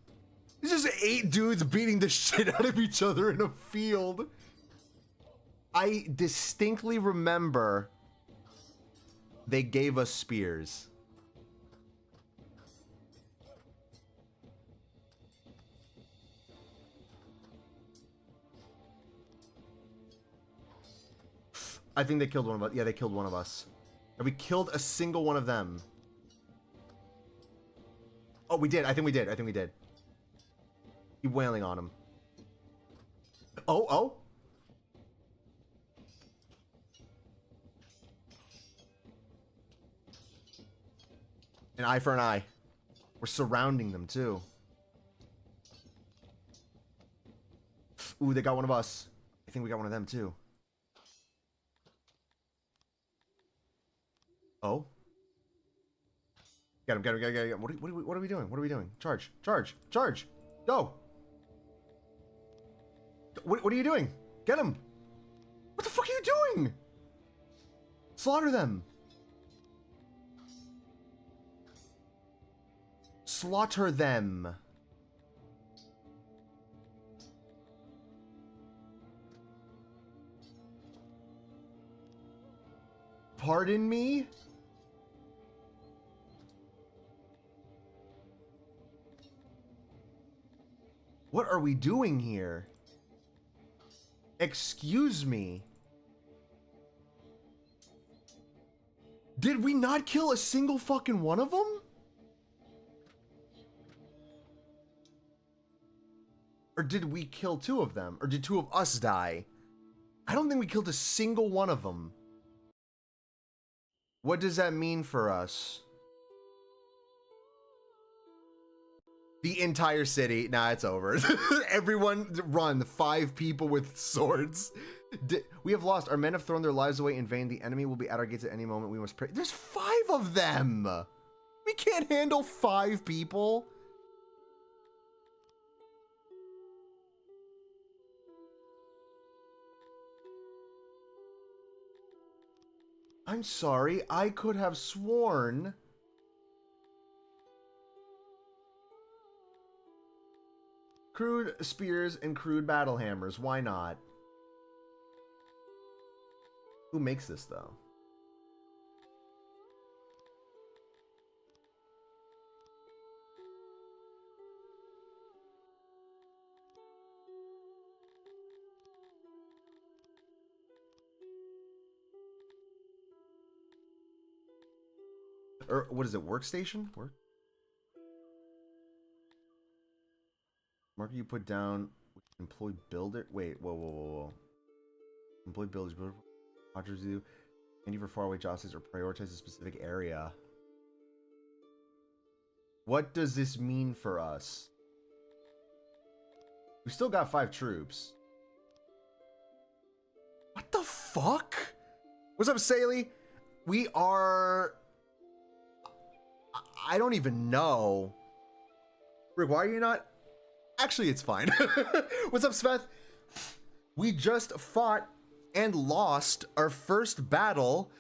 It's just 8 dudes beating the shit out of each other in a field. I distinctly remember they gave us spears. I think they killed one of us. Yeah, they killed one of us. Have we killed a single one of them? Oh, we did. I think we did. I think we did. Keep wailing on him. Oh, oh. An eye for an eye. We're surrounding them, too. Ooh, they got one of us. I think we got one of them, too. Oh. Get him, get him, get him, get him. What are we doing? What are we doing? Charge, charge, charge. Go. What are you doing? Get him. What the fuck are you doing? Slaughter them. Slaughter them. Pardon me? What are we doing here? Excuse me. Did we not kill a single fucking one of them? Or did we kill 2 of them? Or did 2 of us die? I don't think we killed a single one of them. What does that mean for us? The entire city. Nah, it's over. Everyone run. 5 people with swords. We have lost. Our men have thrown their lives away in vain. The enemy will be at our gates at any moment. We must pray. There's 5 of them. We can't handle 5 people. I'm sorry. I could have sworn. Crude spears and crude battle hammers. Why not? Who makes this, though? Or what is it? Workstation? Work? Marker you put down. Employ builder. Wait. Whoa. Employ builders. Watchers do. Any for faraway jobs or prioritize a specific area. What does this mean for us? We still got 5 troops. What the fuck? What's up, Saley? We are... I don't even know. Rick, why are you not... Actually, it's fine. What's up, Sveth? We just fought and lost our first battle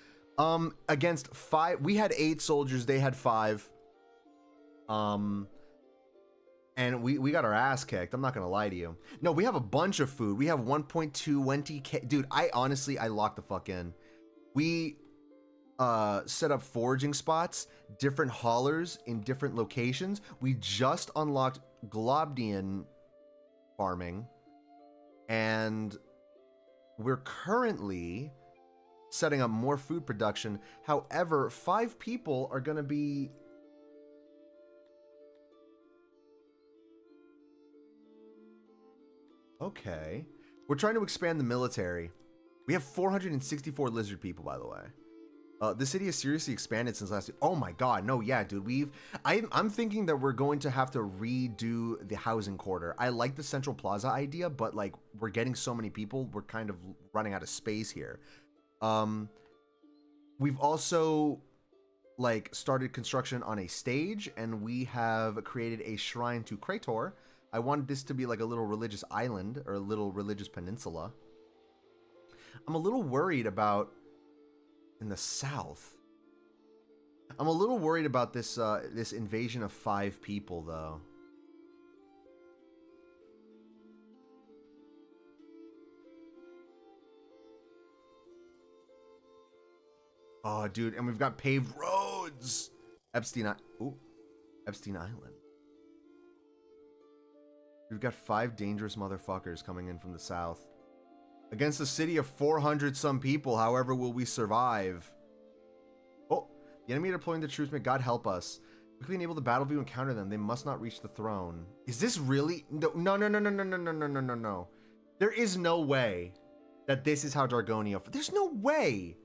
against 5. We had 8 soldiers. They had 5. And we got our ass kicked. I'm not going to lie to you. No, we have a bunch of food. We have 1.20k. Dude, I locked the fuck in. We set up foraging spots, different haulers in different locations. We just unlocked Globdian farming, and we're currently setting up more food production. However, 5 people are going to be... Okay. We're trying to expand the military. We have 464 lizard people, by the way. The city has seriously expanded since last year. Oh my god, no, yeah, dude, I'm thinking that we're going to have to redo the housing quarter. I like the Central Plaza idea, but like, we're getting so many people, we're kind of running out of space here. We've also like started construction on a stage, and we have created a shrine to Krator. I wanted this to be like a little religious island, or a little religious peninsula. I'm a little worried about in the south. I'm a little worried about this this invasion of 5 people, though. Oh, dude, and we've got paved roads. Epstein Island. We've got 5 dangerous motherfuckers coming in from the south. Against a city of 400 some people, however, will we survive? Oh, the enemy are deploying the troops. May God help us. Quickly enable the battle view and counter them. They must not reach the throne. Is this really? No. There is no way that this is how Dargonia... There's no way.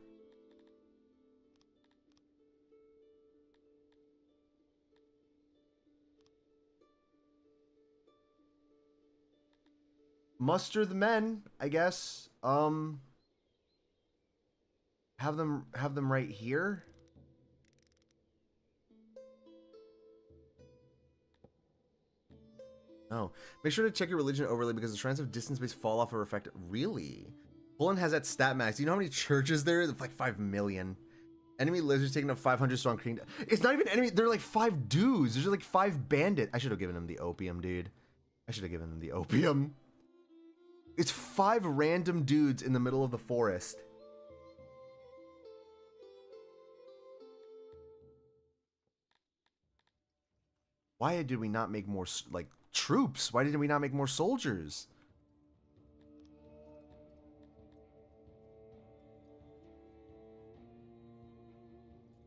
Muster the men, I guess. Have them right here. No. Make sure to check your religion overlay because the shrines of distance-based fall off or effect. Really? Poland has that stat max. Do you know how many churches there are? It's like 5 million. Enemy lizards taking up 500 strong king. It's not even enemy. They're like 5 dudes. There's like 5 bandit. I should have given him the opium, dude. I should have given him the opium. It's 5 random dudes in the middle of the forest. Why did we not make more, like, troops? Why didn't we not make more soldiers?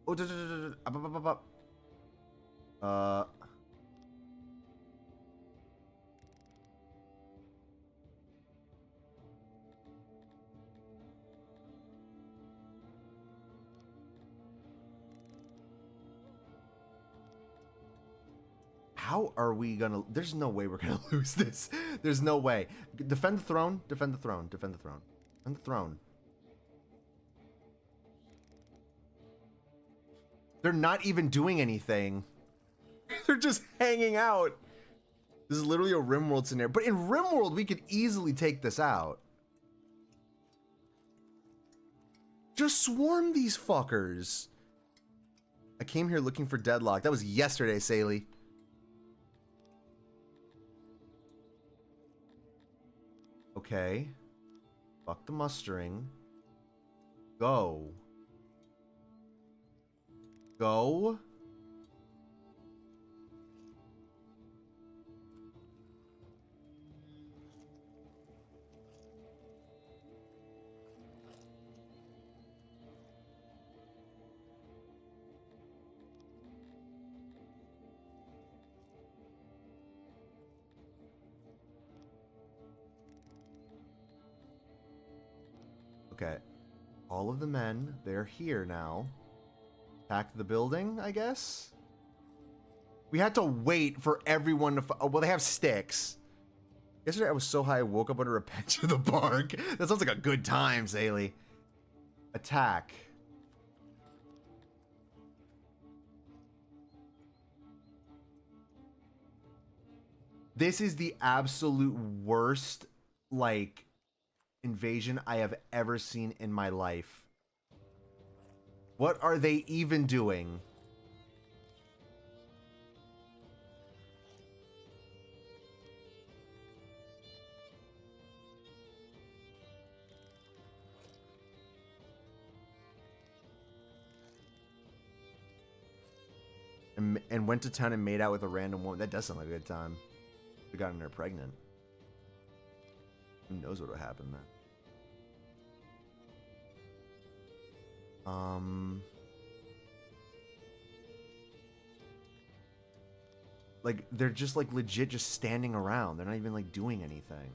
Oh, How are we gonna... There's no way we're gonna lose this. There's no way. Defend the throne. Defend the throne. Defend the throne. Defend the throne. They're not even doing anything. They're just hanging out. This is literally a RimWorld scenario. But in RimWorld, we could easily take this out. Just swarm these fuckers. I came here looking for deadlock. That was yesterday, Saley. Okay. Fuck the mustering. Go. Go. Okay. All of the men, they're here now. Attack the building, I guess? We had to wait for everyone to... well, they have sticks. Yesterday I was so high I woke up under a bench of the bark. That sounds like a good time, Saley. Attack. This is the absolute worst, like, invasion I have ever seen in my life. What are they even doing? And went to town and made out with a random woman. That does sound like a good time. We got her pregnant. Who knows what would happen then? Like, they're just, like, legit just standing around. They're not even, like, doing anything.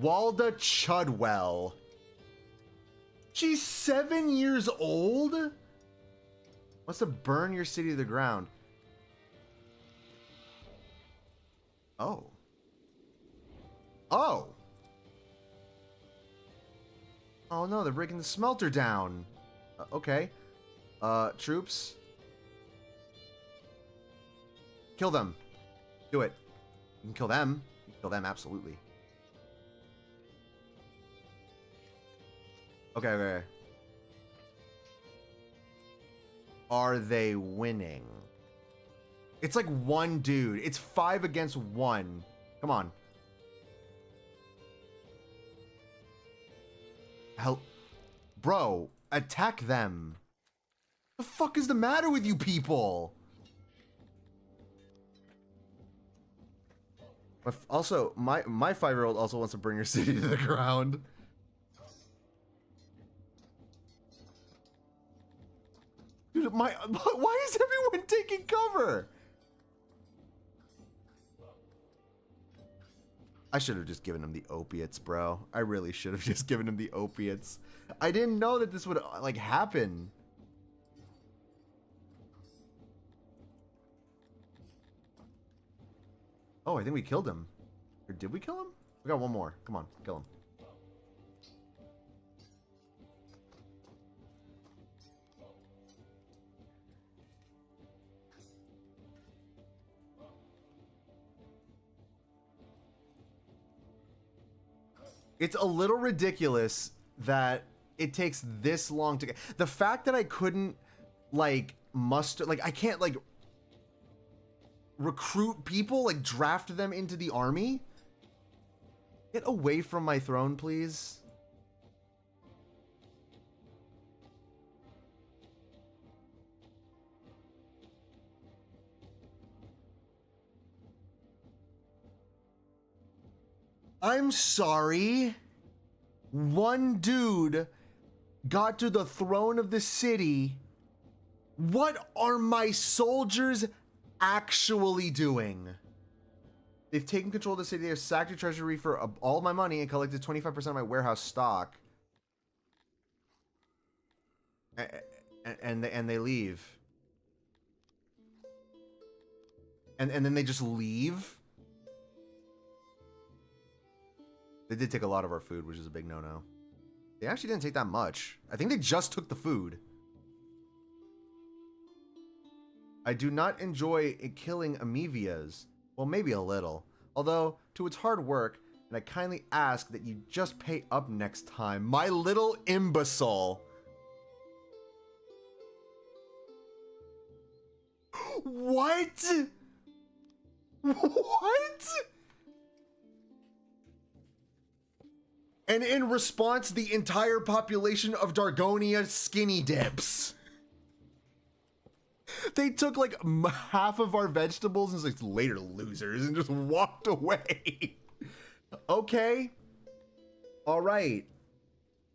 Walda Chudwell. She's 7 years old? Wants to burn your city to the ground. Oh. Oh. Oh, no, they're breaking the smelter down. Okay. Troops. Kill them. Do it. You can kill them. You can kill them, absolutely. Okay, okay. Are they winning? It's like one dude. It's 5 against 1. Come on. Help. Bro, attack them. The fuck is the matter with you people? But also, my 5-year-old also wants to bring your city to the ground. Dude, why is everyone taking cover? I should have just given him the opiates, bro. I really should have just given him the opiates. I didn't know that this would, like, happen. Oh, I think we killed him. Or did we kill him? We got one more. Come on, kill him. It's a little ridiculous that it takes this long to get... The fact that I couldn't, like, muster... Like, I can't, like, recruit people, like, draft them into the army? Get away from my throne, please. I'm sorry. One dude got to the throne of the city. What are my soldiers actually doing? They've taken control of the city. They've sacked your treasury for all my money and collected 25% of my warehouse stock. And they leave. and then they just leave. They did take a lot of our food, which is a big no-no. They actually didn't take that much. I think they just took the food. I do not enjoy killing amoebias. Well, maybe a little. Although, to its hard work, and I kindly ask that you just pay up next time. My little imbecile. What? What? And in response, the entire population of Dargonia skinny dips. They took like half of our vegetables and was like, later losers, and just walked away. Okay. All right.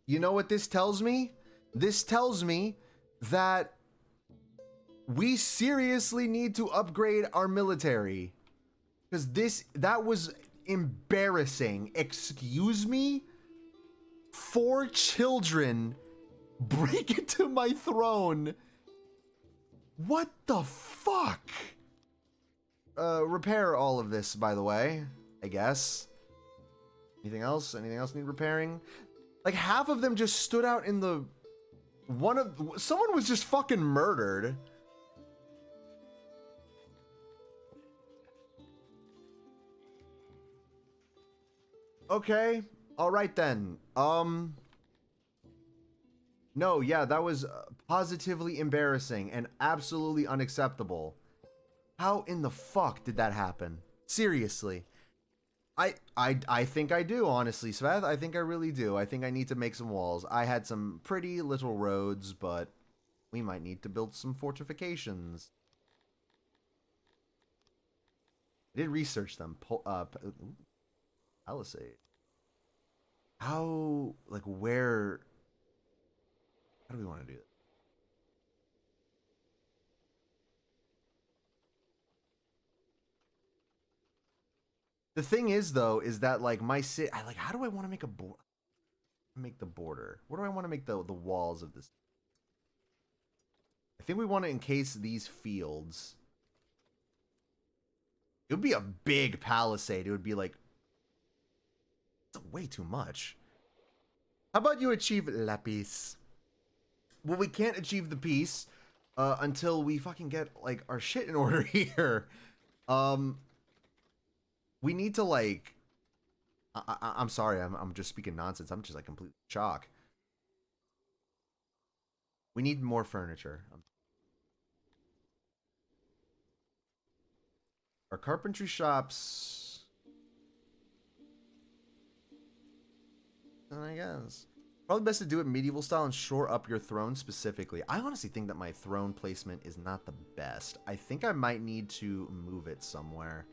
You know what this tells me? This tells me that we seriously need to upgrade our military. Because that was embarrassing. Excuse me? 4 children break into my throne. What the fuck? Repair all of this, by the way, I guess. Anything else? Anything else need repairing? Like, half of them just stood out in the... Someone was just fucking murdered. Okay. Alright then. No, yeah, that was positively embarrassing and absolutely unacceptable. How in the fuck did that happen? Seriously. I think I do, honestly, Sveth. I think I really do. I think I need to make some walls. I had some pretty little roads, but we might need to build some fortifications. I did research them. Palisade. How, like, where... How do we want to do that? The thing is, though, is that, like, my city... how do I want to make make the border? What do I want to make the walls of this? I think we want to encase these fields. It would be a big palisade. It would be, like... It's way too much. How about you achieve la peace? Well, we can't achieve the peace until we fucking get, like, our shit in order here. We need to, like... I'm sorry, I'm just speaking nonsense. I'm just, like, complete shock. We need more furniture. Our carpentry shops... I guess. Probably best to do it medieval style and shore up your throne specifically. I honestly think that my throne placement is not the best. I think I might need to move it somewhere.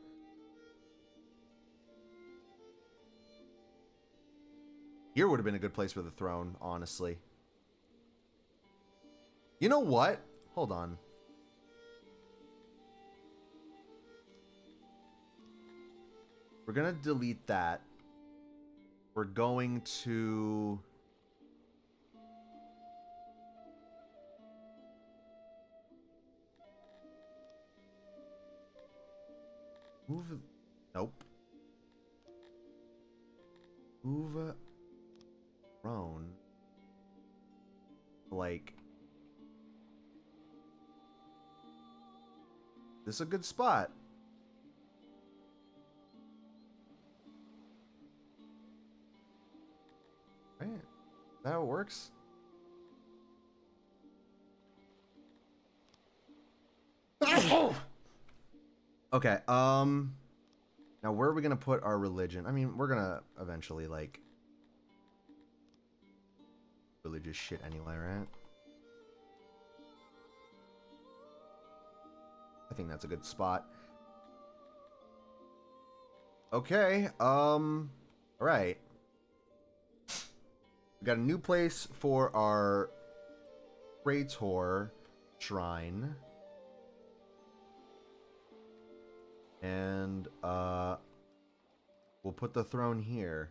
Here would have been a good place for the throne, honestly. You know what? Hold on. We're gonna delete that. We're going to... Move... Nope. Move... Throne. Like... This is a good spot. Right. Is that how it works? Okay, now where are we gonna put our religion? I mean, we're gonna eventually, like, religious shit anyway, right? I think that's a good spot. Okay, alright. We got a new place for our Praetor shrine. And, we'll put the throne here.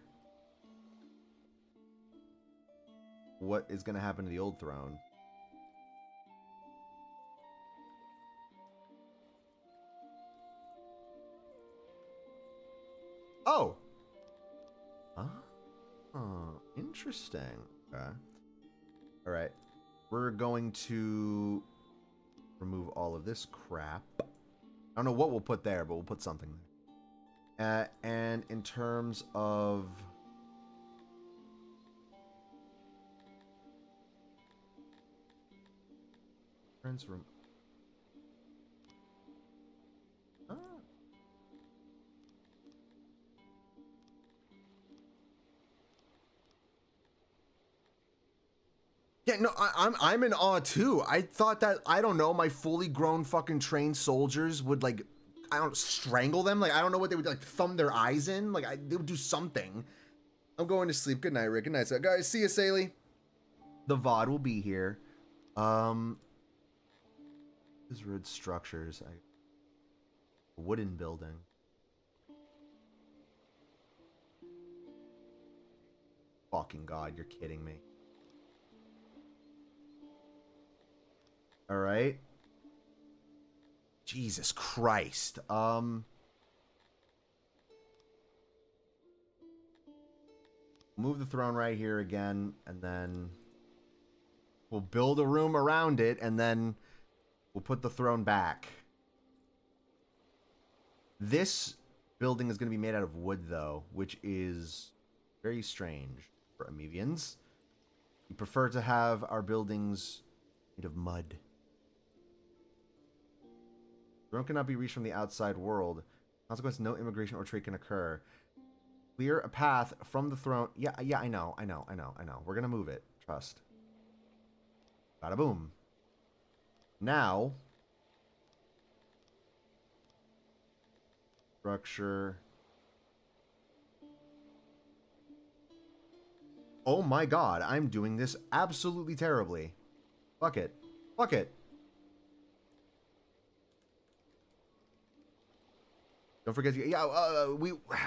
What is going to happen to the old throne? Oh. Oh, interesting. Okay. All right. We're going to remove all of this crap. I don't know what we'll put there, but we'll put something there. And in terms of... room. Ah. Yeah, no, I'm in awe too. I thought that, I don't know, my fully grown fucking trained soldiers would like, I don't strangle them. Like, I don't know what they would like, thumb their eyes in. Like, they would do something. I'm going to sleep. Good night, Rick. Good night, guys. See you, Saley. The VOD will be here. These road structures. Wooden building. Fucking God, you're kidding me. All right. Jesus Christ. Move the throne right here again, and then we'll build a room around it, and then we'll put the throne back. This building is going to be made out of wood, though, which is very strange for Amevians. We prefer to have our buildings made of mud. Throne cannot be reached from the outside world. Consequence, no immigration or trade can occur. Clear a path from the throne. Yeah, I know. We're gonna move it. Trust. Bada boom. Now, structure. Oh my God, I'm doing this absolutely terribly. Fuck it. Fuck it. Don't forget to,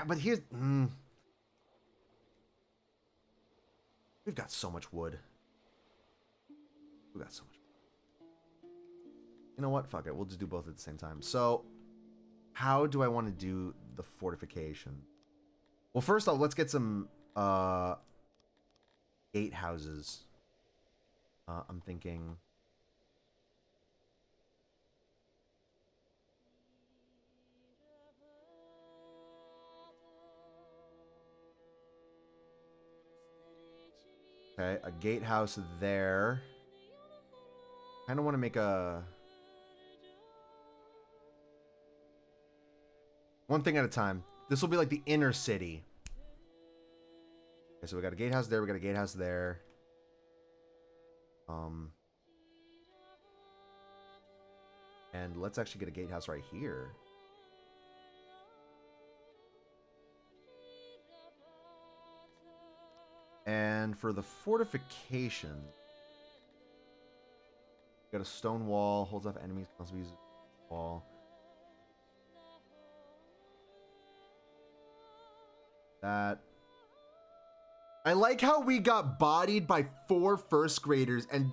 but here's, we've got so much wood. We've got so much. You know what? Fuck it. We'll just do both at the same time. So, how do I want to do the fortification? Well, first off, let's get some, gate houses. I'm thinking... Okay, a gatehouse there. Kind of want to make a... one thing at a time. This will be like the inner city. Okay, so we got a gatehouse there, we got a gatehouse there. And let's actually get a gatehouse right here. And for the fortification, got a stone wall, holds off enemies, can also be used as a wall. That. I like how we got bodied by 4 first graders, and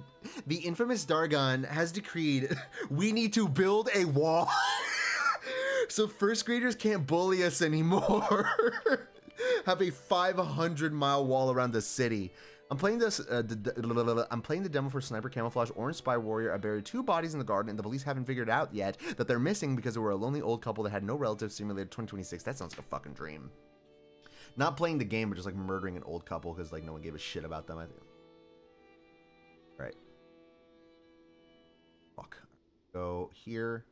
the infamous Dargon has decreed we need to build a wall. So first graders can't bully us anymore. Have a 500-mile wall around the city. I'm playing this. I'm playing the demo for Sniper Camouflage Orange Spy Warrior. I buried 2 bodies in the garden, and the police haven't figured out yet that they're missing because they were a lonely old couple that had no relatives. Simulated 2026. That sounds like a fucking dream. Not playing the game, but just like murdering an old couple because like no one gave a shit about them. I think. Right. Fuck. Go here.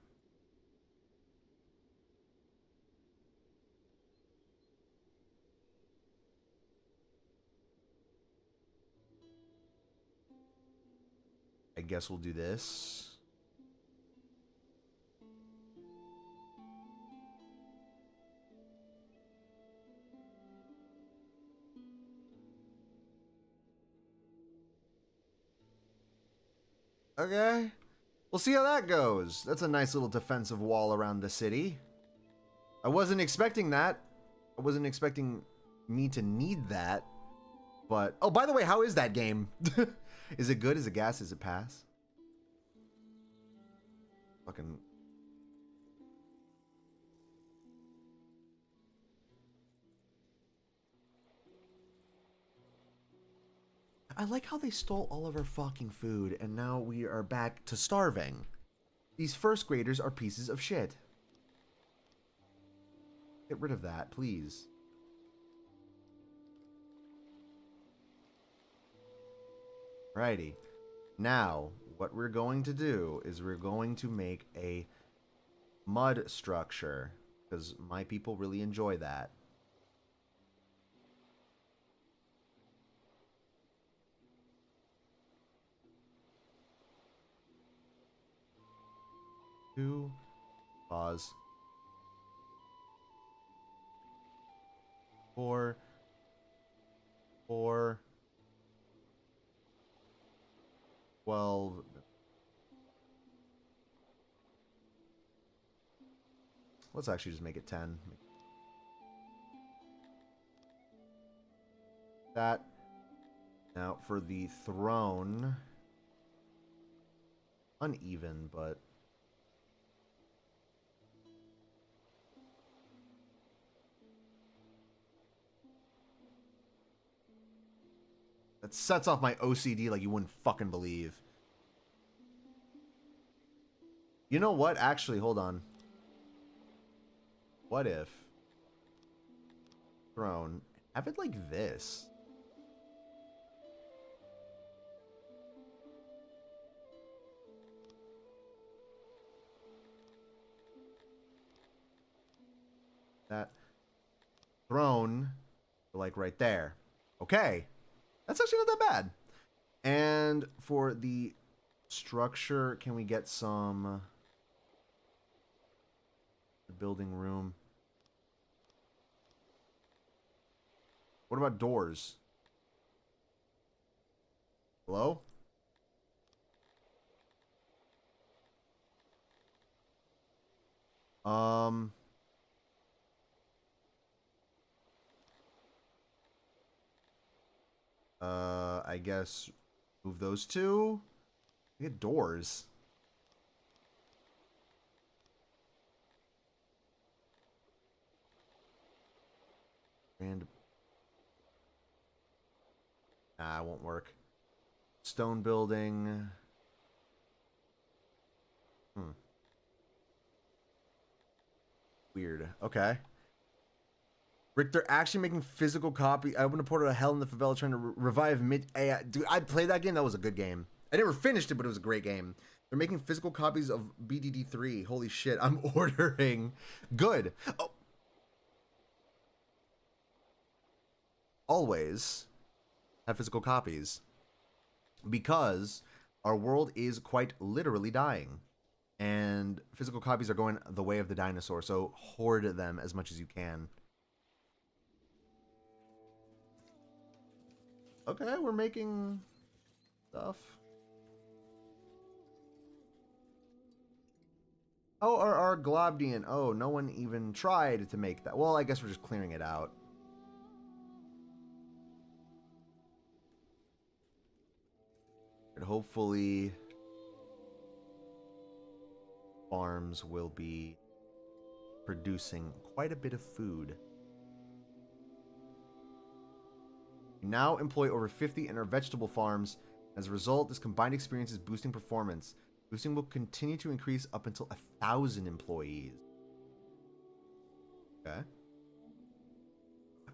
I guess we'll do this. Okay. We'll see how that goes. That's a nice little defensive wall around the city. I wasn't expecting that. I wasn't expecting me to need that. But, oh, by the way, how is that game? Is it good? Is it gas? Is it pass? Fucking... I like how they stole all of our fucking food and now we are back to starving. These first graders are pieces of shit. Get rid of that, please. Alrighty. Now, what we're going to do is we're going to make a mud structure, because my people really enjoy that. Two. Pause. 4. 4. 12. Let's actually just make it 10. That. Now for the throne. Uneven, but that sets off my OCD like you wouldn't fucking believe. You know what? Actually, hold on. What if throne, have it like this? That throne, like right there. Okay. That's actually not that bad. And for the structure, can we get some building room? What about doors? Hello? I guess move those two. Get doors. And nah, it won't work. Stone building. Weird. Okay. Rick, they're actually making physical copy. I opened a portal to hell in the favela trying to revive mid AI. Dude, I played that game. That was a good game. I never finished it, but it was a great game. They're making physical copies of BDD3. Holy shit. I'm ordering. Good. Oh. Always have physical copies. Because our world is quite literally dying. And physical copies are going the way of the dinosaur. So hoard them as much as you can. Okay, we're making stuff. Oh, our Globdian. Oh, no one even tried to make that. Well, I guess we're just clearing it out. And hopefully farms will be producing quite a bit of food. We now employ over 50 in our vegetable farms. As a result, this combined experience is boosting performance. Boosting will continue to increase up until 1,000 employees. Okay.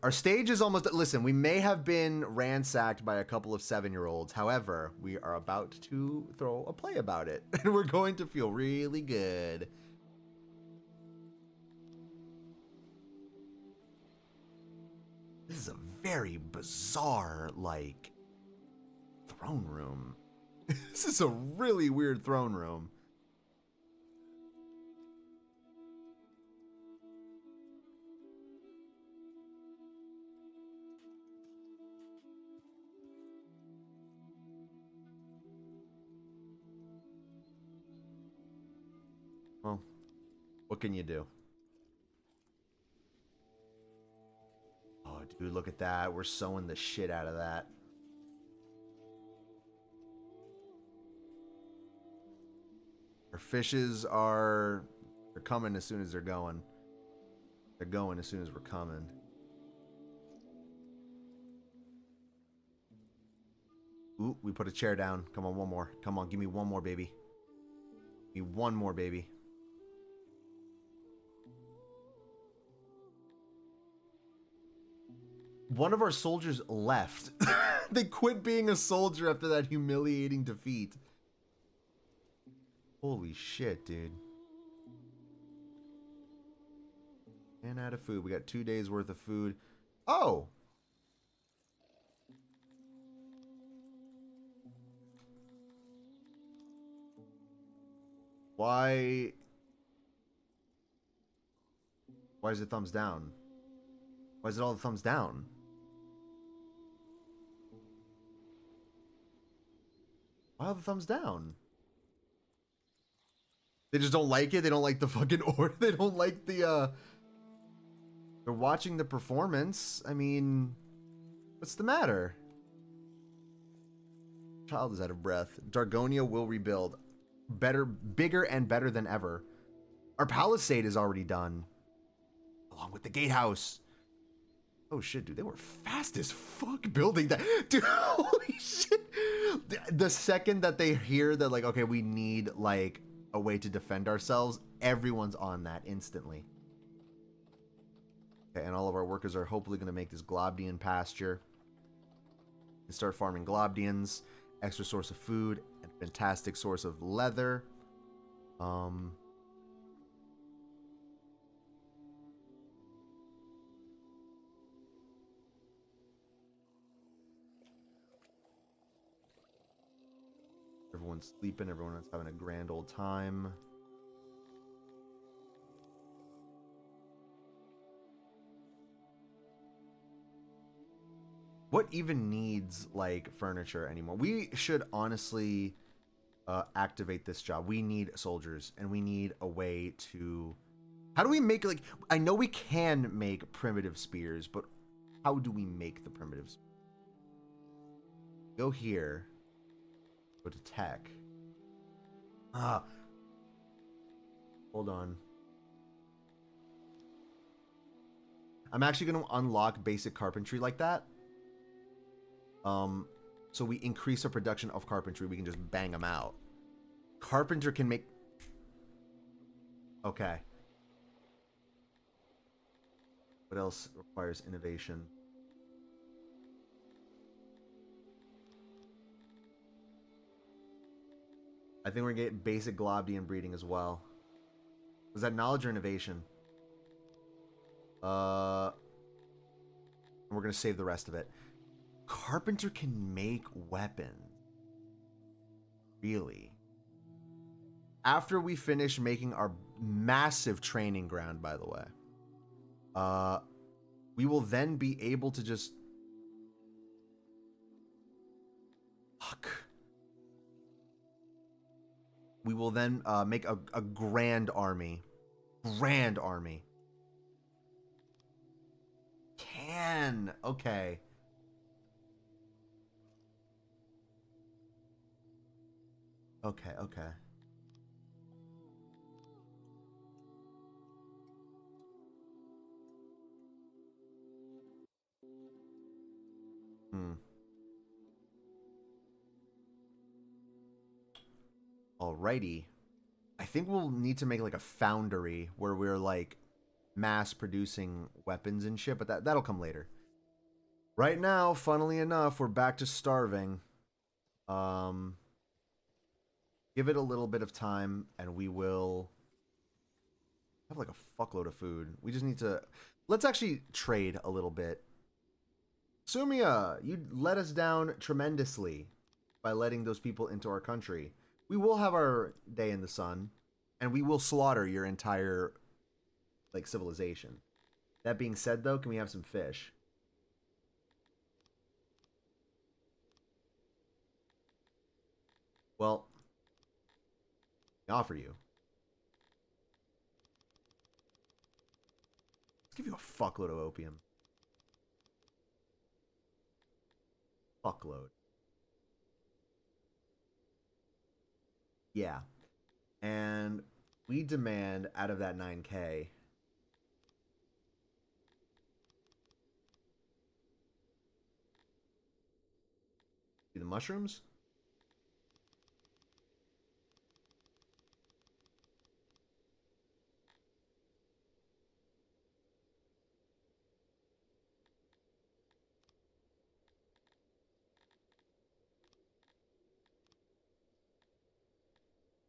Our stage is almost... Listen, we may have been ransacked by a couple of 7-year-olds. However, we are about to throw a play about it. And we're going to feel really good. This is a very bizarre, like, throne room. This is a really weird throne room. Well, what can you do? Oh, dude, look at that. We're sewing the shit out of that. Our fishes are... They're coming as soon as they're going. They're going as soon as we're coming. Ooh, we put a chair down. Come on, one more. Come on, give me one more, baby. Give me one more, baby. One of our soldiers left. They quit being a soldier after that humiliating defeat. Holy shit, dude. And out of food. We got 2 days worth of food. Oh! Why is it thumbs down? Why is it all the thumbs down? Why are the thumbs down? They just don't like it? They don't like the fucking order? They don't like the, They're watching the performance? I mean, what's the matter? Child is out of breath. Dargonia will rebuild. Better, bigger and better than ever. Our palisade is already done. Along with the gatehouse. Oh shit, dude, they were fast as fuck building that. Dude, holy shit. The second that they hear that, like, okay, we need, like, a way to defend ourselves, everyone's on that instantly. Okay, and all of our workers are hopefully going to make this Globdian pasture. And start farming Globdians. Extra source of food. And fantastic source of leather. Everyone's sleeping. Everyone's having a grand old time. What even needs, like, furniture anymore? We should honestly activate this job. We need soldiers, and we need a way to... How do we make, like... I know we can make primitive spears, but how do we make the primitive spears? Go here. Go to tech. Hold on. I'm actually going to unlock basic carpentry like that. So we increase our production of carpentry. We can just bang them out. Carpenter can make... Okay. What else requires innovation? I think we're going to get basic Globdian breeding as well. Was that knowledge or innovation? And we're going to save the rest of it. Carpenter can make weapons. Really? After we finish making our massive training ground, by the way, we will then be able to just... Fuck. We will then make a grand army. Grand army. Can. Okay. Okay, okay. Alrighty. I think we'll need to make like a foundry where we're like mass producing weapons and shit, but that'll come later. Right now, funnily enough, we're back to starving. Give it a little bit of time and we will have like a fuckload of food. We just need to... Let's actually trade a little bit. Sumia, you let us down tremendously by letting those people into our country. We will have our day in the sun, and we will slaughter your entire, like, civilization. That being said, though, can we have some fish? Well, I offer you. Let's give you a fuckload of opium. Fuckload. Yeah. And we demand out of that 9K. The mushrooms?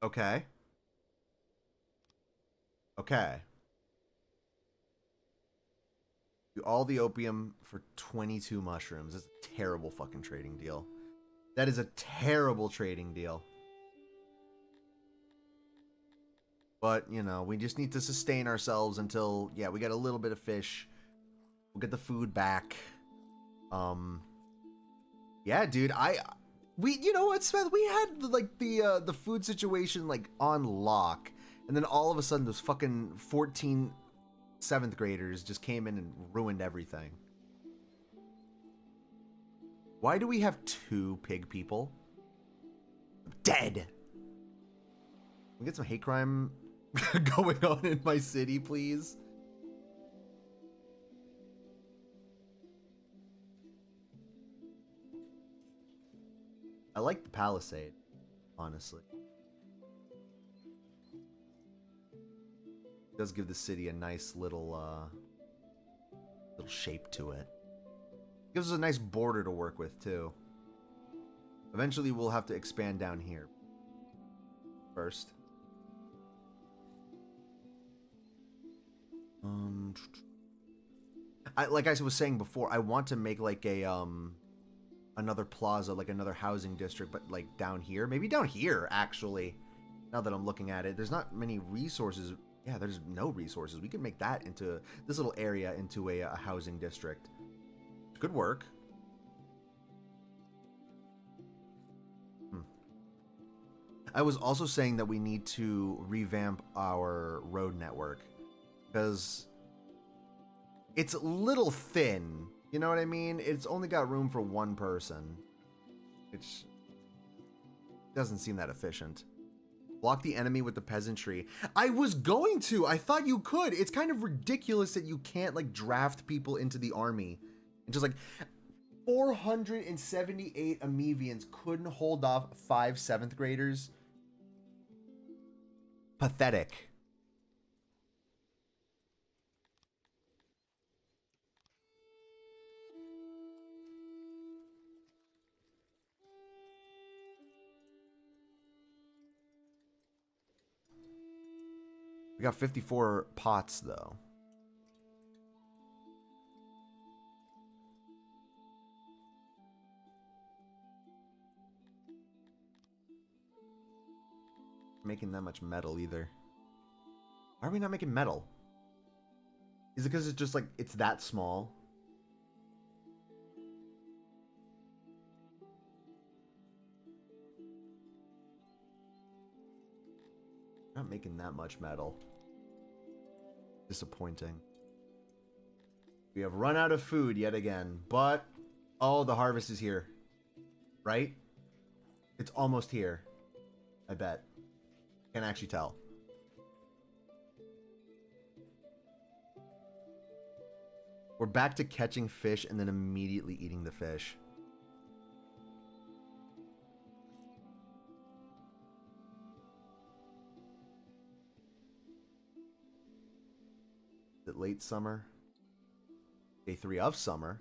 Okay. Okay. All the opium for 22 mushrooms. That's a terrible fucking trading deal. That is a terrible trading deal. But, you know, we just need to sustain ourselves until, yeah, we get a little bit of fish. We'll get the food back. Yeah, dude, you know what, Smith? We had, like, the food situation, like, on lock. And then all of a sudden, those fucking 14 7th graders just came in and ruined everything. Why do we have 2 pig people? Dead! Can we get some hate crime going on in my city, please? I like the Palisade, honestly. It does give the city a nice little shape to it. Gives us a nice border to work with, too. Eventually, we'll have to expand down here. First. Like I was saying before, I want to make like a another plaza, like another housing district, but like down here. Maybe down here, actually. Now that I'm looking at it, there's not many resources. Yeah, there's no resources. We can make that into this little area into a housing district. Good work. I was also saying that we need to revamp our road network because it's a little thin. You know what I mean? It's only got room for one person, which doesn't seem that efficient. Block the enemy with the peasantry. I was going to. I thought you could. It's kind of ridiculous that you can't like draft people into the army. And just like 478 Amevians couldn't hold off 5 7th graders. Pathetic. We got 54 pots, though. Making that much metal either. Why are we not making metal? Is it because it's just like it's that small? Not making that much metal. Disappointing. We have run out of food yet again, but oh, the harvest is here. Right? It's almost here. I bet. Can't actually tell. We're back to catching fish and then immediately eating the fish. Is it late summer? Day 3 of summer.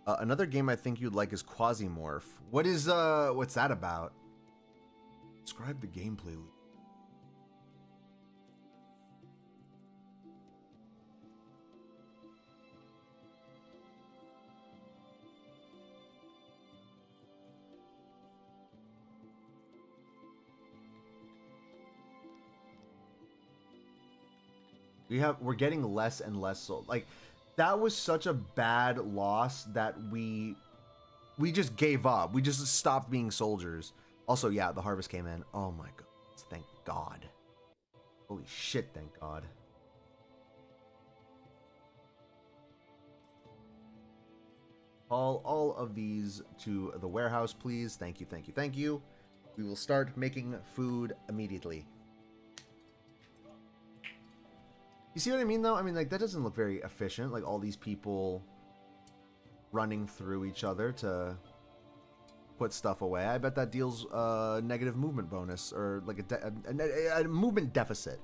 Another game I think you'd like is Quasimorph. What's that about? Describe the gameplay loop. We're getting less and less sold. Like, that was such a bad loss that we just gave up. We just stopped being soldiers. Also, yeah, the harvest came in. Oh my god. Thank God. Holy shit, thank God. All of these to the warehouse, please. Thank you, thank you, thank you. We will start making food immediately. You see what I mean, though? I mean, like, that doesn't look very efficient. Like, all these people running through each other to put stuff away. I bet that deals negative movement bonus, or like a movement deficit.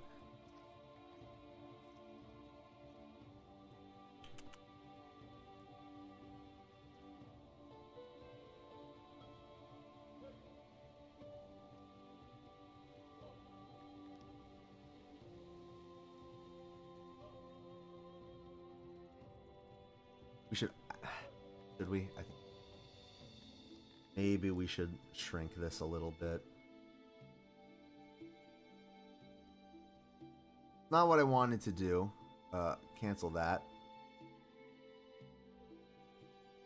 Should we? I think maybe we should shrink this a little bit. Not what I wanted to do. Cancel that.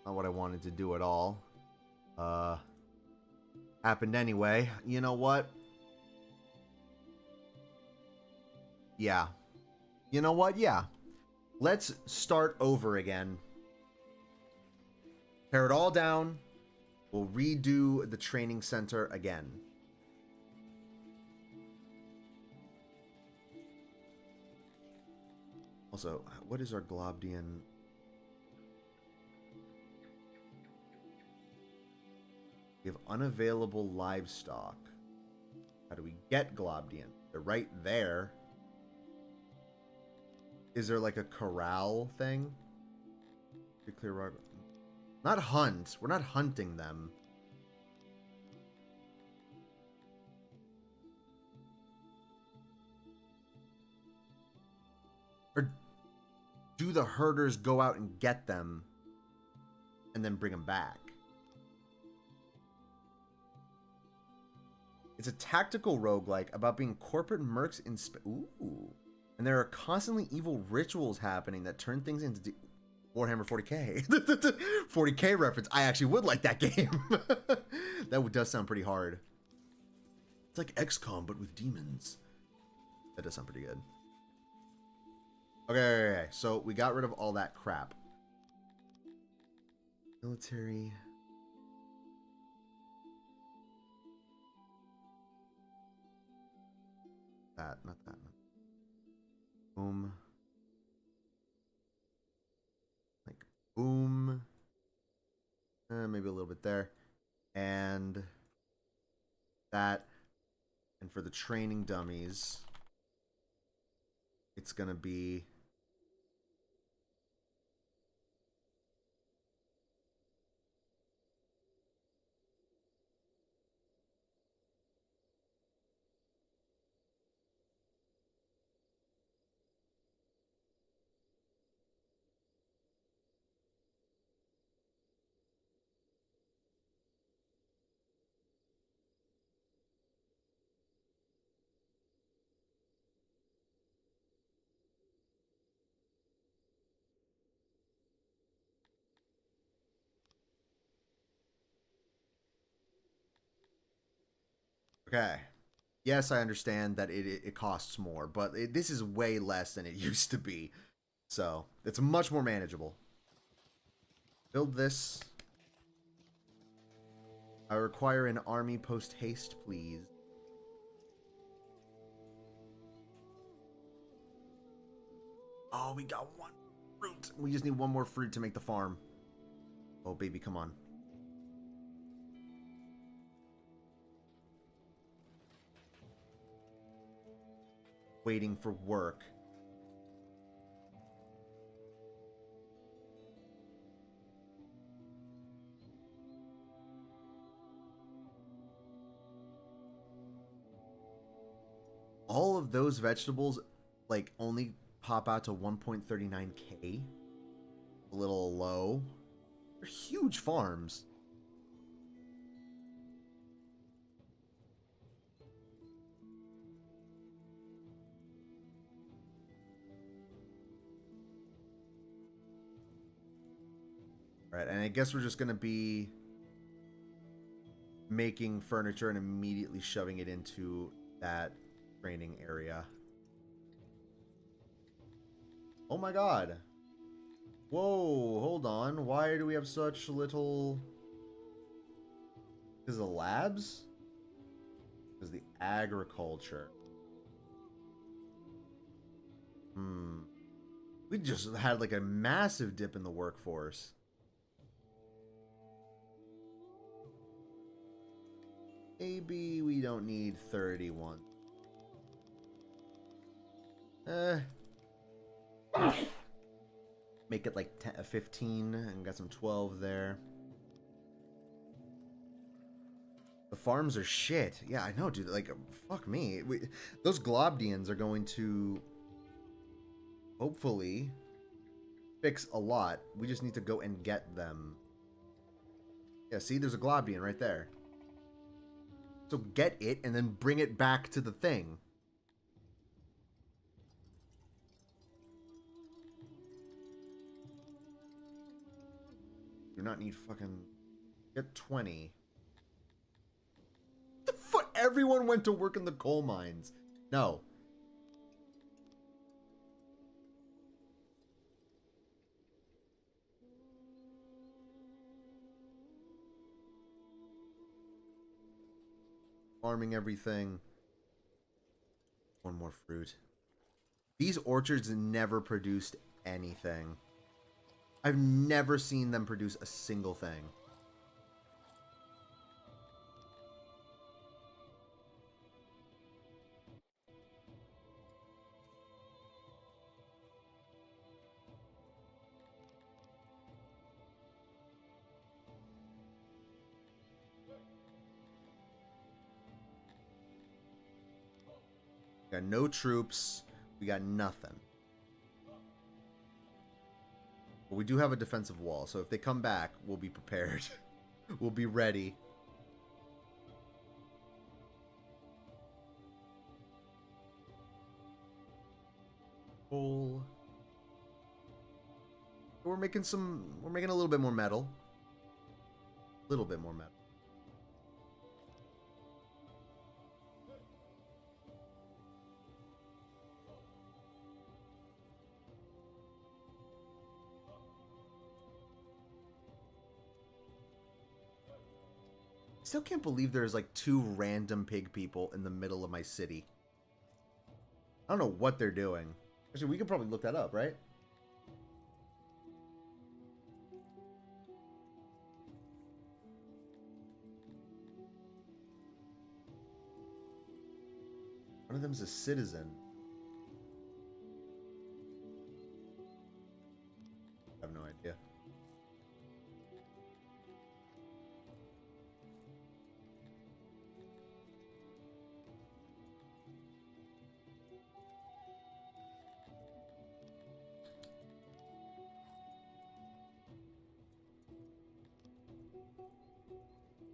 Not what I wanted to do at all. Happened anyway. You know what? Yeah. You know what? Yeah. Let's start over again. Tear it all down. We'll redo the training center again. Also, what is our Globdian? We have unavailable livestock. How do we get Globdian? They're right there. Is there like a corral thing? Clear rock. Not hunt. We're not hunting them. Or do the herders go out and get them and then bring them back? It's a tactical roguelike about being corporate mercs in ooh. And there are constantly evil rituals happening that turn things into Warhammer 40k. 40k reference. I actually would like that game. That does sound pretty hard. It's like XCOM, but with demons. That does sound pretty good. Okay. So we got rid of all that crap. Military. Not that. Boom. Boom. Maybe a little bit there. And that. And for the training dummies, it's going to be okay. Yes, I understand that it costs more, but this is way less than it used to be. So, it's much more manageable. Build this. I require an army post haste, please. Oh, we got one fruit. We just need one more fruit to make the farm. Oh, baby, come on. Waiting for work. All of those vegetables like only pop out to 1.39k. A little low. They're huge farms. Right, and I guess we're just going to be making furniture and immediately shoving it into that training area. Oh my god. Whoa, hold on. Why do we have such little... Because the labs? Because the agriculture. We just had like a massive dip in the workforce. Maybe we don't need 31. Make it like 10, 15 and got some 12 there. The farms are shit. Yeah, I know, dude. Like, fuck me. Those Globdians are going to hopefully fix a lot. We just need to go and get them. Yeah, see, there's a Globdian right there. So get it and then bring it back to the thing. Do not need fucking... Get 20. The fuck? Everyone went to work in the coal mines. No. Farming everything. One more fruit. These orchards never produced anything. I've never seen them produce a single thing. We got no troops. We got nothing. But we do have a defensive wall, so if they come back, we'll be prepared. We'll be ready. Coal. We're making a little bit more metal. A little bit more metal. Still can't believe there's like 2 random pig people in the middle of my city. I don't know what they're doing. Actually, we could probably look that up, right? One of them's a citizen. I have no idea.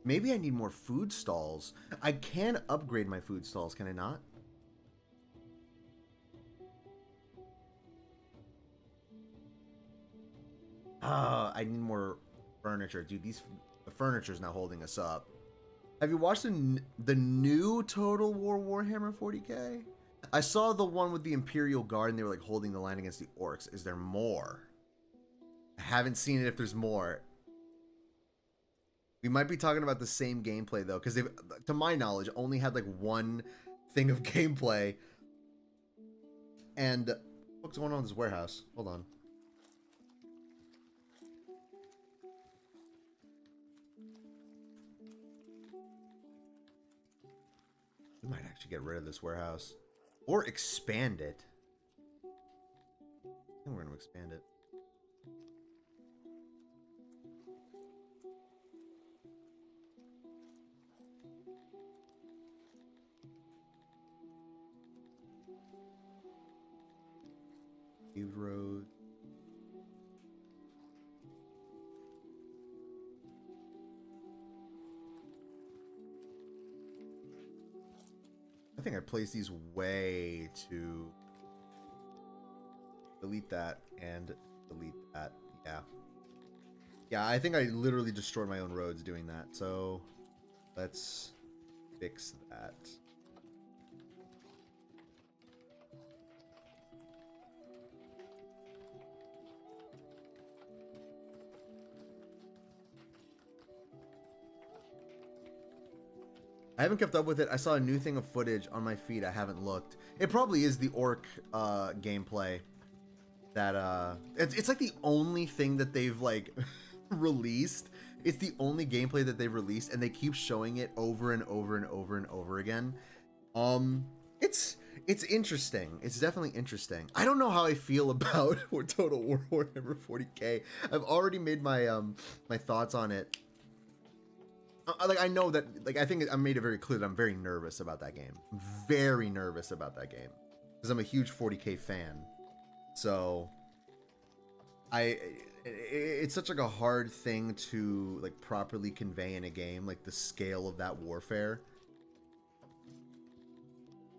Maybe I need more food stalls. I can upgrade my food stalls, can I not? I need more furniture. Dude, the furniture's not holding us up. Have you watched the new Total War Warhammer 40k? I saw the one with the Imperial Guard and they were like holding the line against the orcs. Is there more? I haven't seen it if there's more. We might be talking about the same gameplay though, because they've, to my knowledge, only had like one thing of gameplay. And what's going on in this warehouse? Hold on. We might actually get rid of this warehouse. Or expand it. I think we're going to expand it. Paved road. I think I placed these way too. Delete that and delete that. Yeah. Yeah, I think I literally destroyed my own roads doing that. So let's fix that. I haven't kept up with it. I saw a new thing of footage on my feed. I haven't looked. It probably is the orc gameplay. That it's like the only thing that they've like released. It's the only gameplay that they've released, and they keep showing it over and over and over and over again. It's interesting. It's definitely interesting. I don't know how I feel about Total War Warhammer 40K. I've already made my my thoughts on it. Like, I know that, like, I think I made it very clear that I'm very nervous about that game. Very nervous about that game because I'm a huge 40K fan. So it's such like a hard thing to like properly convey in a game, like the scale of that warfare.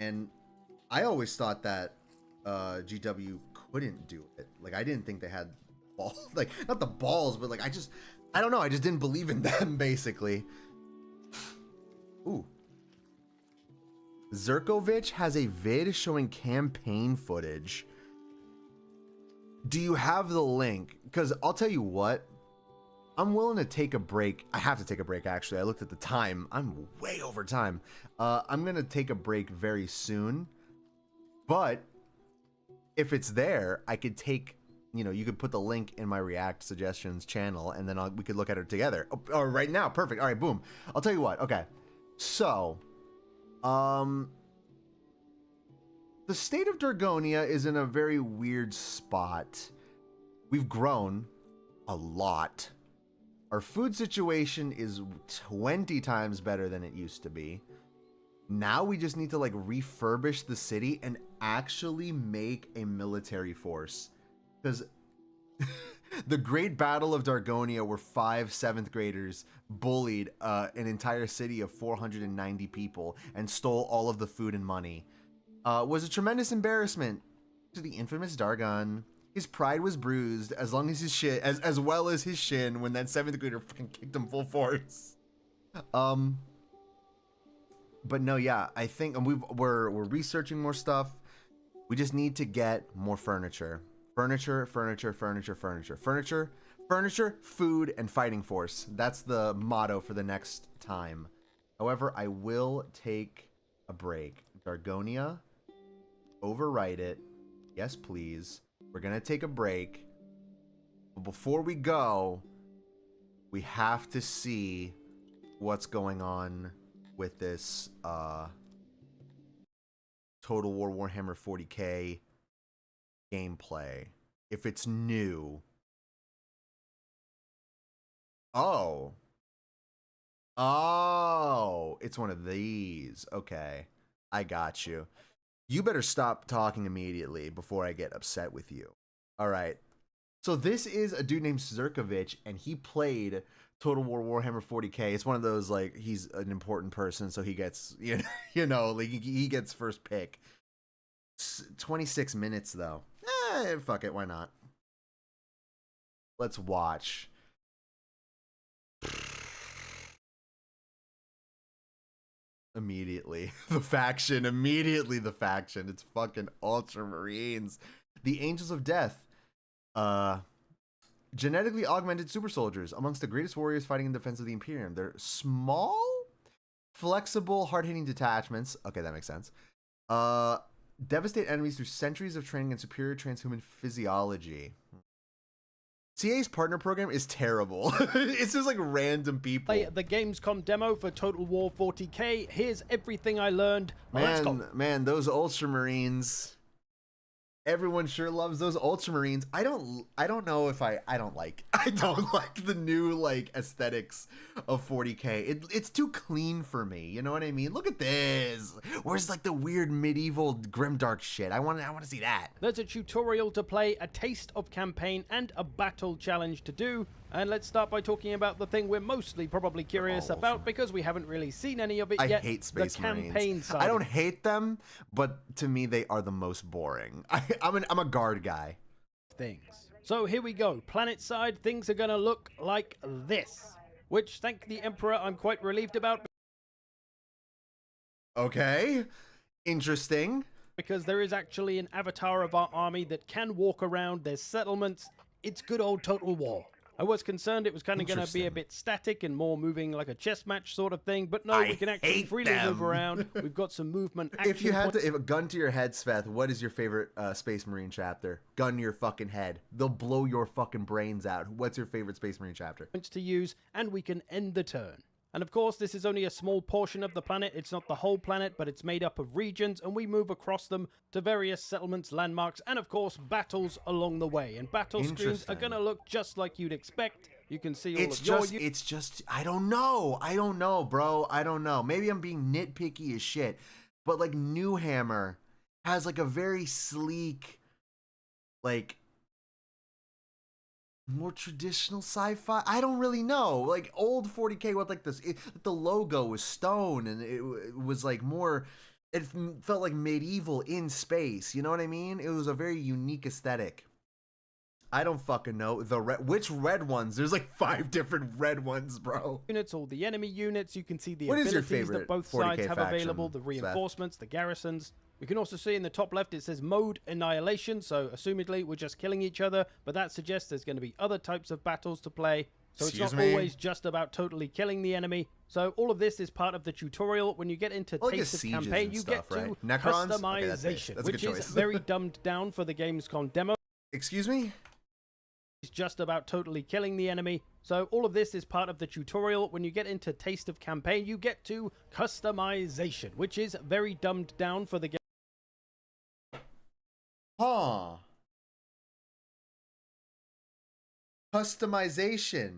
And I always thought that GW couldn't do it. Like, I didn't think they had balls, like not the balls, but like I don't know, I just didn't believe in them basically. Ooh. Zerkovich has a vid showing campaign footage. Do you have the link? Because I'll tell you what, I'm willing to take a break. I have to take a break, actually. I looked at the time. I'm way over time. I'm going to take a break very soon. But if it's there, I could take, you know, you could put the link in my React Suggestions channel, and then we could look at it together. Oh, right now. Perfect. All right, boom. I'll tell you what. Okay. So, the state of Dargonia is in a very weird spot. We've grown a lot. Our food situation is 20 times better than it used to be. Now we just need to like refurbish the city and actually make a military force. Because the Great Battle of Dargonia, where 5 7th graders bullied an entire city of 490 people and stole all of the food and money, was a tremendous embarrassment to the infamous Dargon. His pride was bruised as long as his shit, as well as his shin, when that 7th grader fucking kicked him full force. But no, yeah, I think we're researching more stuff. We just need to get more furniture. Furniture, food, and fighting force. That's the motto for the next time. However, I will take a break. Dargonia, overwrite it. Yes, please. We're gonna take a break. But before we go, we have to see what's going on with this Total War Warhammer 40K gameplay. If it's new. Oh, it's one of these. Okay, I got you. You better stop talking immediately before I get upset with you. All right. So this is a dude named Zerkovich, and he played Total War Warhammer 40K. It's one of those, like, he's an important person, so he gets, you know, like, he gets first pick. 26 minutes, though. Fuck it, why not? Let's watch. Immediately the faction. It's fucking Ultramarines, the Angels of Death, genetically augmented super soldiers, amongst the greatest warriors fighting in defense of the Imperium. They're small, flexible, hard-hitting detachments. Okay, that makes sense. Devastate enemies through centuries of training and superior transhuman physiology. CA's partner program is terrible. It's just like random people. Play the Gamescom demo for Total War 40K. Here's everything I learned. Let's go. Man, those Ultramarines. Everyone sure loves those Ultramarines. I don't know if I don't like the new like aesthetics of 40K. It's too clean for me. You know what I mean? Look at this. Where's like the weird medieval grimdark shit? I want to see that. There's a tutorial to play, a taste of campaign, and a battle challenge to do. And let's start by talking about the thing we're mostly probably curious about, because we haven't really seen any of it yet. I hate Space Marines. The campaign side. I don't hate them, but to me they are the most boring. I'm a guard guy. Things. So here we go. Planet side, things are gonna look like this. Which, thank the Emperor, I'm quite relieved about. Okay. Interesting. Because there is actually an avatar of our army that can walk around. There's settlements. It's good old Total War. I was concerned it was kind of going to be a Interesting. bit static and more moving like a chess match sort of thing, but no, I we can actually hate freely move them. around. We've got some movement action If you had to, if a gun to your head, Sveth, what is your favorite Space Marine chapter? Gun to your fucking head. They'll blow your fucking brains out. What's your favorite Space Marine chapter? points to use, and we can end the turn. And of course, this is only a small portion of the planet. It's not the whole planet, but it's made up of regions, and we move across them to various settlements, landmarks, and of course, battles along the way. And battle screens are Interesting. going to look just like you'd expect. You can see all It's of your just, it's just, I don't know, bro. I don't know. Maybe I'm being nitpicky as shit, but like New Hammer has like a very sleek, like more traditional sci-fi. I don't really know. Like old 40K with like this, the logo was stone and it was like more. It felt like medieval in space. You know what I mean? It was a very unique aesthetic. I don't fucking know. Which red ones? There's like 5 different red ones, bro. units, all the enemy units. You can see the What is your abilities favorite that both 40K sides have faction, available, the Seth? reinforcements, the garrisons. We can also see in the top left it says mode annihilation, so assumedly we're just killing each other, but that suggests there's going to be other types of battles to play. So Excuse it's not me? always just about totally killing the enemy. So all of this is part of the tutorial. When you get into Well, I Taste guess of sieges Campaign, and you stuff, get to right? Necrons? Okay, customization, that's nice. That's a which good is choice. very dumbed down for the Gamescom demo. Excuse me? It's just about totally killing the enemy. So all of this is part of the tutorial. When you get into Taste of Campaign, you get to customization, which is very dumbed down for the game. Huh. Customization.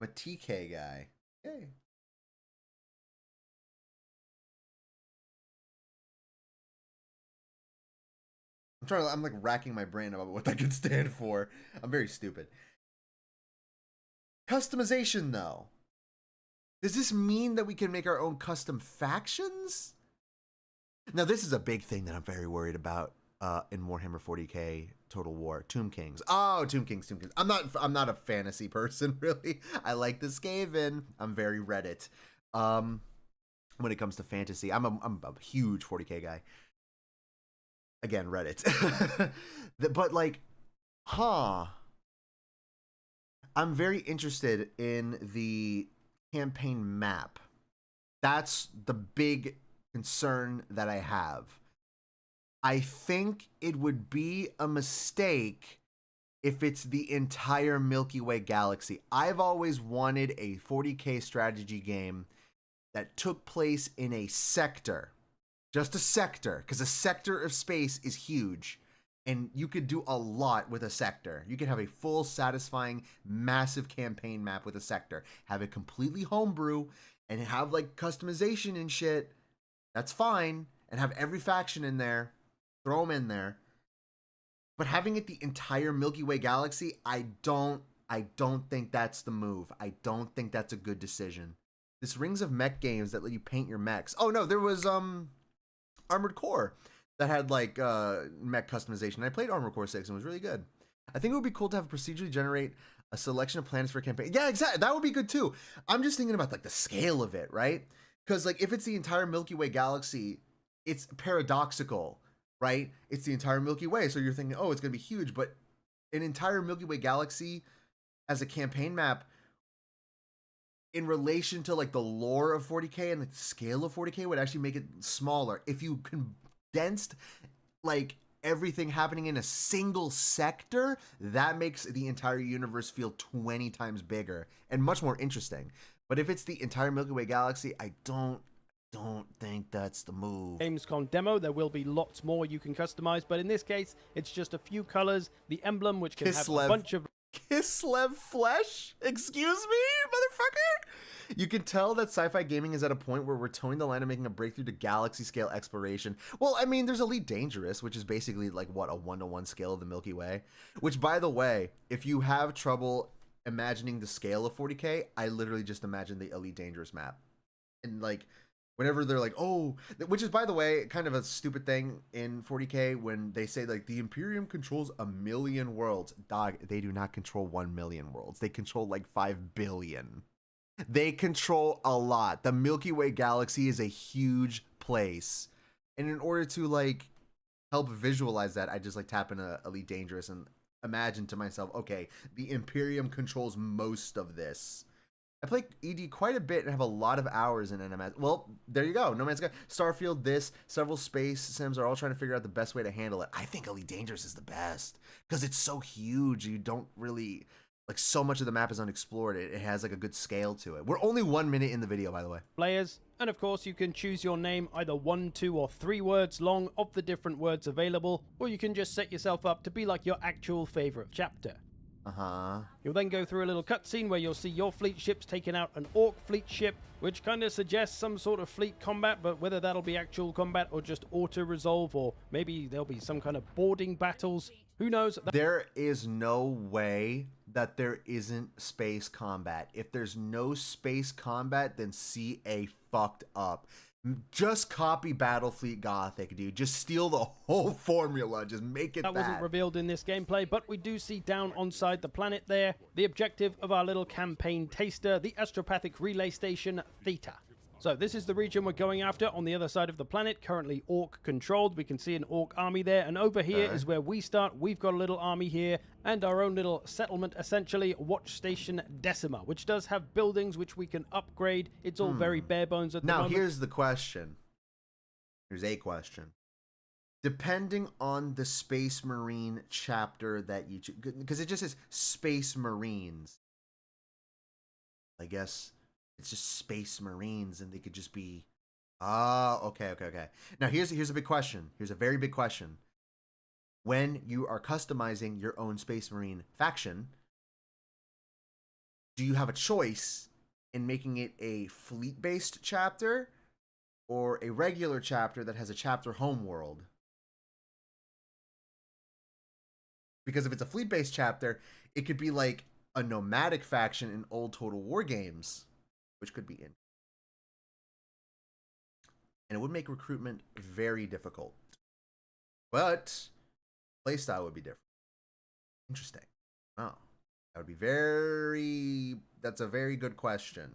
I'm a TK guy. Hey. I'm like racking my brain about what that could stand for. I'm very stupid. Customization, though. Does this mean that we can make our own custom factions? Now, this is a big thing that I'm very worried about in Warhammer 40K Total War. Tomb Kings. Oh, Tomb Kings. I'm not a fantasy person, really. I like the Skaven. I'm very Reddit. When it comes to fantasy, I'm a huge 40K guy. Again, Reddit. But like, I'm very interested in the campaign map. That's the big concern that I have. I think it would be a mistake if it's the entire Milky Way galaxy. I've always wanted a 40K strategy game that took place in a sector. Just a sector, because a sector of space is huge. And you could do a lot with a sector. You could have a full, satisfying, massive campaign map with a sector. Have it completely homebrew and have like customization and shit. That's fine. And have every faction in there. Throw them in there. But having it the entire Milky Way galaxy, I don't think that's the move. I don't think that's a good decision. This Rings of Mech games that let you paint your mechs. Oh no, there was Armored Core that had like mech customization. I played Armored Core 6 and it was really good. I think it would be cool to have procedurally generate a selection of planets for a campaign. Yeah, exactly. That would be good too. I'm just thinking about like the scale of it, right? Because like if it's the entire Milky Way galaxy, it's paradoxical, right? It's the entire Milky Way. So you're thinking, oh, it's going to be huge. But an entire Milky Way galaxy as a campaign map in relation to like the lore of 40K and the scale of 40K would actually make it smaller. If you condensed like everything happening in a single sector, that makes the entire universe feel 20 times bigger and much more interesting. But if it's the entire Milky Way galaxy, I don't think that's the move. Gamescom demo, there will be lots more you can customize, but in this case, it's just a few colors, the emblem, which can have a bunch of Kislev flesh? Excuse me, motherfucker? You can tell that sci-fi gaming is at a point where we're towing the line of making a breakthrough to galaxy scale exploration. Well, I mean, there's Elite Dangerous, which is basically like what, a 1-to-1 scale of the Milky Way. Which, by the way, if you have trouble imagining the scale of 40K, I literally just imagine the Elite Dangerous map. And like, whenever they're like, oh, which is, by the way, kind of a stupid thing in 40K when they say like the Imperium controls 1 million worlds. Dog, they do not control 1 million worlds. They control like 5 billion. They control a lot. The Milky Way galaxy is a huge place. And in order to like help visualize that, I just like tap in a Elite Dangerous and imagine to myself, okay, the Imperium controls most of this. I play ED quite a bit and have a lot of hours in NMS. Well, there you go. No Man's Sky, Starfield, this, several space sims are all trying to figure out the best way to handle it. I think Elite Dangerous is the best because it's so huge. You don't really, like, so much of the map is unexplored. It has like a good scale to it. We're only 1 minute in the video, by the way. Players, and of course you can choose your name either 1, 2 or 3 words long of the different words available, or you can just set yourself up to be like your actual favorite chapter. You'll then go through a little cutscene where you'll see your fleet ships taking out an Orc fleet ship, which kind of suggests some sort of fleet combat, but whether that'll be actual combat or just auto-resolve, or maybe there'll be some kind of boarding battles, who knows? There is no way that there isn't space combat. If there's no space combat, then CA fucked up. Just copy Battlefleet Gothic, dude. Just steal the whole formula. Just make it that. That wasn't revealed in this gameplay, but we do see down on side the planet there the objective of our little campaign taster, the astropathic relay station Theta. So this is the region we're going after on the other side of the planet, currently Orc controlled. We can see an Orc army there, and over here is where we start. We've got a little army here and our own little settlement, essentially, Watch Station Decima, which does have buildings which we can upgrade. It's all very bare bones at the moment. Now here's the question. Here's a question. Depending on the Space Marine chapter that you choose, because it just says Space Marines, I guess it's just Space Marines, and they could just be, okay. Now here's a big question. Here's a very big question. When you are customizing your own Space Marine faction, do you have a choice in making it a fleet-based chapter or a regular chapter that has a chapter homeworld? Because if it's a fleet-based chapter, it could be like a nomadic faction in old Total War games, which could be in. And it would make recruitment very difficult. But playstyle would be different. Interesting. Oh, that would be that's a very good question.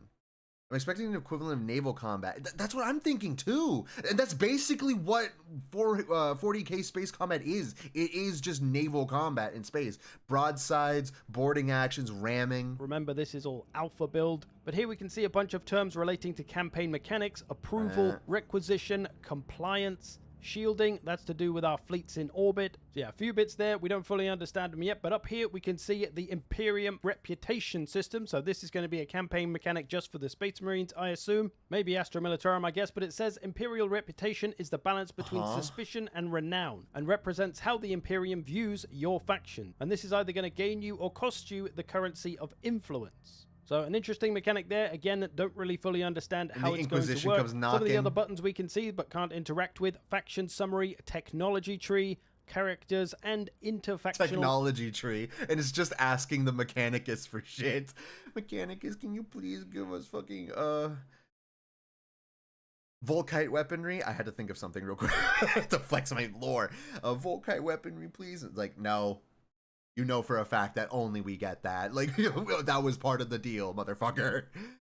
I'm expecting an equivalent of naval combat. That's what I'm thinking too. And that's basically what 40k space combat is. It is just naval combat in space. Broadsides, boarding actions, ramming. Remember, this is all alpha build, but here we can see a bunch of terms relating to campaign mechanics, approval, requisition, compliance, shielding. That's to do with our fleets in orbit. So yeah, a few bits there. We don't fully understand them yet, but up here we can see the Imperium reputation system. So this is going to be a campaign mechanic just for the Space Marines, I assume. Maybe Astra Militarum, I guess, but it says Imperial reputation is the balance between suspicion and renown, and represents how the Imperium views your faction. And this is either going to gain you or cost you the currency of influence. So an interesting mechanic there. Again, don't really fully understand how it's going to work. Some of the other buttons we can see but can't interact with: faction summary, technology tree, characters, and interfactional technology tree. And it's just asking the Mechanicus for shit. Mechanicus, can you please give us fucking Volkite weaponry? I had to think of something real quick to flex my lore. Volkite weaponry, please. It's like, no. You know for a fact that only we get that. Like, that was part of the deal, motherfucker.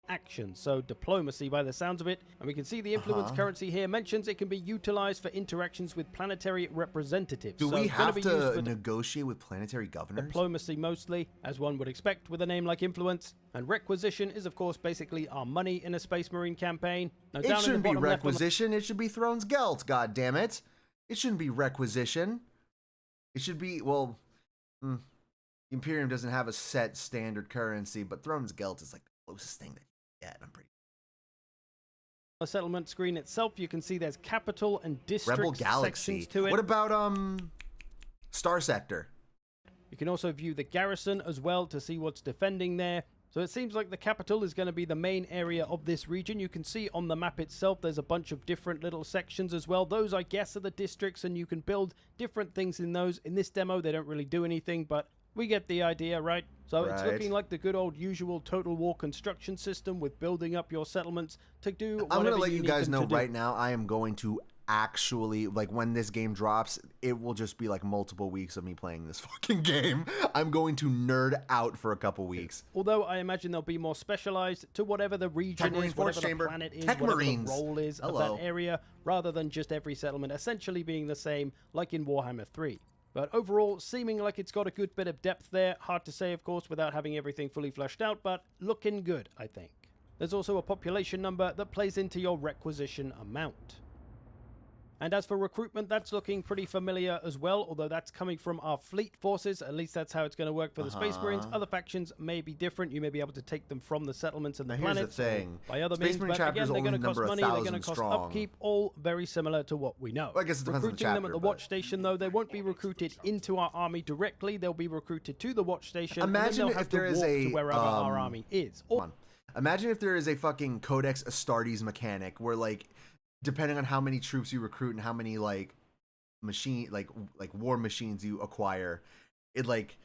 Action, so diplomacy by the sounds of it. And we can see the influence currency here mentions it can be utilized for interactions with planetary representatives. Do we have to negotiate with planetary governors? Diplomacy mostly, as one would expect with a name like influence. And requisition is, of course, basically our money in a Space Marine campaign. Now, it shouldn't be requisition, it should be Throne's Gelt, goddammit. It shouldn't be requisition. It should be, well... The Imperium doesn't have a set standard currency, but Throne's Gelt is like the closest thing that you get. I'm pretty. The settlement screen itself, you can see there's capital and district Rebel Galaxy. sections to it. What about Star Sector? You can also view the garrison as well to see what's defending there. So it seems like the capital is going to be the main area of this region. You can see on the map itself there's a bunch of different little sections as well. Those, I guess, are the districts, and you can build different things in those. In this demo, they don't really do anything, but we get the idea, right? So it's looking like the good old usual Total War construction system with building up your settlements to do whatever I'm going to let you guys know right now, I am going to actually, like, when this game drops, it will just be like multiple weeks of me playing this fucking game. I'm going to nerd out for a couple weeks. Although I imagine they'll be more specialized to whatever the region is, whatever the planet is, whatever the role is of that area, rather than just every settlement essentially being the same like in Warhammer 3. But overall, seeming like it's got a good bit of depth there. Hard to say, of course, without having everything fully fleshed out, but looking good, I think. There's also a population number that plays into your requisition amount. And as for recruitment, that's looking pretty familiar as well, although that's coming from our fleet forces. At least that's how it's going to work for the Space Marines. Other factions may be different. You may be able to take them from the settlements and the planets. Here's the thing. By other Space means, Marine but again, they're going to cost money, they're going to cost strong. upkeep, all very similar to what we know. Well, I guess it depends on the Recruiting them at chapter, the but- watch station, though, they won't be recruited into our army directly. They'll be recruited to the watch station. Imagine and then they'll if have there to is walk a, to wherever our army is. Come on. Imagine if there is a fucking Codex Astartes mechanic where, like, depending on how many troops you recruit and how many, like, war machines you acquire, it, like,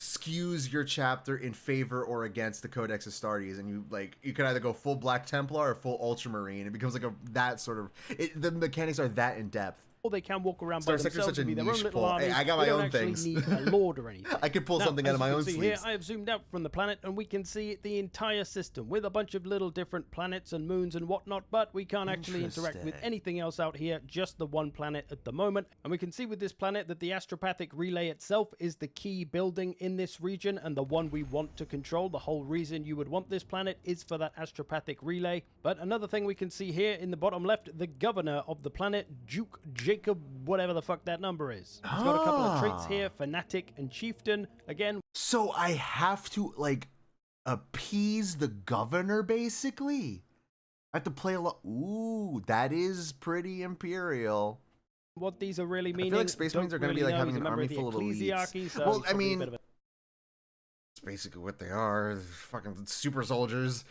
skews your chapter in favor or against the Codex Astartes, and you can either go full Black Templar or full Ultramarine. It becomes like that sort of... the mechanics are that in depth. Or they can walk around Star by Sector's themselves such a and be their own niche little pull. armies. Hey, I got my They don't own actually things. need a lord or anything. I could pull Now, something out of my as you own can see sleeves. Here, I have zoomed out from the planet, and we can see the entire system with a bunch of little different planets and moons and whatnot, but we can't actually interact with Interesting. anything else out here, just the one planet at the moment. And we can see with this planet that the astropathic relay itself is the key building in this region and the one we want to control. The whole reason you would want this planet is for that astropathic relay. But another thing we can see here in the bottom left, the governor of the planet, Duke Jacob, whatever the fuck that number is. It's got a couple of traits here, fanatic and chieftain. Again, So I have to, like, appease the governor, basically? I have to play a lot. Ooh, that is pretty imperial. what these are really meaning. I feel like Space Marines are going to be like having an army full of ecclesiarchy, elites. so Well, he's I probably a mean, bit of a- it's basically what they are. They're fucking super soldiers.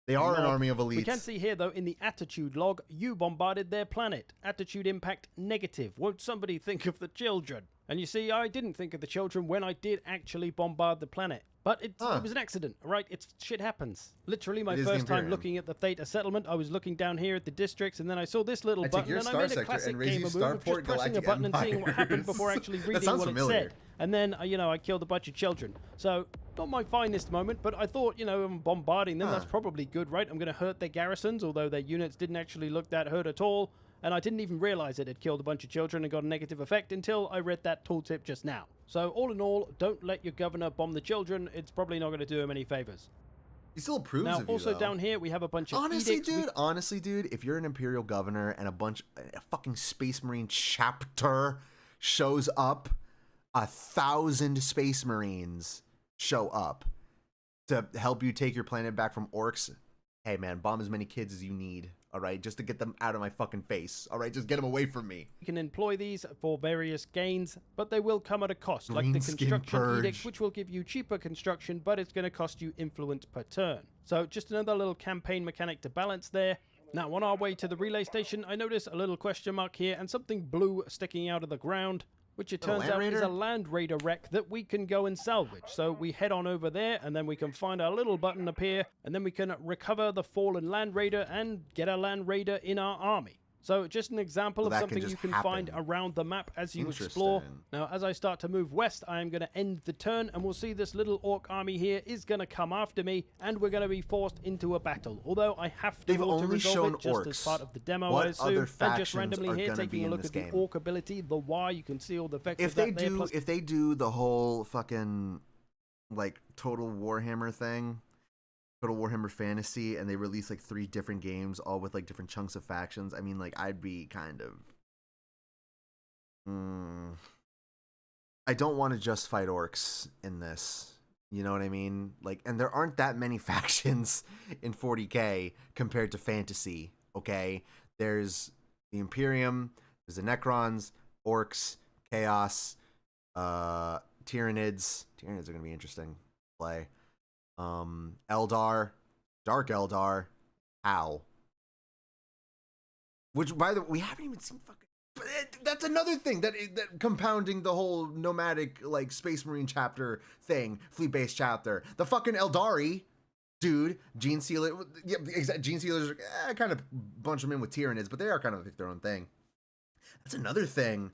They are an No. army of elites. We can see here, though, in the attitude log, you bombarded their planet. Attitude impact negative. Won't somebody think of the children? And you see, I didn't think of the children when I did actually bombard the planet. But it was an accident, right? Shit happens. Literally, my It is the first time Imperium. looking at the Theta settlement, I was looking down here at the districts, and then I saw this little I take button, your and I star made a sector classic and raise gamer you move of just Starport pressing a Galactic button and seeing what happened Empires. before actually That reading sounds what familiar. it said. And then, I killed a bunch of children. So, not my finest moment, but I thought, I'm bombarding them. That's probably good, right? I'm going to hurt their garrisons, although their units didn't actually look that hurt at all. And I didn't even realize it had killed a bunch of children and got a negative effect until I read that tooltip just now. So, all in all, don't let your governor bomb the children. It's probably not going to do him any favors. He still approves Now, of you, also though. down here, we have a bunch of Honestly, edicts. dude, if you're an Imperial governor and a fucking Space Marine chapter shows up, 1,000 Space Marines show up to help you take your planet back from orcs. Hey, man, bomb as many kids as you need, all right? Just to get them out of my fucking face, all right? Just get them away from me. You can employ these for various gains, but they will come at a cost, like the Greenskin construction purge. edict, which will give you cheaper construction, but it's going to cost you influence per turn. So just another little campaign mechanic to balance there. Now, on our way to the relay station, I notice a little question mark here and something blue sticking out of the ground, which it turns Land out is Raider? a Land Raider wreck that we can go and salvage. So we head on over there, and then we can find our little button up here, and then we can recover the fallen Land Raider and get a Land Raider in our army. So just an example of that can something just you can happen. find around the map as you explore. Interesting. Now, as I start to move west, I am going to end the turn, and we'll see this little orc army here is going to come after me, and we're going to be forced into a battle. Although I have to They've only auto-resolve shown it just as orcs. part of the demo, What I assume. other And just factions randomly are here, gonna be taking a in look this at the game? orc ability, the Y, you can see all the effects If of they that there, do, plus if they do the whole fucking like Total Warhammer thing, Total Warhammer Fantasy, and they release like 3 different games, all with like different chunks of factions, I mean, like I'd be kind of. I don't want to just fight orcs in this. You know what I mean? Like, and there aren't that many factions in 40K compared to fantasy. Okay, there's the Imperium, there's the Necrons, orcs, chaos, Tyranids. Tyranids are gonna be interesting to play. Eldar, Dark Eldar, How. Which, by the way, we haven't even seen fucking. But that's another thing that compounding the whole nomadic like Space Marine chapter thing, fleet based chapter. The fucking Eldari, dude, Gene Sealer, yeah, exactly. Gene Sealers kind of bunch them in with Tyranids, but they are kind of like their own thing. That's another thing.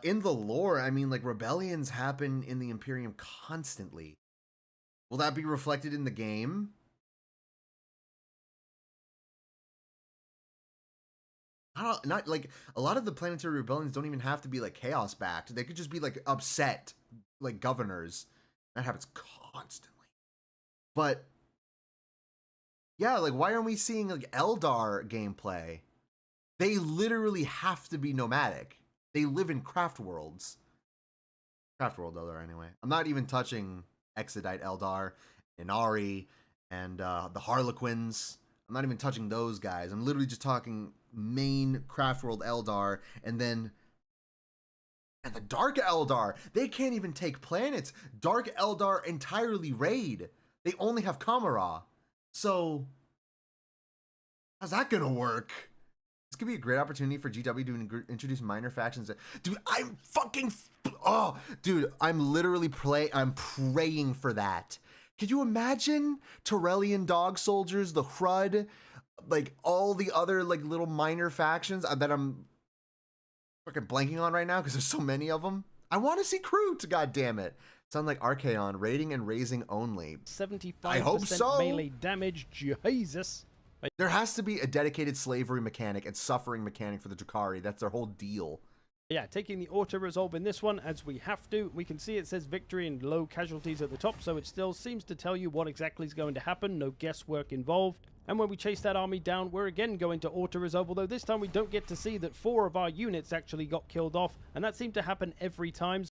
In the lore, I mean, like rebellions happen in the Imperium constantly. Will that be reflected in the game? not like a lot of the planetary rebellions don't even have to be like chaos backed. They could just be like upset, like governors. That happens constantly. But yeah, like why aren't we seeing like Eldar gameplay? They literally have to be nomadic. They live in craft worlds. Craft world Eldar anyway. I'm not even touching Exodite Eldar, Inari, and the Harlequins. I'm not even touching those guys. I'm literally just talking main craft world Eldar, and the Dark Eldar. They can't even take planets. Dark Eldar entirely raid. They only have Kamara. So how's that gonna work? This could be a great opportunity for GW to introduce minor factions. Dude, I'm fucking... Oh, dude, I'm literally I'm praying for that. Could you imagine Torellian dog soldiers, the Hrud, like all the other like little minor factions that I'm fucking blanking on right now because there's so many of them? I want to see Kroot, goddammit. Sound like Archaon, raiding and raising only. 75% I hope so. melee damage, Jesus. There has to be a dedicated slavery mechanic and suffering mechanic for the Drukhari. That's their whole deal. Yeah, taking the auto-resolve in this one, as we have to. We can see it says victory and low casualties at the top, so it still seems to tell you what exactly is going to happen. No guesswork involved. And when we chase that army down, we're again going to auto-resolve, although this time we don't get to see that 4 of our units actually got killed off, and that seemed to happen every time.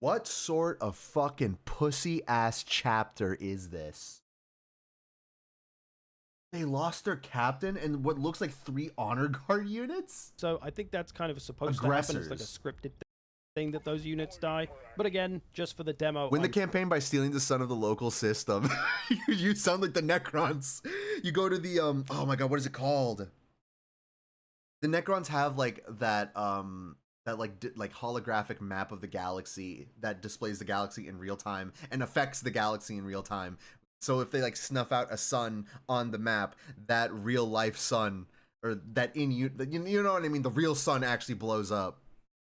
What sort of fucking pussy-ass chapter is this? They lost their captain and what looks like 3 honor guard units? So I think that's kind of supposed to happen. It's like a scripted thing that those units die. But again, just for the demo. Win the campaign by stealing the sun of the local system. You sound like the Necrons. You go to the, oh my god, what is it called? The Necrons have like that holographic map of the galaxy that displays the galaxy in real time and affects the galaxy in real time. So if they like snuff out a sun on the map, that real life sun, or that you know what I mean, the real sun actually blows up.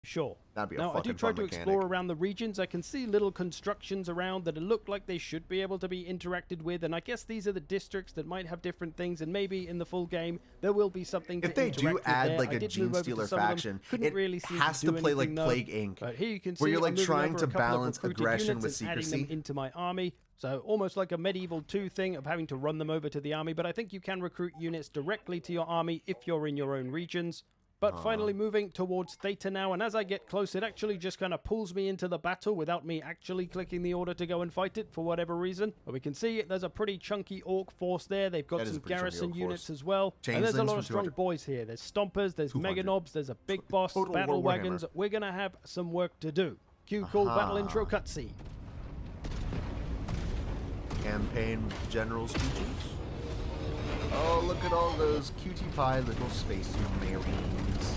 Sure. That'd be a now, I do fucking try fun to mechanic. explore around the regions. I can see little constructions around that look like they should be able to be interacted with, and I guess these are the districts that might have different things, and maybe in the full game there will be something to if they interact do with add there. like I a did Gene move over to Stealer some of them. faction, Couldn't it really seem has to to do play like anything, though. Plague Inc. But here you can see where you're like I'm moving trying over to a couple of balance recruited aggression units with and adding secrecy. them into my army. So almost like a medieval 2 thing of having to run them over to the army, but I think you can recruit units directly to your army if you're in your own regions. But finally moving towards Theta now, and as I get close, it actually just kind of pulls me into the battle without me actually clicking the order to go and fight it for whatever reason. But we can see there's a pretty chunky orc force there. They've got some garrison units as well. And there's a lot of strong boys here. There's Stompers, there's Meganobs, there's a Big Boss, Battle Wagons. We're going to have some work to do. Cue cool battle intro cutscene. Campaign general speeches. Oh, look at all those cutie pie little space marines.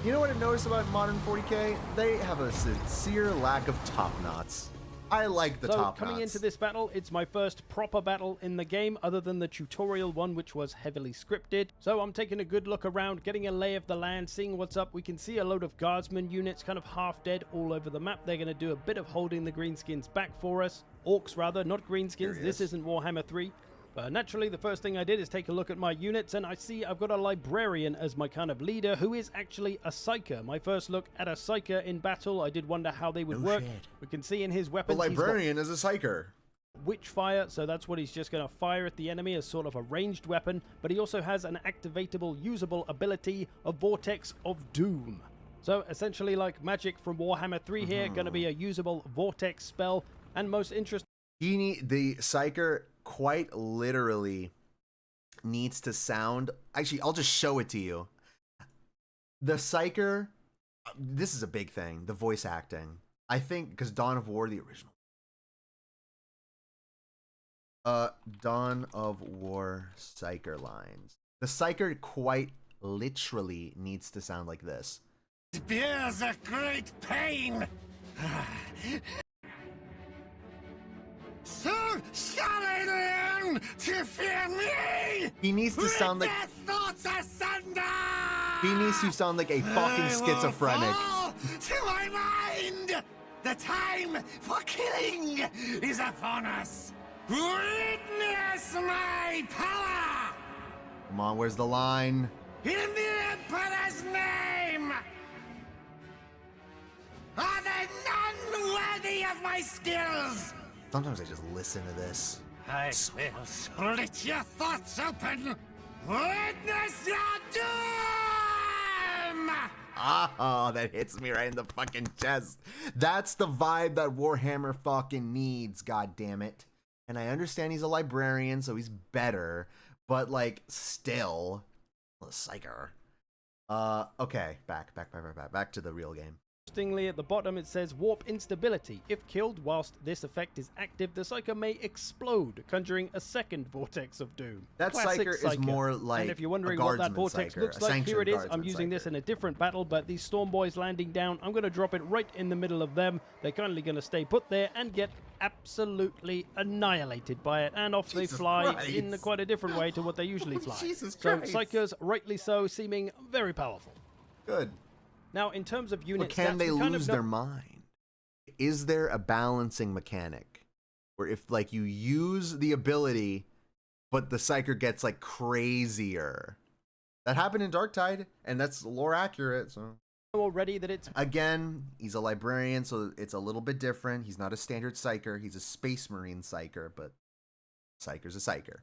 You know what I've noticed about modern 40K? They have a sincere lack of top knots. I like the top knots. So coming into this battle, it's my first proper battle in the game other than the tutorial one, which was heavily scripted. So I'm taking a good look around, getting a lay of the land, seeing what's up. We can see a load of guardsmen units kind of half dead all over the map. They're going to do a bit of holding the greenskins back for us. Orcs rather, not greenskins. This isn't Warhammer 3. But naturally, the first thing I did is take a look at my units, and I see I've got a librarian as my kind of leader, who is actually a psyker. My first look at a psyker in battle, I did wonder how they would work. We can see in his weapons, the librarian is a psyker. Witchfire, so that's what he's just going to fire at the enemy as sort of a ranged weapon, but he also has an activatable, usable ability of Vortex of Doom. So essentially like magic from Warhammer 3 here, going to be a usable Vortex spell, and most interesting... The psyker quite literally needs to sound... Actually, I'll just show it to you. The psyker, this is a big thing, the voice acting. I think, because Dawn of War, the original. Dawn of War psyker lines. The psyker quite literally needs to sound like this. Bears a great pain. So shall I learn to fear me? He needs to sound like... Their thoughts asunder! Beanies, you sound like a fucking schizophrenic. To my mind! The time for killing is upon us! Witness my power! Come on, where's the line? In the Emperor's name! Are there none worthy of my skills? Sometimes I just listen to this. I will split your thoughts open! Witness your doom! Oh, that hits me right in the fucking chest. That's the vibe that Warhammer fucking needs, god damn it. And I understand he's a librarian, so he's better, but like still a psyker. Okay, back to the real game. Interestingly, at the bottom it says warp instability. If killed whilst this effect is active, the Psyker may explode, conjuring a second vortex of doom. That Classic Psyker is more like and if you're wondering a what that guardsman vortex Psyker, looks a like, here it sanctioned is. I'm guardsman using this Psyker. in a different battle, but these Storm Boys landing down, I'm going to drop it right in the middle of them. They're kindly going to stay put there and get absolutely annihilated by it, and off they Jesus fly Christ. in quite a different way to what they usually fly. Jesus so Christ. Psykers, rightly so, seeming very powerful. Good. Now, in terms of But unit can stats, they we kind of lose know- their mind? Is there a balancing mechanic where if like you use the ability, but the Psyker gets like crazier? That happened in Darktide, and that's lore accurate. So already that it's again, he's a librarian, so it's a little bit different. He's not a standard Psyker. He's a Space Marine Psyker, but Psyker's a Psyker.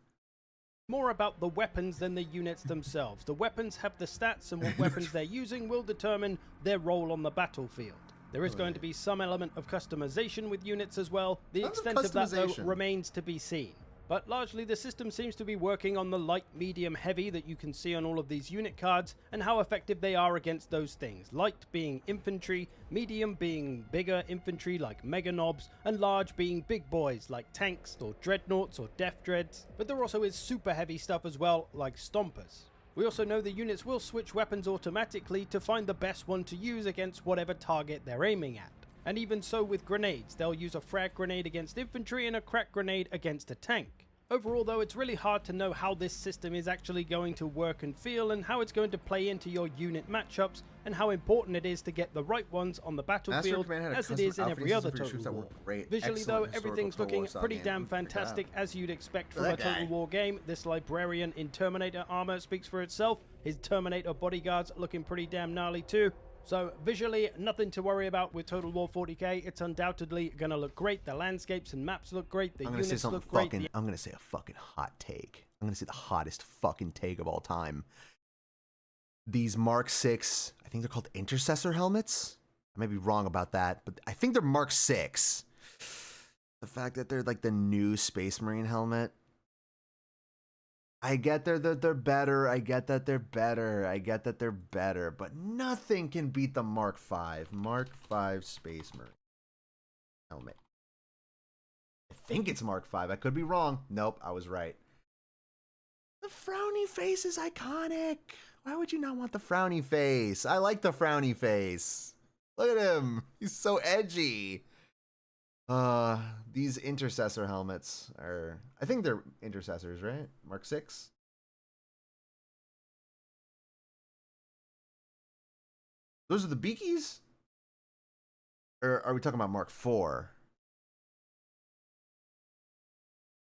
more about the weapons than the units themselves. The weapons have the stats, and what weapons they're using will determine their role on the battlefield. There is going to be some element of customization with units as well. The Tons of extent of that, though, customization. remains to be seen. But largely, the system seems to be working on the light, medium, heavy that you can see on all of these unit cards, and how effective they are against those things. Light being infantry, medium being bigger infantry like mega knobs, and large being big boys like tanks or dreadnoughts or death dreads. But there also is super heavy stuff as well, like stompers. We also know the units will switch weapons automatically to find the best one to use against whatever target they're aiming at. And even so with grenades, they'll use a frag grenade against infantry and a crack grenade against a tank. Overall though, it's really hard to know how this system is actually going to work and feel, and how it's going to play into your unit matchups, and how important it is to get the right ones on the battlefield, as it is in every other Total War. Visually though, everything's looking pretty damn fantastic, as you'd expect from a Total War game. This librarian in Terminator armor speaks for itself. His Terminator bodyguards looking pretty damn gnarly too. So visually, nothing to worry about with Total War 40k. It's undoubtedly gonna look great. The landscapes and maps look great. The units look great. I'm gonna say a fucking hot take. I'm gonna say the hottest fucking take of all time. These Mark 6, I think they're called intercessor helmets. I may be wrong about that, but I think they're Mark 6. The fact that they're like the new Space Marine helmet. I get they're better. I get that they're better. I get that they're better, but nothing can beat the Mark 5. Mark 5 Space Marine helmet. I think it's Mark 5. I could be wrong. Nope, I was right. The frowny face is iconic. Why would you not want the frowny face? I like the frowny face. Look at him. He's so edgy. These intercessor helmets are, I think they're intercessors, right? Mark 6. Those are the beakies? Or are we talking about Mark 4?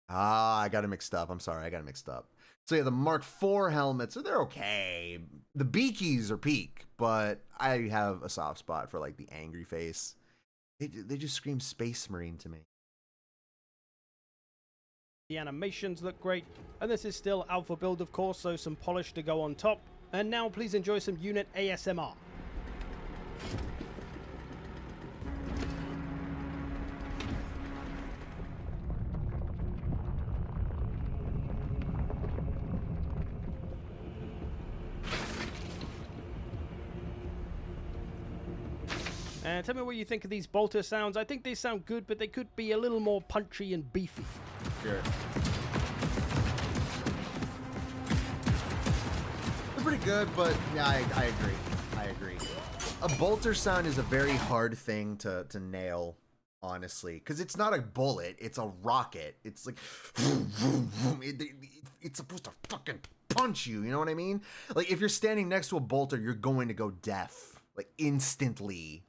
Ah, I got it mixed up. I'm sorry, I got it mixed up. So yeah, the Mark 4 helmets, they're okay. The beakies are peak, but I have a soft spot for like the angry face. They just scream Space Marine to me. The animations look great, and this is still alpha build of course, so some polish to go on top. And now please enjoy some unit ASMR. And tell me what you think of these bolter sounds. I think they sound good, but they could be a little more punchy and beefy. Sure. They're pretty good, but yeah, I agree. I agree. A bolter sound is a very hard thing to nail, honestly, because it's not a bullet, it's a rocket. It's like, it's supposed to fucking punch you. You know what I mean? Like, if you're standing next to a bolter, you're going to go deaf. Like, instantly.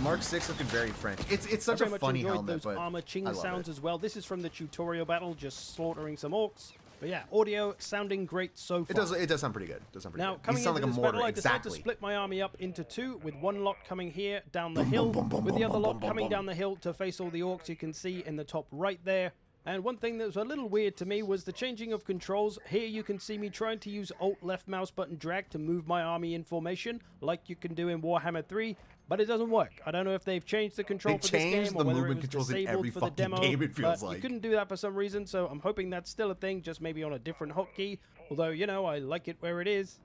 Mark 6 looking very French. It's such a funny helmet, those but armor ching I love sounds it. as well. This is from the tutorial battle, just slaughtering some orcs. But yeah, audio sounding great so far. It does sound pretty good. It does sound pretty Now, good. coming You sound into like a this mortar. battle, I decided Exactly. to split my army up into two, with one lot coming here down the hill, with the other lot coming down the hill to face all the orcs you can see in the top right there. And one thing that was a little weird to me was the changing of controls. Here you can see me trying to use Alt left mouse button drag to move my army in formation, like you can do in Warhammer 3, but it doesn't work. I don't know if they've changed the control for this game or whether it was disabled for the demo, but you couldn't do that for some reason, so I'm hoping that's still a thing, just maybe on a different hotkey, although, you know, I like it where it is.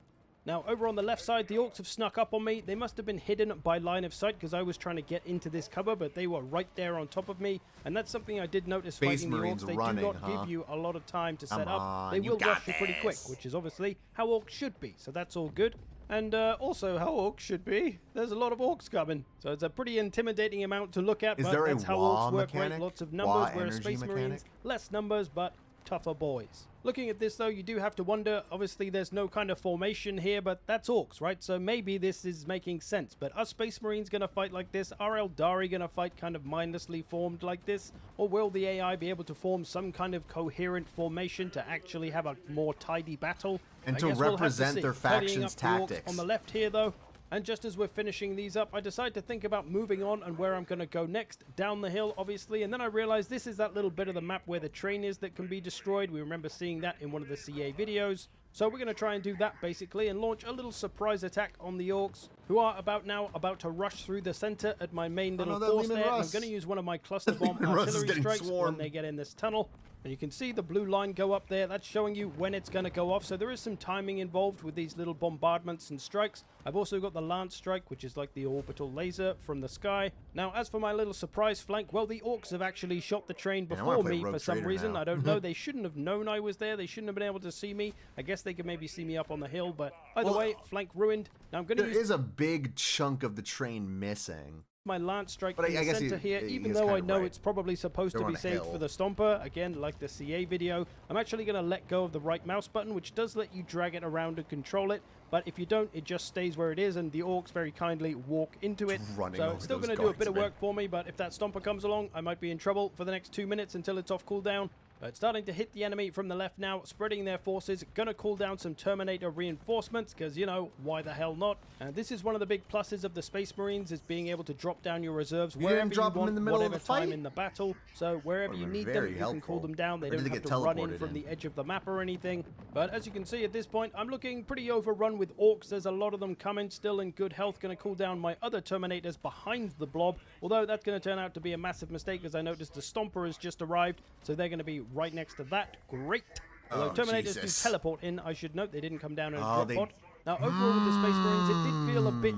Now, over on the left side, the orcs have snuck up on me. They must have been hidden by line of sight because I was trying to get into this cover, but they were right there on top of me. And that's something I did notice fighting the orcs. They do not give you a lot of time to set up. They will rush you pretty quick, which is obviously how orcs should be. So that's all good. And also how orcs should be. There's a lot of orcs coming. So it's a pretty intimidating amount to look at, but that's how orcs work, right? Lots of numbers, whereas Space Marines, less numbers, but tougher boys. Looking at this though, you do have to wonder, obviously there's no kind of formation here, but that's orcs, right? So maybe this is making sense. But are Space Marines gonna fight like this? Are Eldari gonna fight kind of mindlessly formed like this? Or will the AI be able to form some kind of coherent formation to actually have a more tidy battle? And to represent their faction's tactics. On the left here though, and just as we're finishing these up, I decide to think about moving on and where I'm going to go next. Down the hill, obviously, and then I realize this is that little bit of the map where the train is that can be destroyed. We remember seeing that in one of the CA videos. So we're going to try and do that, basically, and launch a little surprise attack on the orcs, who are about to rush through the center at my main little force there. I'm going to use one of my cluster bomb artillery strikes when they get in this tunnel. And you can see the blue line go up there. That's showing you when it's going to go off. So there is some timing involved with these little bombardments and strikes. I've also got the Lance Strike, which is like the orbital laser from the sky. Now, as for my little surprise flank, well, the orcs have actually shot the train before me for some reason. I don't know. They shouldn't have known I was there. They shouldn't have been able to see me. I guess they could maybe see me up on the hill, but either way, flank ruined. Now I'm going to use... There is a big chunk of the train missing. My Lance Strike in the center here, even though I know it's probably supposed to be saved for the Stomper, again, like the CA video, I'm actually going to let go of the right mouse button, which does let you drag it around and control it, but if you don't, it just stays where it is, and the orcs very kindly walk into it. So it's still going to do a bit of work for me, but if that Stomper comes along, I might be in trouble for the next 2 minutes until it's off cooldown. But starting to hit the enemy from the left now, spreading their forces, gonna call down some Terminator reinforcements, because, you know, why the hell not? And this is one of the big pluses of the Space Marines, is being able to drop down your reserves wherever you want, in the middle whatever of the time in the battle. So wherever you need them, you can call them down. They don't have to run in from the edge of the map or anything. But as you can see at this point, I'm looking pretty overrun with orcs. There's a lot of them coming, still in good health. Gonna cool down my other Terminators behind the blob, although that's gonna turn out to be a massive mistake, as I noticed the Stomper has just arrived, so they're gonna be right next to that. Great. Although Terminators do teleport in, I should note, they didn't come down in a drop pod. Now, overall with the Space Marines, it did feel a bit...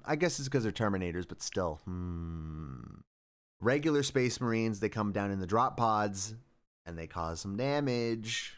I guess it's because they're Terminators, but still. Regular Space Marines, they come down in the drop pods, and they cause some damage.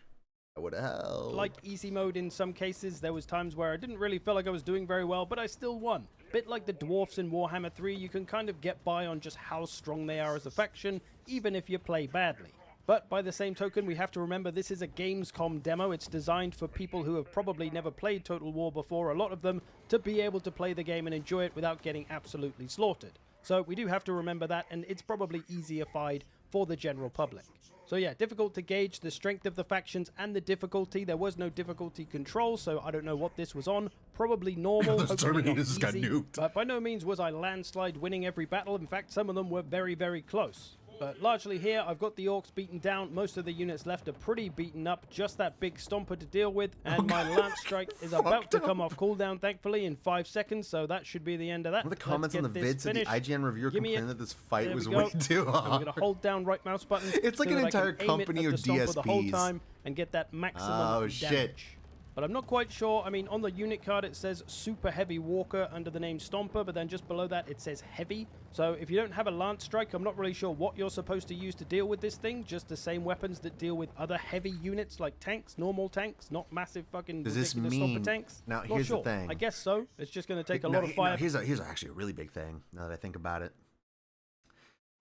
What the hell? Like easy mode in some cases, there was times where I didn't really feel like I was doing very well, but I still won. Bit like the dwarfs in Warhammer 3, you can kind of get by on just how strong they are as a faction, even if you play badly. But by the same token, we have to remember this is a Gamescom demo. It's designed for people who have probably never played Total War before, a lot of them, to be able to play the game and enjoy it without getting absolutely slaughtered. So we do have to remember that, and it's probably easier-fied for the general public. So yeah, difficult to gauge the strength of the factions and the difficulty. There was no difficulty control, so I don't know what this was on. Probably normal, hopefully not easy, but by no means was I landslide winning every battle. In fact, some of them were very, very close. But largely here, I've got the orcs beaten down. Most of the units left are pretty beaten up. Just that big Stomper to deal with. And my Lance Strike is about to come off cooldown, thankfully, in 5 seconds. So that should be the end of that. One of the comments on the vids said the IGN reviewer complained that this fight was way too hard. I'm going to hold down right mouse button. It's like an entire company of DSPs. The whole time and get that maximum damage. But I'm not quite sure. I mean, on the unit card it says Super Heavy Walker under the name Stomper, but then just below that it says Heavy. So if you don't have a Lance Strike, I'm not really sure what you're supposed to use to deal with this thing. Just the same weapons that deal with other heavy units like tanks, normal tanks, not massive fucking ridiculous Stomper tanks. Now, here's the thing. I guess so. It's just going to take a lot of fire. Here's actually a really big thing, now that I think about it.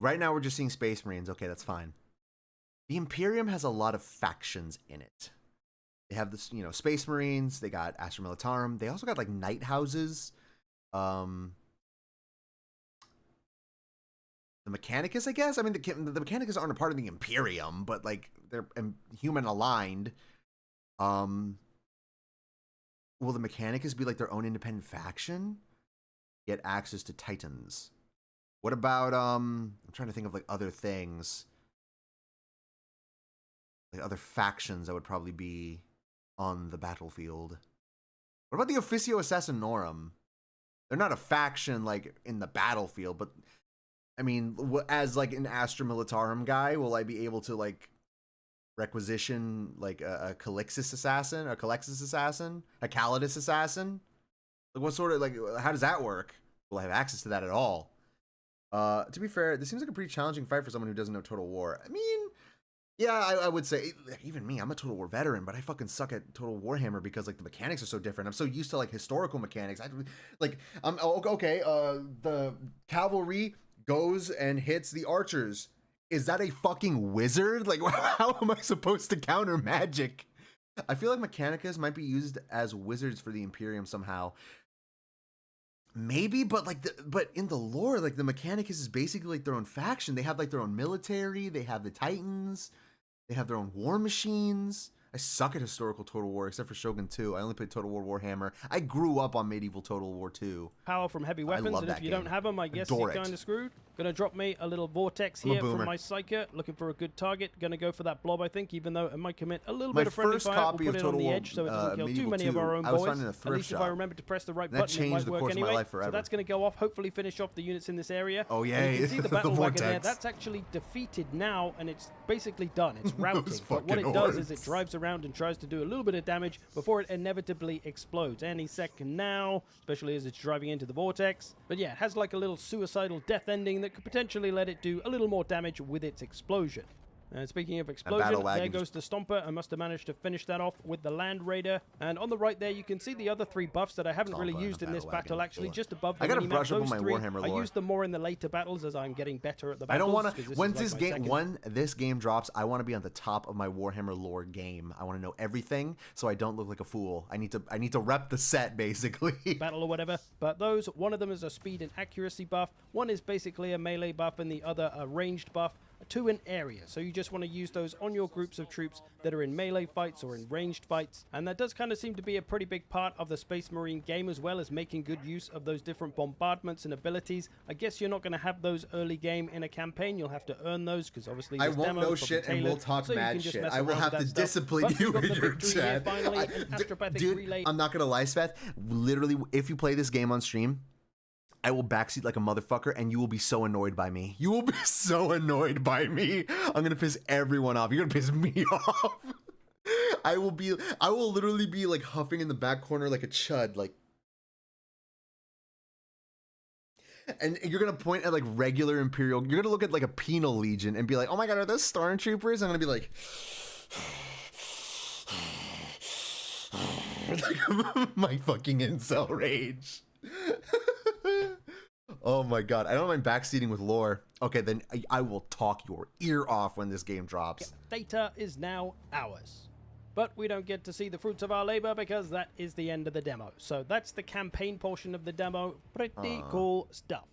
Right now we're just seeing Space Marines. Okay, that's fine. the Imperium has a lot of factions in it. They have this, Space Marines. They got Astra Militarum. They also got like night houses. The Mechanicus, I guess. I mean, the Mechanicus aren't a part of the Imperium, but like they're human aligned. Will the Mechanicus be like their own independent faction? Get access to Titans. What about I'm trying to think of like other things. Like other factions that would probably be on the battlefield. What about the Officio Assassinorum? They're not a faction like in the battlefield, but I mean, as like an Astra Militarum guy, will I be able to like requisition like a Calixis assassin, a Calixis assassin, a Calidus assassin? Like what sort of like how does that work? Will I have access to that at all? To be fair, this seems like a pretty challenging fight for someone who doesn't know Total War. I mean, yeah, I would say even me, I'm a Total War veteran, but I fucking suck at Total Warhammer because like the mechanics are so different. I'm so used to like historical mechanics. The cavalry goes and hits the archers. Is that a fucking wizard? Like, how am I supposed to counter magic? I feel like Mechanicus might be used as wizards for the Imperium somehow. Maybe, but but in the lore, like the Mechanicus is basically like their own faction. They have like their own military. They have the Titans. They have their own war machines. I suck at historical Total War, except for Shogun 2. I only played Total War Warhammer. I grew up on medieval Total War 2. Power from heavy weapons, and if you don't have them, I guess you're kind of screwed. Gonna drop me a little vortex here from my Psyker, looking for a good target. Gonna go for that blob, I think, even though it might commit a little bit of friendly fire. We'll put it on the edge so it doesn't kill too many of our own boys. At least if I remember to press the right button, it might work anyway. So that's gonna go off, hopefully finish off the units in this area. Oh yeah, you can see the battle wagon there. That's actually defeated now, and it's basically done. It's routing. But what it does is it drives around and tries to do a little bit of damage before it inevitably explodes any second now, especially as it's driving into the vortex. But yeah, it has like a little suicidal death ending that could potentially let it do a little more damage with its explosion. And speaking of explosion, there goes the Stomper. I must have managed to finish that off with the Land Raider. And on the right there, you can see the other three buffs that I haven't really used in this battle, actually, just above the I gotta minimap. brush up on Those my three, Warhammer lore. I use them more in the later battles as I'm getting better at the battles. I don't want to. When this game drops, I want to be on the top of my Warhammer lore game. I want to know everything, so I don't look like a fool. I need to rep the set basically. Battle or whatever. But those, one of them is a speed and accuracy buff. One is basically a melee buff, and the other a ranged buff to an area. So you just want to use those on your groups of troops that are in melee fights or in ranged fights. And that does kind of seem to be a pretty big part of the Space Marine game, as well as making good use of those different bombardments and abilities. I guess you're not going to have those early game in a campaign. You'll have to earn those because obviously I won't know shit and we'll talk mad shit. I will have to discipline you in your chat. Dude, I'm not going to lie, Seth. Literally, if you play this game on stream, I will backseat like a motherfucker, and you will be so annoyed by me. You will be so annoyed by me. I'm gonna piss everyone off. You're gonna piss me off. I will literally be like huffing in the back corner like a chud, like. And you're gonna point at like regular Imperial. You're gonna look at like a penal legion and be like, "Oh my god, are those stormtroopers?" I'm gonna be like. My fucking incel rage. Oh my god, I don't mind backseating with lore. Okay, then I will talk your ear off when this game drops. Data is now ours. But we don't get to see the fruits of our labor because that is the end of the demo. So that's the campaign portion of the demo. Pretty cool stuff.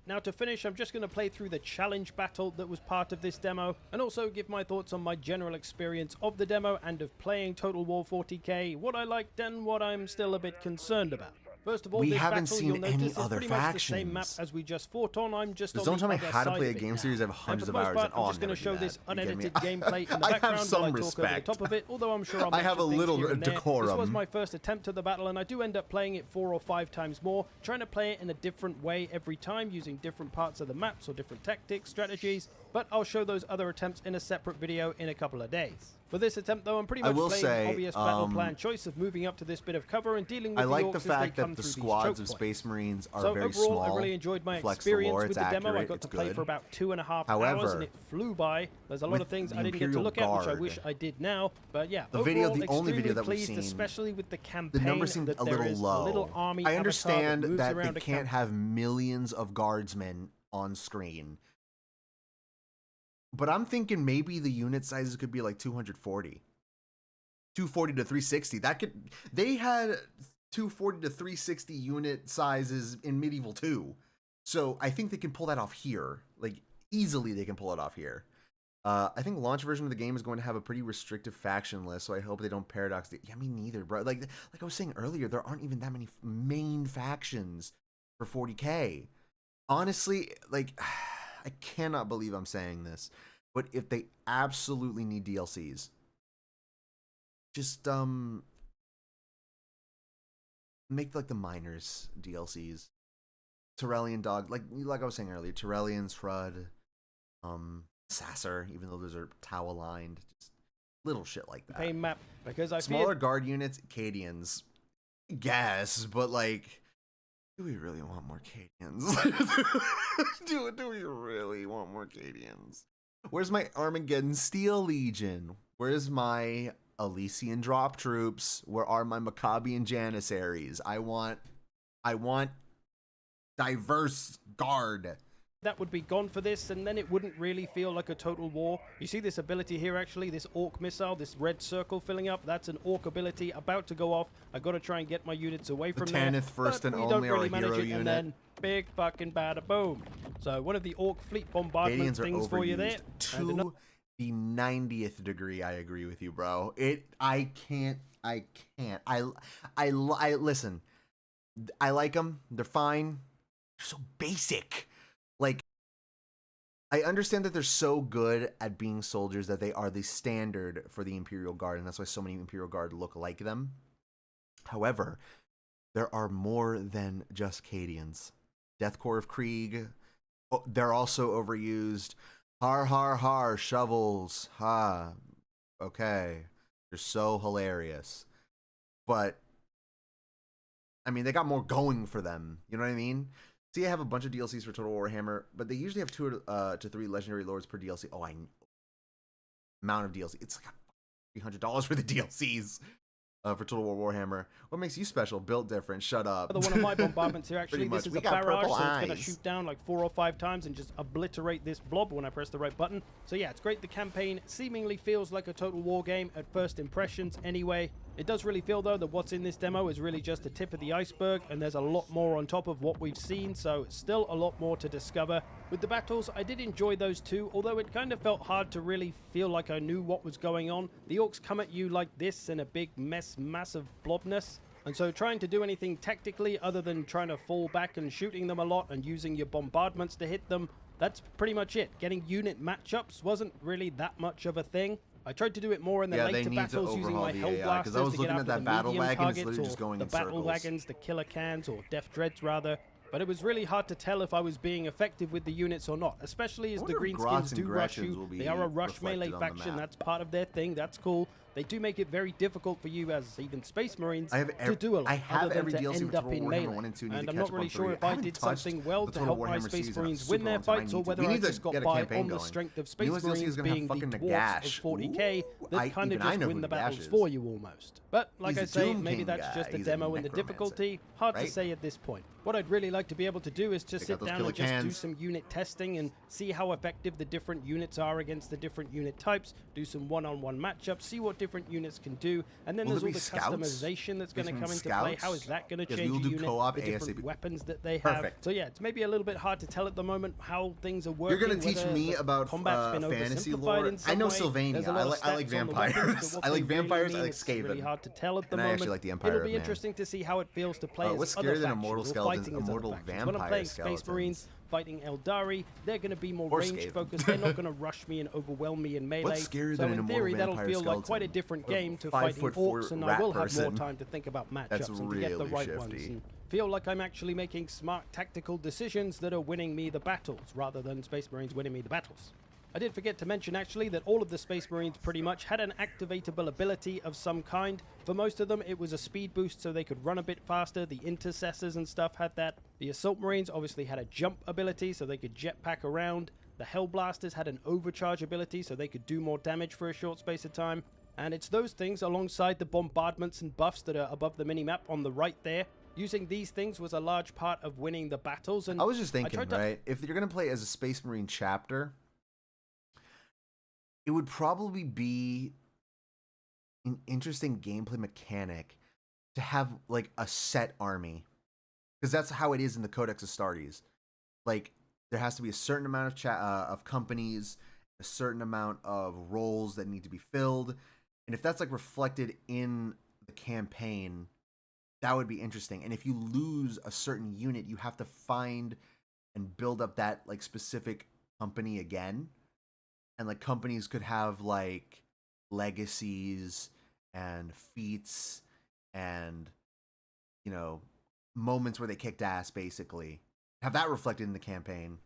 Now to finish, I'm just going to play through the challenge battle that was part of this demo, and also give my thoughts on my general experience of the demo and of playing Total War 40k, what I liked and what I'm still a bit concerned about. First of all, we this haven't battle, seen you'll notice, any is other pretty much the same map as we just fought on. I'm just on don't tell me the how to other play a side of game it series. I now. have hundreds of And for hours. the most part, And I'm just going to show this unedited gameplay in the I background have some while I talk over the respect. top of it, although I'm sure I'll I have a mention things little here and there. decorum. This was my first attempt at the battle, and I do end up playing it 4 or 5 times more, trying to play it in a different way every time, using different parts of the maps or different tactics, strategies, but I'll show those other attempts in a separate video in a couple of days. For this attempt, though, I'm pretty much playing the obvious battle plan choice of moving up to this bit of cover and dealing with I like the the orcs as they fact come that the through these squads choke of points. Space Marines are So very overall, small. I really enjoyed my Flex experience lore, with the demo. I accurate, got to it's play good. for about 2.5 hours, However, and it flew by. There's a lot of things I didn't get to Imperial look at, which I Guard, wish I did now. But yeah, the only video that we've pleased, seen, especially with the campaign, the number seemed that a there little is low. A little army I understand that they they can't have millions of guardsmen on screen. but I'm thinking maybe the unit sizes could be like 240. 240 to 360. They had 240 to 360 unit sizes in Medieval 2. So I think they can pull that off here. Like, easily they can pull it off here. I think launch version of the game is going to have a pretty restrictive faction list, so I hope they don't paradox it. Yeah, me neither, bro. Like I was saying earlier, there aren't even that many main factions for 40K. Honestly, like, I cannot believe I'm saying this, but if they absolutely need DLCs, just make like the miners DLCs. Terrellian dog, like I was saying earlier, Terrellian, Shrud, Sasser, even though those are Tau aligned, just little shit like that. Campaign map, because I Smaller guard units, Cadians, guess, but like, do we really want more Cadians? do we really want more Cadians? Where's my Armageddon Steel Legion? Where's my Elysian drop troops? Where are my Maccabean Janissaries? I want diverse guard. That would be gone for this, and then it wouldn't really feel like a total war. You see this ability here, actually, this Orc missile, this red circle filling up. That's an Orc ability about to go off. I got to try and get my units away from there. Tanith first but and we only don't really or a manage hero it, unit. And then big fucking bada boom. So one of the Orc fleet bombardment things for you there. To the 90th degree, I agree with you, bro. I can't. I listen. I like them. They're fine. They're so basic. Like, I understand that they're so good at being soldiers that they are the standard for the Imperial Guard, and that's why so many Imperial Guard look like them. However, there are more than just Cadians. Death Corps of Krieg, they're also overused. Har, har, har, shovels. Ha. Okay. They're so hilarious. But, I mean, they got more going for them. You know what I mean? See, I have a bunch of DLCs for Total Warhammer, but they usually have 2 to 3 Legendary Lords per DLC. Oh, I know. Amount of DLC. It's like $300 for the DLCs for Total War Warhammer. What makes you special? Built different. Shut up. One of my bombardments here, actually. Pretty This much. is We a got barrage, purple so it's going to eyes. shoot down like 4 or 5 times and just obliterate this blob when I press the right button. So yeah, it's great. The campaign seemingly feels like a Total War game at first impressions anyway. It does really feel, though, that what's in this demo is really just the tip of the iceberg, and there's a lot more on top of what we've seen, so still a lot more to discover. With the battles, I did enjoy those too, although it kind of felt hard to really feel like I knew what was going on. The Orcs come at you like this in a big mass of blobness, and so trying to do anything tactically other than trying to fall back and shooting them a lot and using your bombardments to hit them, that's pretty much it. Getting unit matchups wasn't really that much of a thing. I tried to do it more in the later battles using my Hell Blasters to get after the medium targets, or the battle wagons, the killer cans, or Death Dreads rather. But it was really hard to tell if I was being effective with the units or not, especially as the Greenskins do rush you. They are a rush melee faction, that's part of their thing, that's cool. They do make it very difficult for you as even Space Marines to do a lot, other than to end up in melee. And I'm not really sure if I did something well to help my Space Marines win their fights, or whether I just got by on the strength of Space Marines being the dwarfs of 40k that kind of just win the battles for you almost. But like I say, maybe that's just a demo in the difficulty. Hard to say at this point. What I'd really like to be able to do is just sit down and just do some unit testing and see how effective the different units are against the different unit types, do some one-on-one matchups, see what different units can do, and then there's all the customization that's going to come into play. How is that going to change a unit, the different weapons that they have. So yeah, it's maybe a little bit hard to tell at the moment how things are working. You're going to teach me about fantasy lore. I know Sylvania. I like vampires. I like vampires. I like Skaven. Really hard to tell at the and moment. I actually like the Empire. It'll be interesting to see how it feels to play as what's other scarier than factions immortal or skeletons? fighting as Immortal other factions. vampire When I'm playing skeletons. Space Marines fighting Eldari, they're going to be more Or range Skaven. focused. They're not going to rush me and overwhelm me in melee. What's scarier so than an in theory, immortal that'll vampire feel like quite a skeleton? different Or a game to 5'4" fighting orcs, and I rat will have more person? time to think about matchups That's and to get the really right ones. shifty. And feel like I'm actually making smart tactical decisions that are winning me the battles, rather than Space Marines winning me the battles. I did forget to mention actually that all of the Space Marines pretty much had an activatable ability of some kind. For most of them it was a speed boost so they could run a bit faster. The Intercessors and stuff had that. The Assault Marines obviously had a jump ability so they could jetpack around. The Hell Blasters had an overcharge ability so they could do more damage for a short space of time. And it's those things alongside the bombardments and buffs that are above the minimap on the right there. Using these things was a large part of winning the battles. And I was just thinking, right? If you're going to play as a Space Marine chapter, it would probably be an interesting gameplay mechanic to have like a set army, because that's how it is in the Codex Astartes. Like there has to be a certain amount of companies, a certain amount of roles that need to be filled, and if that's like reflected in the campaign, that would be interesting. And if you lose a certain unit, you have to find and build up that like specific company again. And like companies could have like legacies and feats and, you know, moments where they kicked ass, basically. Have that reflected in the campaign,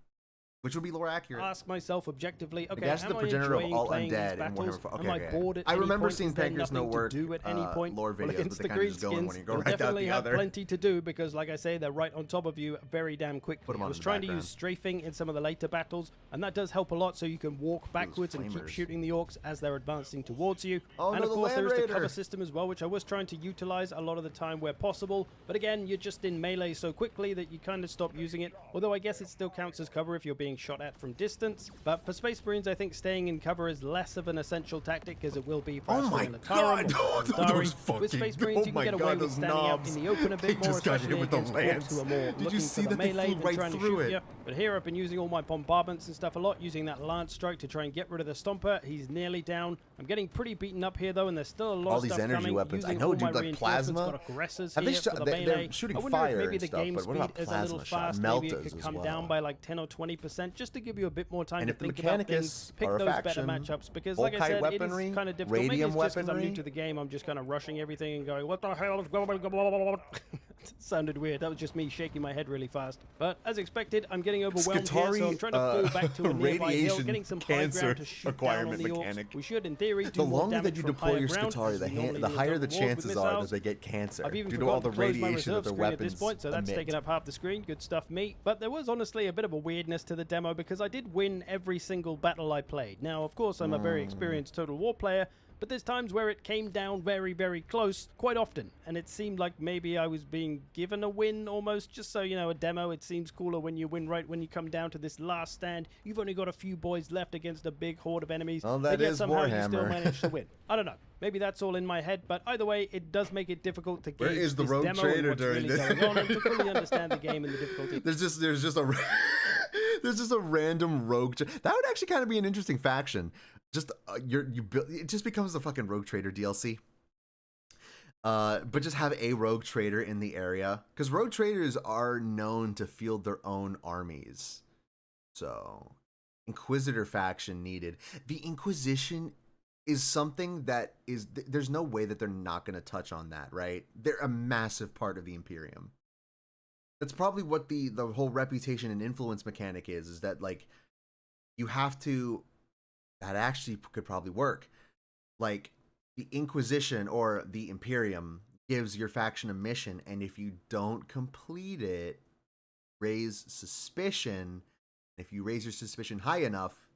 which would be lore accurate. Ask myself objectively, okay, That's the am I progenitor of enjoying all playing these undead in battles? Warhammer 4. Am I bored at I any remember point? seeing Is there Pankers nothing no work to do at any point? lore Well, videos, against but they the kind of just go in Greenskins, one and go you'll right out definitely the have other. plenty to do because, like I say, they're right on top of you very damn quickly. Put 'em I on was in the trying to background. use strafing in some of the later battles, and that does help a lot so you can walk backwards and keep flamers. shooting the orcs as they're advancing towards you. Oh, and no, of the course, Land there is the cover Raider. system as well, which I was trying to utilize a lot of the time where possible. But again, you're just in melee so quickly that you kind of stop using it. Although I guess it still counts as cover if you're being shot at from distance. But for Space Marines, I think staying in cover is less of an essential tactic as it will be for Oh my Astra God, Militarum or those Andari. fucking- With Space Marines, oh you can my get away God, with those standing out knobs. in the open a They bit more, just got especially hit with the against orcs lance. who are more Did you looking see for the that they melee flew than right trying to through shoot it? you. But here I've been using all my bombardments and stuff a lot, using that lance strike to try and get rid of the Stomper. He's nearly down. I'm getting pretty beaten up here though, and there's still a lot All of these stuff energy coming. weapons. I Using know, all dude, my like reinforcements, plasma. got aggressors Have they here shot- for the they're melee. shooting I wonder fire if maybe and the stuff, game but what speed about is a little plasma shot? fast. Maybe it Meltas could as come well. down by like 10 or 20% just to give you a bit more time And to if the think about things, Mechanicus pick are a those better faction, matchups. Because like I Volkite said, weaponry, it is kind of difficult. Maybe radium it's just because I'm new weaponry. to the game, I'm just kind of rushing everything and going, what the hell is going on? It sounded weird. That was just me shaking my head really fast. But as expected, I'm getting overwhelmed here, so I'm trying to fall back to a nearby hill, radiation getting some high cancer ground to shoot down on acquirement the orcs. mechanic. We should, in theory, do The more longer damage that you from deploy higher your ground, Scutari, as the, we normally the do higher on the walls with chances are that missiles. they get cancer I've even due to all forgotten the to close my radiation reserve that their screen at this weapons point, so that's emit. taken up half the screen. Good stuff, me. But there was honestly a bit of a weirdness to the demo because I did win every single battle I played. Now, of course, I'm a very experienced Total War player, but there's times where it came down very, very close quite often, and it seemed like maybe I was being given a win almost, just so, you know, a demo, it seems cooler when you win right when you come down to this last stand. You've only got a few boys left against a big horde of enemies, Well, but that yet is somehow you still Warhammer. manage to win. I don't know. Maybe that's all in my head, but either way, it does make it difficult to gauge Where is the this rogue demo trader and what's during really this? going on and to fully understand the game and the difficulty. There's just a there's just a random rogue. That would actually kind of be an interesting faction. Just it just becomes the fucking rogue trader DLC. But just have a rogue trader in the area, because rogue traders are known to field their own armies. So, Inquisitor faction needed. The Inquisition is something that is there's no way that they're not going to touch on that, right? They're a massive part of the Imperium. That's probably what the whole reputation and influence mechanic is that like you have to. That actually could probably work. Like the Inquisition or the Imperium gives your faction a mission, and if you don't complete it, raise suspicion. If you raise your suspicion high enough,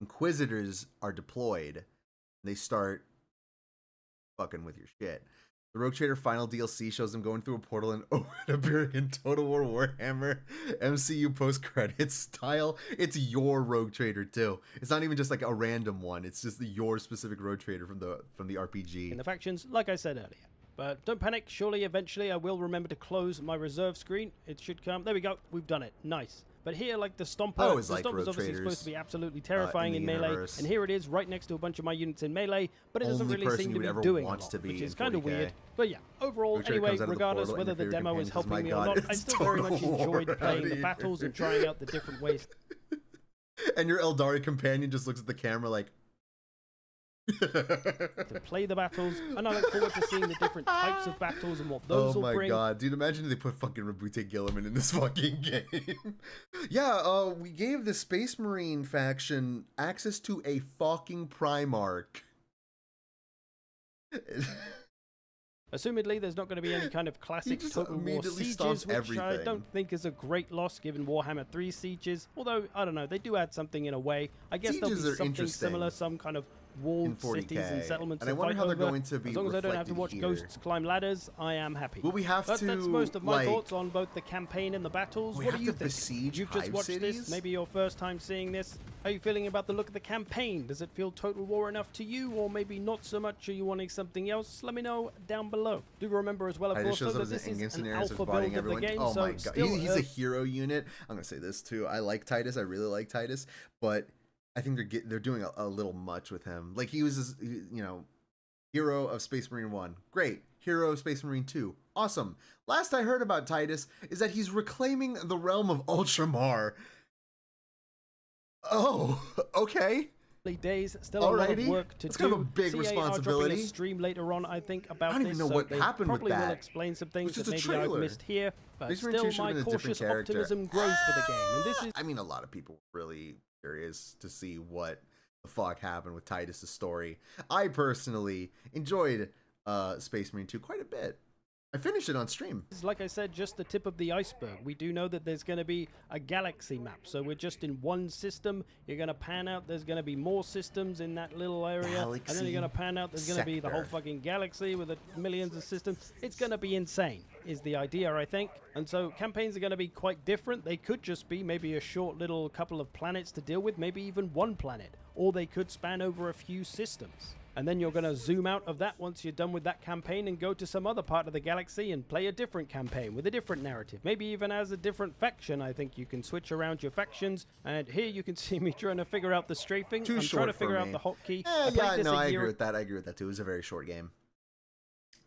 Inquisitors are deployed. They start fucking with your shit. The Rogue Trader final DLC shows them going through a portal and appearing in Total War Warhammer MCU post-credits style. It's your Rogue Trader too. It's not even just like a random one. It's just your specific Rogue Trader from the RPG. In the factions, like I said earlier. But don't panic, surely eventually I will remember to close my reserve screen. It should come. There we go, we've done it. Nice. But here, like the Stomper, I always the liked Stomper's Rogue obviously Traders, supposed to be absolutely terrifying in in the melee. universe. And here it is, right next to a bunch of my units in melee, but it doesn't Only really person seem you to would be ever doing a want lot, to be which in is kind of 40K. weird. But yeah, overall, Rogue Trader anyway, comes out of the regardless portal and whether your the favorite demo is companion says, helping "My me God, or not, I it's still very much Total War enjoyed out playing the here." battles and trying out the different ways. And your Eldari companion just looks at the camera like to play the battles, and I look forward to seeing the different types of battles and what those oh will my bring. god, dude, imagine if they put fucking Rabute Gilliman in this fucking game. Yeah, we gave the Space Marine faction access to a fucking Primarch. Assumedly, there's not going to be any kind of classic just Total War immediately sieges, stops which I everything. don't think is a great loss given Warhammer 3 sieges. Although, I don't know, they do add something in a way. I guess there'll Sieges be are something interesting. similar, some kind of walled 40K. cities and settlements And I to wonder fight how they're over. going to be As long as I don't have to watch reflected here. ghosts climb ladders, I am happy. Will we have but to, that's most of my like, thoughts on both the campaign and the battles. we What have do you to think? besiege You've just hive watched cities? this, maybe your first time seeing this. How are you feeling about the look of the campaign? Does it feel Total War enough to you, or maybe not so much? Are you wanting something else? Let me know down below. Do remember as well, of I course, just shows though, up that as this an is in-game an scenario, alpha starts build bodying of the everyone. game, Oh so my god, still he's a hero unit. I'm gonna say this too. I like Titus. I really like Titus, but I think they're doing a little much with him. Like he was, hero of Space Marine 1, great. Hero of Space Marine 2, awesome. Last I heard about Titus is that he's reclaiming the realm of Ultramar. Oh, okay. days, still a lot of Alrighty. work to That's do. kind of a big CA are dropping responsibility. a stream later on, I think, about I don't this. even know so what they happened with probably will that. explain some things It was that just a maybe I've trailer. missed here. But Space Marine 2 still, should have my been a different cautious character. optimism grows for the game, and this is. I mean, a lot of people were really curious to see what the fuck happened with Titus's story. I personally enjoyed Space Marine 2 quite a bit. I finished it on stream. This is, like I said, just the tip of the iceberg. We do know that there's going to be a galaxy map, so we're just in one system. You're going to pan out, there's going to be more systems in that little area, and then you're going to pan out, there's going to be the whole sector. fucking galaxy with the millions of systems. It's going to be insane, is the idea, I think. And so campaigns are going to be quite different. They could just be maybe a short little couple of planets to deal with, maybe even one planet, or they could span over a few systems. And then you're going to zoom out of that once you're done with that campaign and go to some other part of the galaxy and play a different campaign with a different narrative. Maybe even as a different faction. I think you can switch around your factions. And here you can see me trying to figure out the strafing. Too I'm short trying to for figure out me. the hotkey. Yeah, no, I agree with that. I agree with that too. It was a very short game.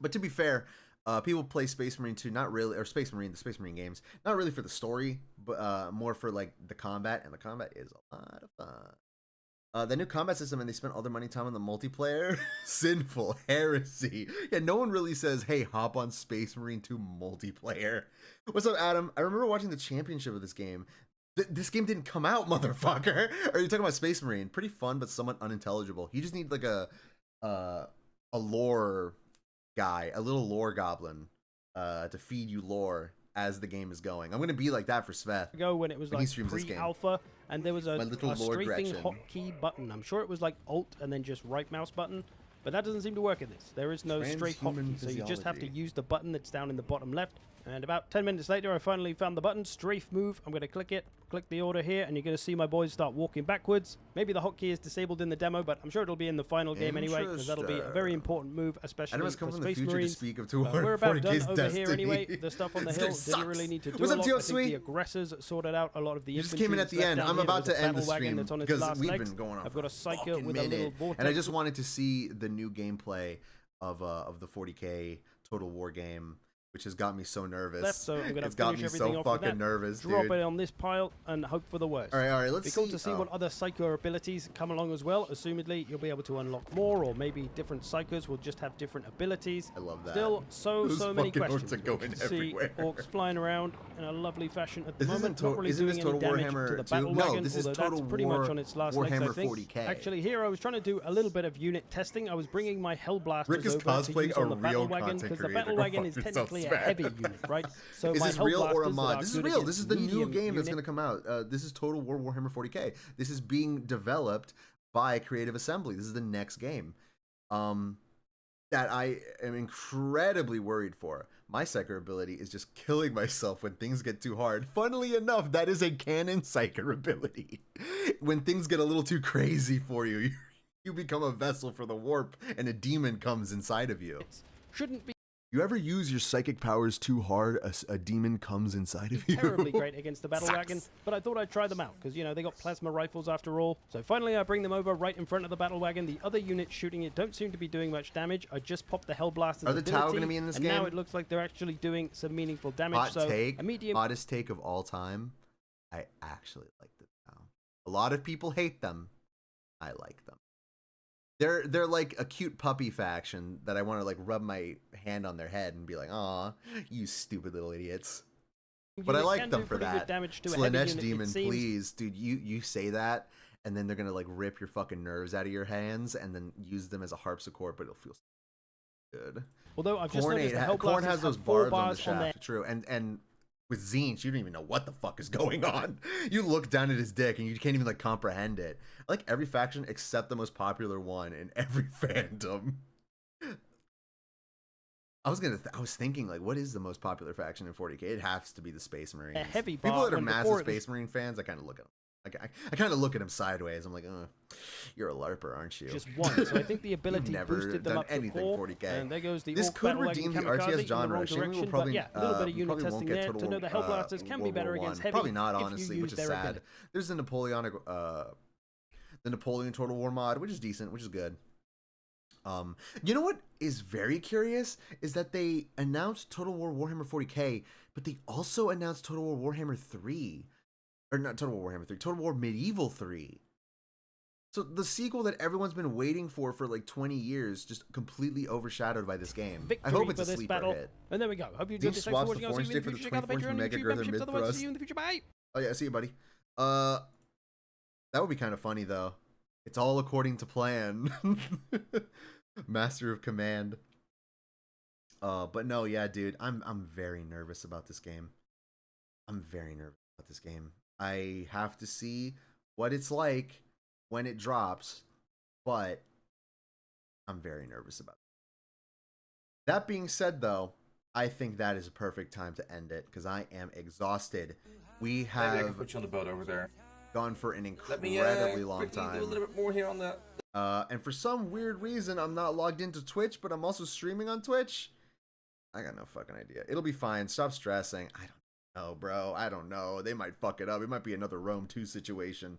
But to be fair, people play Space Marine 2 not really, or Space Marine, the Space Marine games, not really for the story, but more for like the combat, and the combat is a lot of fun. The new combat system, and they spent all their money time on the multiplayer. Sinful heresy. Yeah, no one really says, hey, hop on Space Marine 2 multiplayer. What's up, Adam? I remember watching the championship of this game. This game didn't come out, motherfucker. Are you talking about Space Marine? Pretty fun, but somewhat unintelligible. You just need like a lore guy, a little lore goblin, to feed you lore as the game is going. I'm gonna be like that for Sveth. Ago when it was When he like streams this game. pre-alpha, and there was a My little lore strafing direction. hotkey button. I'm sure it was like Alt and then just right mouse button, but that doesn't seem to work in this. There is no strafe Transhuman hotkey, so you just have to physiology. use the button that's down in the bottom left. And about 10 minutes later, I finally found the button, strafe move. I'm going to click it, click the order here, and you're going to see my boys start walking backwards. Maybe the hotkey is disabled in the demo, but I'm sure it'll be in the final game anyway, because that'll be a very important move, especially Adam has for come from the Space future Marines. to speak of We're about 240K's done over destiny. here anyway. The stuff on the This hill game didn't really need to do What's a up, lot. I think TLC? the aggressors sorted out a lot of the You just infantry came in at that's the left end. down I'm here. about There's to a end the battle wagon stream that's on its because last we've legs. been going on I've for got a a psyker fucking with a little minute, vortex. and I just wanted to see the new gameplay of the 40K Total War game, which has got me so nervous. left, so I'm going to It's got finish me everything so off with fucking that, nervous, drop dude. it on this pile, and hope for the worst. All right, let's Be see. cool to see what other psycho abilities come along as well. Assumedly, you'll be able to unlock more, or maybe different psychos will just have different abilities. I love that. Still, so Those many fucking orcs questions. are going You can see everywhere. orcs flying around in a lovely fashion at the This moment. Not really isn't doing this any Total damage Warhammer to the 2? battle No, wagon, this is although Total that's pretty War much on its last legs, I Warhammer think. 40K. Actually, here I was trying to do a little bit of unit testing. I was bringing my Hellblasters Rick is over to cosplaying use a on the battle real wagon, content because the creator. battle Go wagon fuck is yourself, technically a Sven. heavy unit, right? So Is my this real or a Hellblasters mod? are This is good real. against This is the new medium game that's unit. going to come out. This is Total War Warhammer 40K. This is being developed by Creative Assembly. This is the next game that I am incredibly worried for. My Psyker ability is just killing myself when things get too hard. Funnily enough, that is a canon Psyker ability. When things get a little too crazy for you, you become a vessel for the warp and a demon comes inside of you. Shouldn't be You ever use your psychic powers too hard, a demon comes inside of you? terribly great against the battle Sucks. wagon, but I thought I'd try them out because, you know, they got plasma rifles after all. So finally I bring them over right in front of the battle wagon. The other units shooting it don't seem to be doing much damage. I just popped the Hellblaster's Are the Tau ability, gonna be in this and game? now it looks like they're actually doing some meaningful damage. Hot so take, a medium hottest take of all time. I actually like the Tau. A lot of people hate them. I like them. They're like a cute puppy faction that I want to like rub my hand on their head and be like, "Aw, you stupid little idiots." But I unit like can them do for pretty good that. damage to a heavy Slanesh unit, it Demon, seems. please, dude. You say that, and then they're gonna like rip your fucking nerves out of your hands, and then use them as a harpsichord, but it'll feel good. Although I've just Corn noticed the Corn Hellblasters has those have 4 barbs on the bars on their shaft, true, and With Zinch, you don't even know what the fuck is going on. You look down at his dick and you can't even like comprehend it. I like every faction except the most popular one in every fandom. I was thinking like, what is the most popular faction in 40k? It has to be the Space Marines. A heavy People bar that are when massive before it was- Space Marine fans, I kind of look at them. I kind of look at him sideways. I'm like, you're a LARPer, aren't you? Just one. So I think the ability never boosted them done up to anything 4. 40K. And there goes the This Orc could battle wagon redeem the kamikaze RTS in the genre. wrong Shame we will direction, probably, but yeah, a little bit of we unit probably won't testing get there Total to know the Hellblasters can be better World War against I. heavy. Probably not, if you honestly, use which is their sad. ability. There's the Napoleonic, the Napoleon Total War mod, which is decent, which is good. You know what is very curious is that they announced Total War Warhammer 40k, but they also announced Total War Warhammer 3, or not Total War Warhammer 3, Total War Medieval 3. So the sequel that everyone's been waiting for like 20 years, just completely overshadowed by this game. Victory I hope it's for a this sleeper battle. hit. And there we go. Hope you enjoyed this. Thanks for swaps watching. the I'll see foreign you in stick the for the future. Check out the 24 Patreon and mega YouTube girth and memberships. mid Otherwise, thrust. see you in the future. Bye. Oh yeah, see you, buddy. That would be kind of funny though. It's all according to plan. Master of Command. But no, yeah, dude, I'm very nervous about this game. I'm very nervous about this game. I have to see what it's like when it drops, but I'm very nervous about it. That being said, though, I think that is a perfect time to end it because I am exhausted. We have Maybe I can put you on the boat over there. gone for an Let incredibly me long quickly time. do a little bit more here on the. And for some weird reason, I'm not logged into Twitch, but I'm also streaming on Twitch. I got no fucking idea. It'll be fine. Stop stressing. I don't know, bro. I don't know. They might fuck it up. It might be another Rome 2 situation.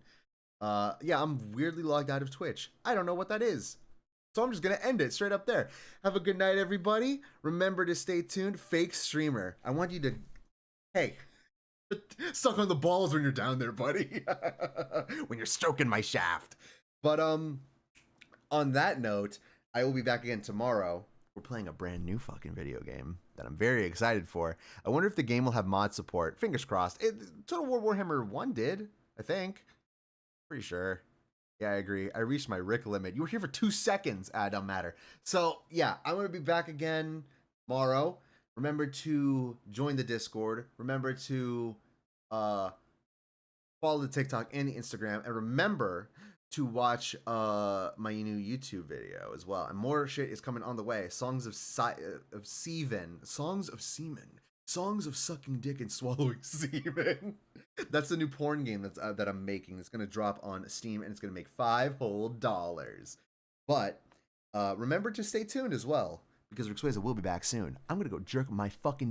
Yeah, I'm weirdly logged out of Twitch. I don't know what that is. So I'm just going to end it straight up there. Have a good night, everybody. Remember to stay tuned. Fake streamer. I want you to... Hey... suck on the balls when you're down there, buddy. When you're stroking my shaft. But on that note, I will be back again tomorrow. We're playing a brand new fucking video game that I'm very excited for. I wonder if the game will have mod support. Fingers crossed. Total War Warhammer 1 did, I think. Pretty sure. Yeah, I agree. I reached my Rick limit. You were here for 2 seconds. Don't matter. So yeah, I'm gonna be back again tomorrow. Remember to join the Discord. Remember to follow the TikTok and the Instagram. And remember to watch my new YouTube video as well. And more shit is coming on the way. Songs of Semen. Songs of Semen. Songs of sucking dick and swallowing semen. That's the new porn game that I'm making. It's going to drop on Steam and it's going to make $5 whole. But remember to stay tuned as well, because Ricswaza will be back soon. I'm going to go jerk my fucking dick.